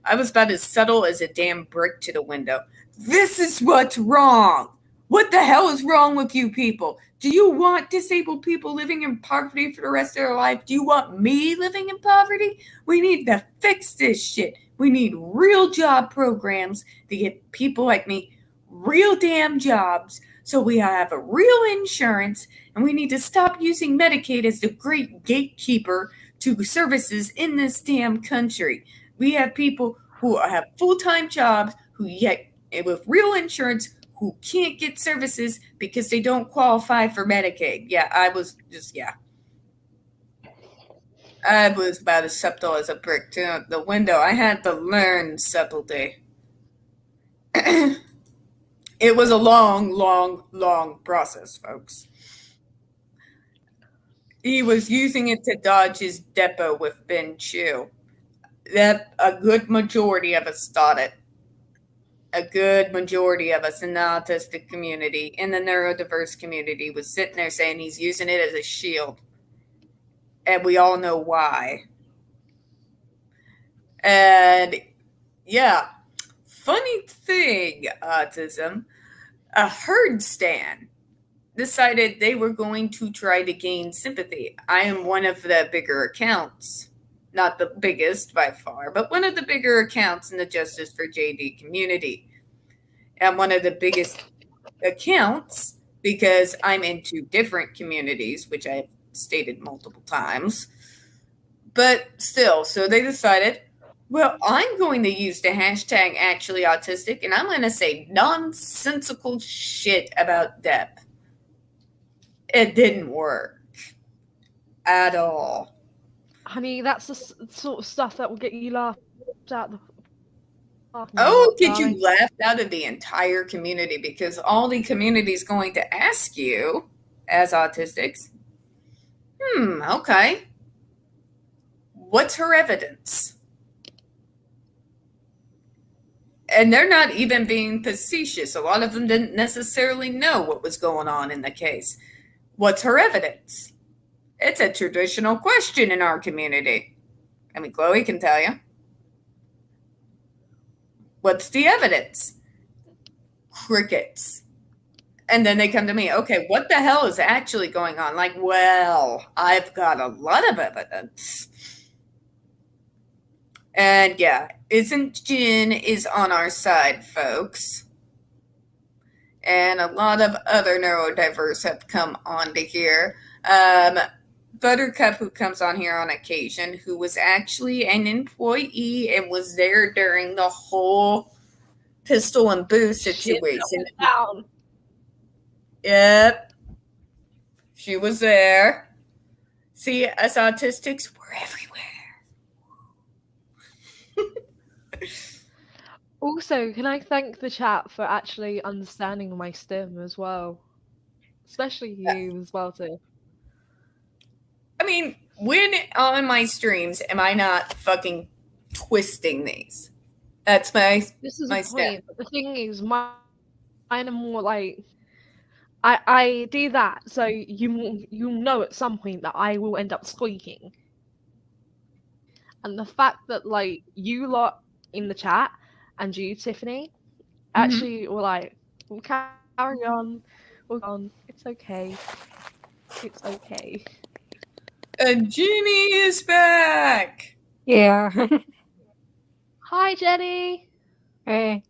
I was about as subtle as a damn brick to the window. This is what's wrong. What the hell is wrong with you people? Do you want disabled people living in poverty for the rest of their life? Do you want me living in poverty? We need to fix this shit. We need real job programs to get people like me real damn jobs so we have a real insurance, and we need to stop using Medicaid as the great gatekeeper to services in this damn country. We have people who have full-time jobs who yet with real insurance who can't get services because they don't qualify for Medicaid. I was about as subtle as a brick to the window. I had to learn subtlety. It was a long, long, long process, folks. He was using it to dodge his depot with Ben Chu. That a good majority of us thought it. A good majority of us in the autistic community, in the neurodiverse community, was sitting there saying he's using it as a shield. And we all know why. And yeah, funny thing, autism, a herd stand decided they were going to try to gain sympathy. I am one of the bigger accounts. Not the biggest by far, but one of the bigger accounts in the Justice for JD community. And one of the biggest accounts because I'm in two different communities, which I've stated multiple times. But still, so they decided, well, I'm going to use the hashtag actually autistic and I'm going to say nonsensical shit about Deb. It didn't work at all. Honey, that's the sort of stuff that will get you laughed out the Oh, get you laughed out of the entire community because all the community is going to ask you as autistics, okay, what's her evidence? And they're not even being facetious. A lot of them didn't necessarily know what was going on in the case. What's her evidence? It's a traditional question in our community. I mean, Chloe can tell you. What's the evidence? Crickets. And then they come to me, okay, what the hell is actually going on? Like, well, I've got a lot of evidence. And yeah, Isn't Jin is on our side, folks. And a lot of other neurodiverse have come on to here. Buttercup, who comes on here on occasion, who was actually an employee and was there during the whole pistol and boo situation. Down. Yep. She was there. See, us autistics, we're everywhere. Also, can I thank the chat for actually understanding my stim as well? Especially you as well, too. I mean, when on my streams am I not fucking twisting these? That's my This is my the step. point. But the thing is, mine are more like I do that, so you know at some point that I will end up squeaking. And the fact that like you lot in the chat and you, Tiffany, actually were like, we'll carry on, we'll go on. It's okay. It's okay. And Jeannie is back. Yeah. Hi, Jenny. Hey.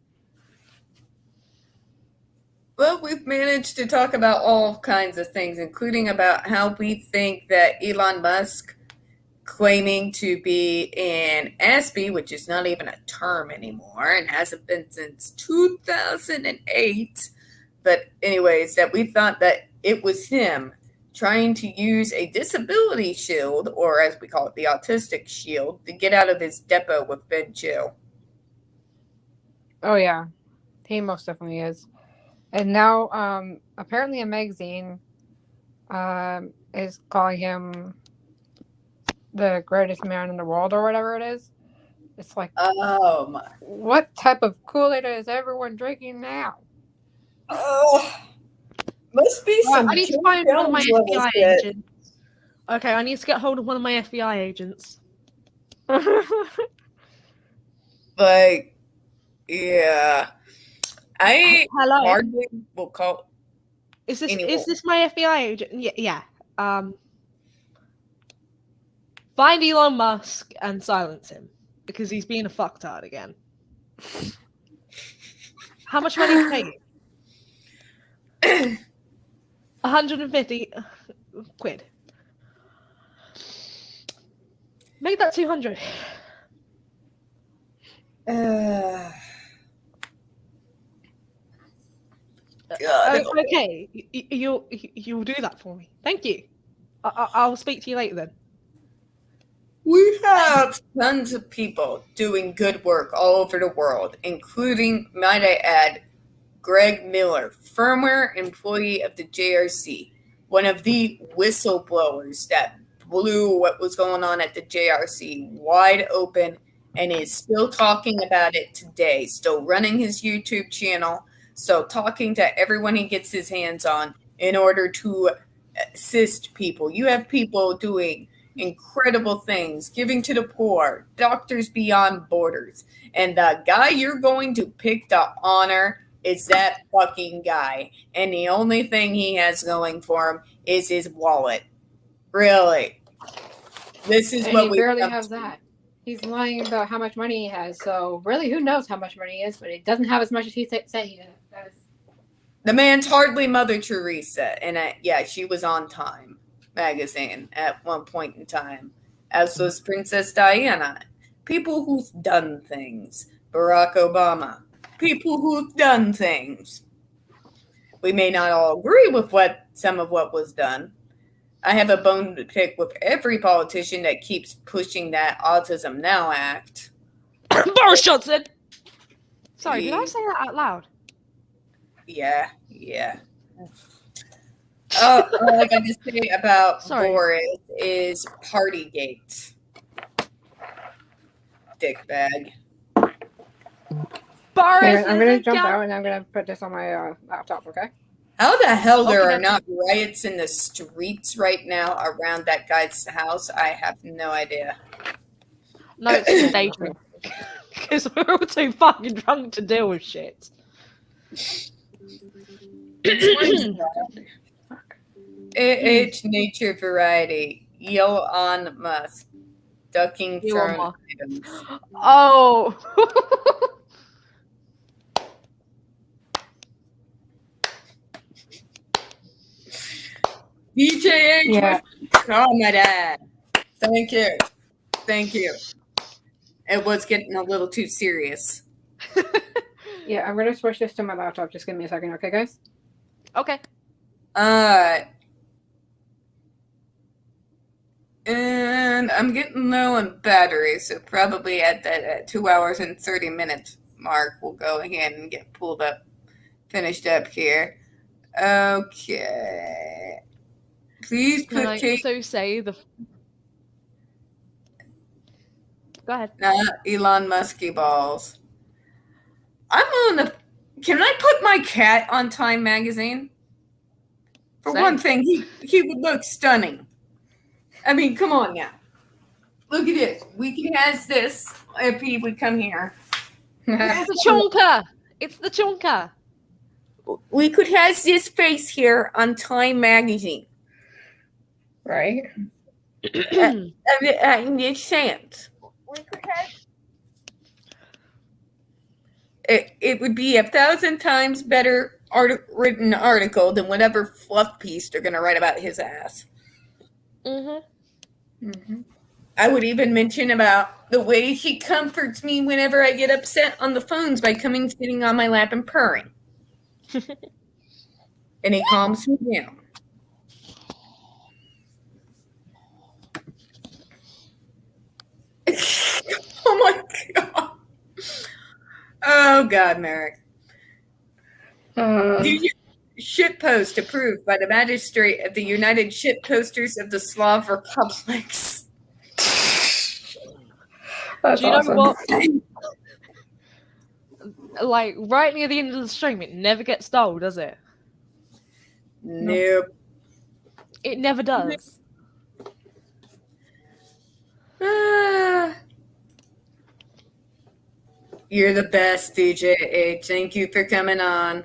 Well, we've managed to talk about all kinds of things, including about how we think that Elon Musk claiming to be in ASPE, which is not even a term anymore and hasn't been since 2008. But anyways, that we thought that it was him trying to use a disability shield, or as we call it, the autistic shield, to get out of his depot with Ben Chill. Oh, yeah. He most definitely is. And now, apparently a magazine is calling him the greatest man in the world or whatever it is. It's like, Oh my. what type of Kool-Aid is everyone drinking now? Oh, must be some I need to Jim find one of my Jones level FBI shit. agents. Okay, I need to get hold of one of my FBI agents. Like, yeah. I Hello. hardly will call. Is this anymore. my FBI agent? Yeah. Find Elon Musk and silence him because he's being a fucktard again. How much money to pay you? 150 quid. Make that 200. God. Okay, you'll do that for me. Thank you. I'll speak to you later then. We have tons of people doing good work all over the world, including, might I add, Greg Miller, firmware employee of the JRC, one of the whistleblowers that blew what was going on at the JRC wide open and is still talking about it today, still running his YouTube channel, still talking to everyone he gets his hands on in order to assist people. You have people doing incredible things, giving to the poor, Doctors Beyond Borders. And the guy you're going to pick to honor is that fucking guy. And the only thing he has going for him is his wallet. Really. This is And what he we barely has that. He's lying about how much money he has. So really, who knows how much money he has? But he doesn't have as much as he said he does. The man's hardly Mother Teresa. And yeah, she was on Time magazine at one point in time, as was Princess Diana. People who've done things. Barack Obama. People who've done things. We may not all agree with some of what was done. I have a bone to pick with every politician that keeps pushing that Autism Now Act. Boris Johnson! Sorry, did I say that out loud? Yeah. Oh, all I got to say about Boris is Partygate. Dickbag. Boris, I'm going to jump out and I'm going to put this on my laptop, okay? How the hell there are not riots in the streets right now around that guy's house? I have no idea. No, it's just daydream. Because we're all too fucking drunk to deal with shit. It's nature variety. Elon Musk. Ducking thrown items. Oh! DJH, yeah. Oh my dad. Thank you. It was getting a little too serious. Yeah, I'm gonna switch this to my laptop. Just give me a second, okay, guys? Okay. And I'm getting low on battery, so probably at that 2 hours and 30 minutes mark, we'll go ahead and get finished up here. Okay. Please put Can I also say the... Go ahead. Not Elon Musky balls. Can I put my cat on Time magazine? For one thing, he would look stunning. I mean, come on now. Look at this. We can have this if he would come here. It's the chonka. It's the chonka. We could have this face here on Time magazine. Right? In this sense. We could have... It would be 1,000 times better written article than whatever fluff piece they're going to write about his ass. I would even mention about the way he comforts me whenever I get upset on the phones by coming sitting on my lap and purring. And he calms me down. Oh my God. Oh God, Merrick. Shitpost approved by the magistrate of the United Shitposters of the Slav Republics. That's Do you awesome. know what? Like, right near the end of the stream, it never gets dull, does it? Nope. It never does. You're the best, DJ H. Thank you for coming on.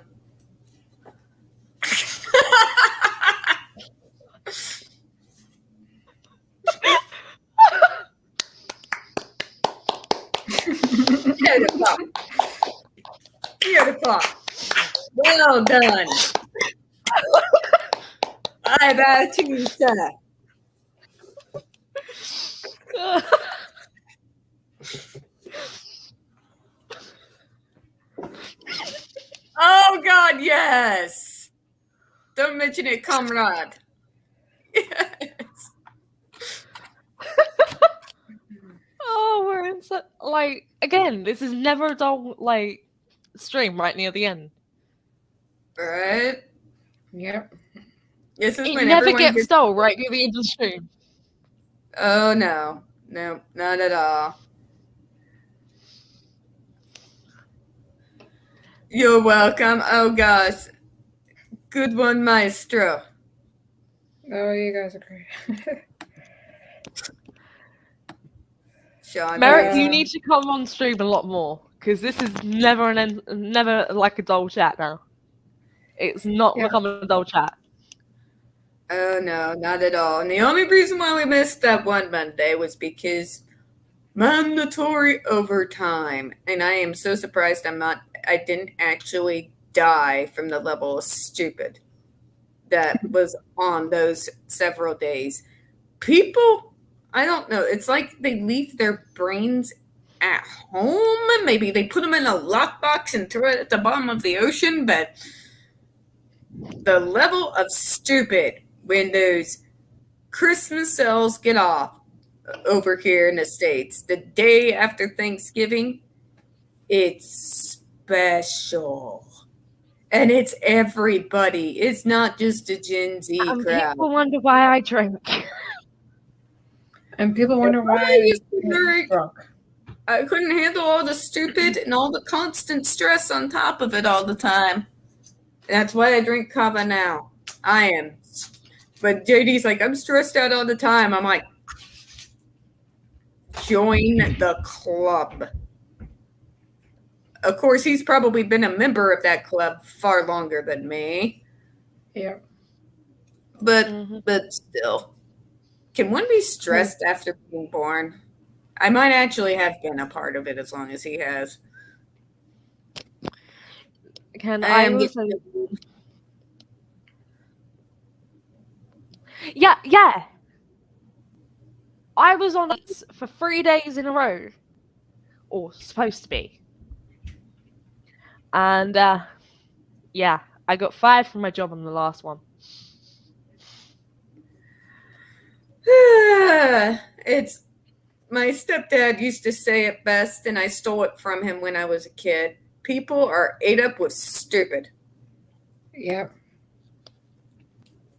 Beautiful. Beautiful. Well done. I about you, sir. Oh, God, yes. Don't mention it, comrade. Yes. Oh, we're in so, like, again, this is never a dull, like, stream right near the end. Right? Yep. This is It when never everyone gets dull right near the end of the stream. Oh, no. No, not at all. You're welcome. Oh, gosh. Good one, maestro. Oh, you guys are great. Sean, Merrick, you need to come on stream a lot more, because this is never never like a dull chat now. It's not becoming a dull chat. Oh, no, not at all. And the only reason why we missed that one Monday was because mandatory overtime. And I am so surprised I didn't actually die from the level of stupid that was on those several days. People, I don't know, it's like they leave their brains at home. Maybe they put them in a lockbox and throw it at the bottom of the ocean, but the level of stupid when those Christmas sales get off over here in the States, the day after Thanksgiving, it's special. And it's everybody. It's not just a Gen Z crowd. People wonder why I drink. And people wonder why I'm drunk. I couldn't handle all the stupid and all the constant stress on top of it all the time. That's why I drink kava now. I am. But JD's like, I'm stressed out all the time. I'm like, join the club. Of course, he's probably been a member of that club far longer than me. Yeah. But still, can one be stressed after being born? I might actually have been a part of it as long as he has. Yeah. I was on it for 3 days in a row. Or supposed to be. And, yeah, I got fired from my job on the last one. It's my stepdad used to say it best, and I stole it from him when I was a kid. People are ate up with stupid. Yep.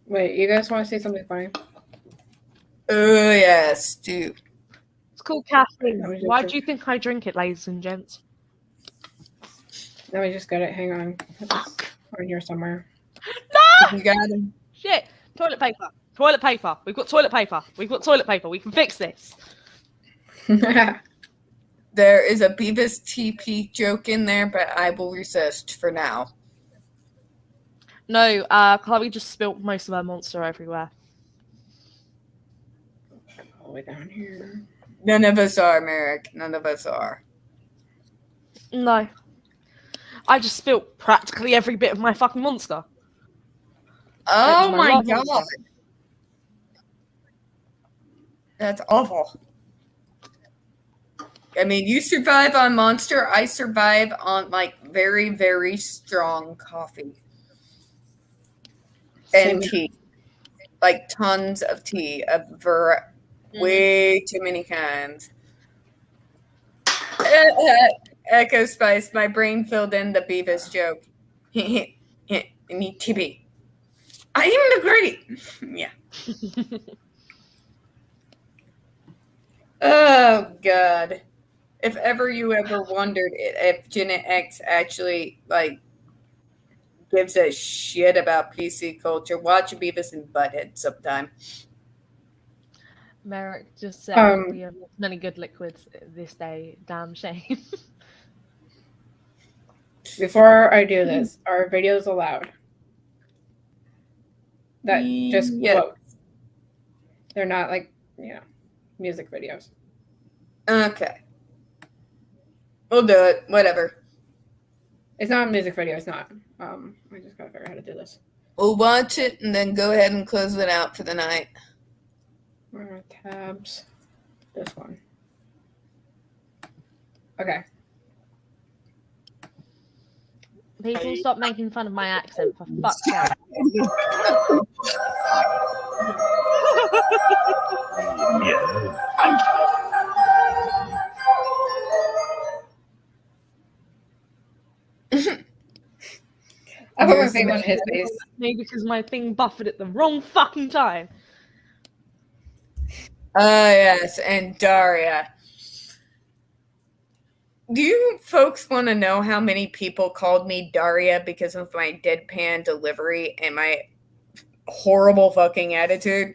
Wait, you guys want to say something funny? Oh, yes, do. It's called caffeine. Why do you think I drink it, ladies and gents? Let me just get it. Hang on. It's on here somewhere. No! You got him. Shit. Toilet paper. Toilet paper. We've got toilet paper. We've got toilet paper. We can fix this. There is a Beavis TP joke in there, but I will resist for now. No, Chloe just spilt most of her monster everywhere. All the way down here. None of us are, Merrick. None of us are. No. I just spilt practically every bit of my fucking monster. Oh my god. Monster. That's awful. I mean, you survive on Monster. I survive on, like, very, very strong coffee. And tea. Like, tons of tea. Way too many kinds. Echo Spice, my brain filled in the Beavis joke. I need TB. I am the great. Yeah. Oh, God. If ever you ever wondered if Gen X actually, like, gives a shit about PC culture, watch Beavis and Butthead sometime. Merrick just said we have many good liquids this day. Damn shame. Before I do this, are videos allowed? That just quote. They're not like, music videos. Okay. We'll do it. Whatever. It's not a music video. It's not. I just gotta figure out how to do this. We'll watch it and then go ahead and close it out for the night. Where are tabs? This one. Okay. People stop making fun of my accent, for fuck's sake. I put my thing on his face. Maybe because my thing buffered at the wrong fucking time. Yes, and Daria. Do you folks want to know how many people called me Daria because of my deadpan delivery and my horrible fucking attitude?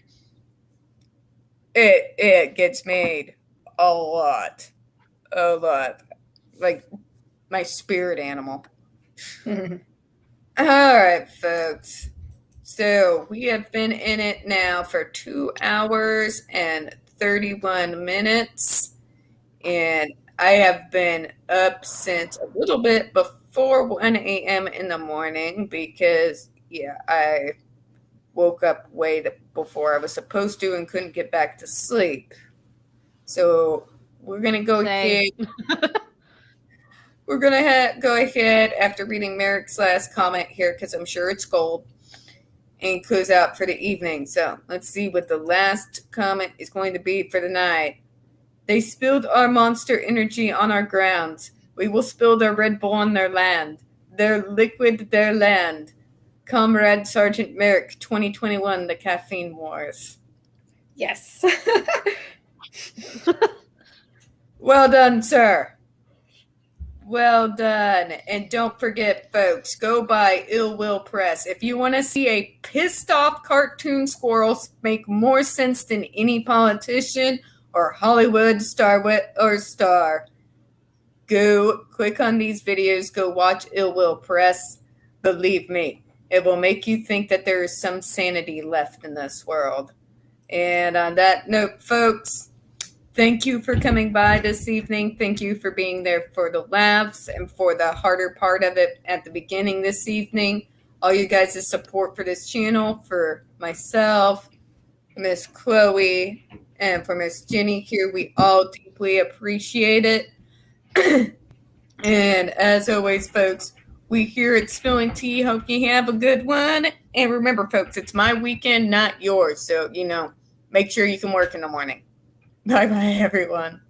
It gets made a lot. A lot. Like my spirit animal. All right, folks. So we have been in it now for 2 hours and 31 minutes. And I have been up since a little bit before 1 a.m. in the morning because, I woke up way before I was supposed to and couldn't get back to sleep. So we're going to go ahead. We're going to go ahead after reading Merrick's last comment here because I'm sure it's gold and close out for the evening. So let's see what the last comment is going to be for the night. They spilled our monster energy on our grounds. We will spill their Red Bull on their land. Their liquid, their land. Comrade Sergeant Merrick, 2021, The Caffeine Wars. Yes. Well done, sir. Well done. And don't forget, folks, go buy Ill Will Press. If you want to see a pissed off cartoon squirrel make more sense than any politician or Hollywood star, go click on these videos, go watch Ill Will Press. Believe me, it will make you think that there is some sanity left in this world. And on that note, folks, thank you for coming by this evening. Thank you for being there for the laughs and for the harder part of it at the beginning this evening. All you guys' support for this channel, for myself, Miss Chloe, and for Miss Jenny here, we all deeply appreciate it. And as always, folks, we here at Spilling Tea hope you have a good one. And remember, folks, it's my weekend, not yours. So, make sure you can work in the morning. Bye-bye, everyone.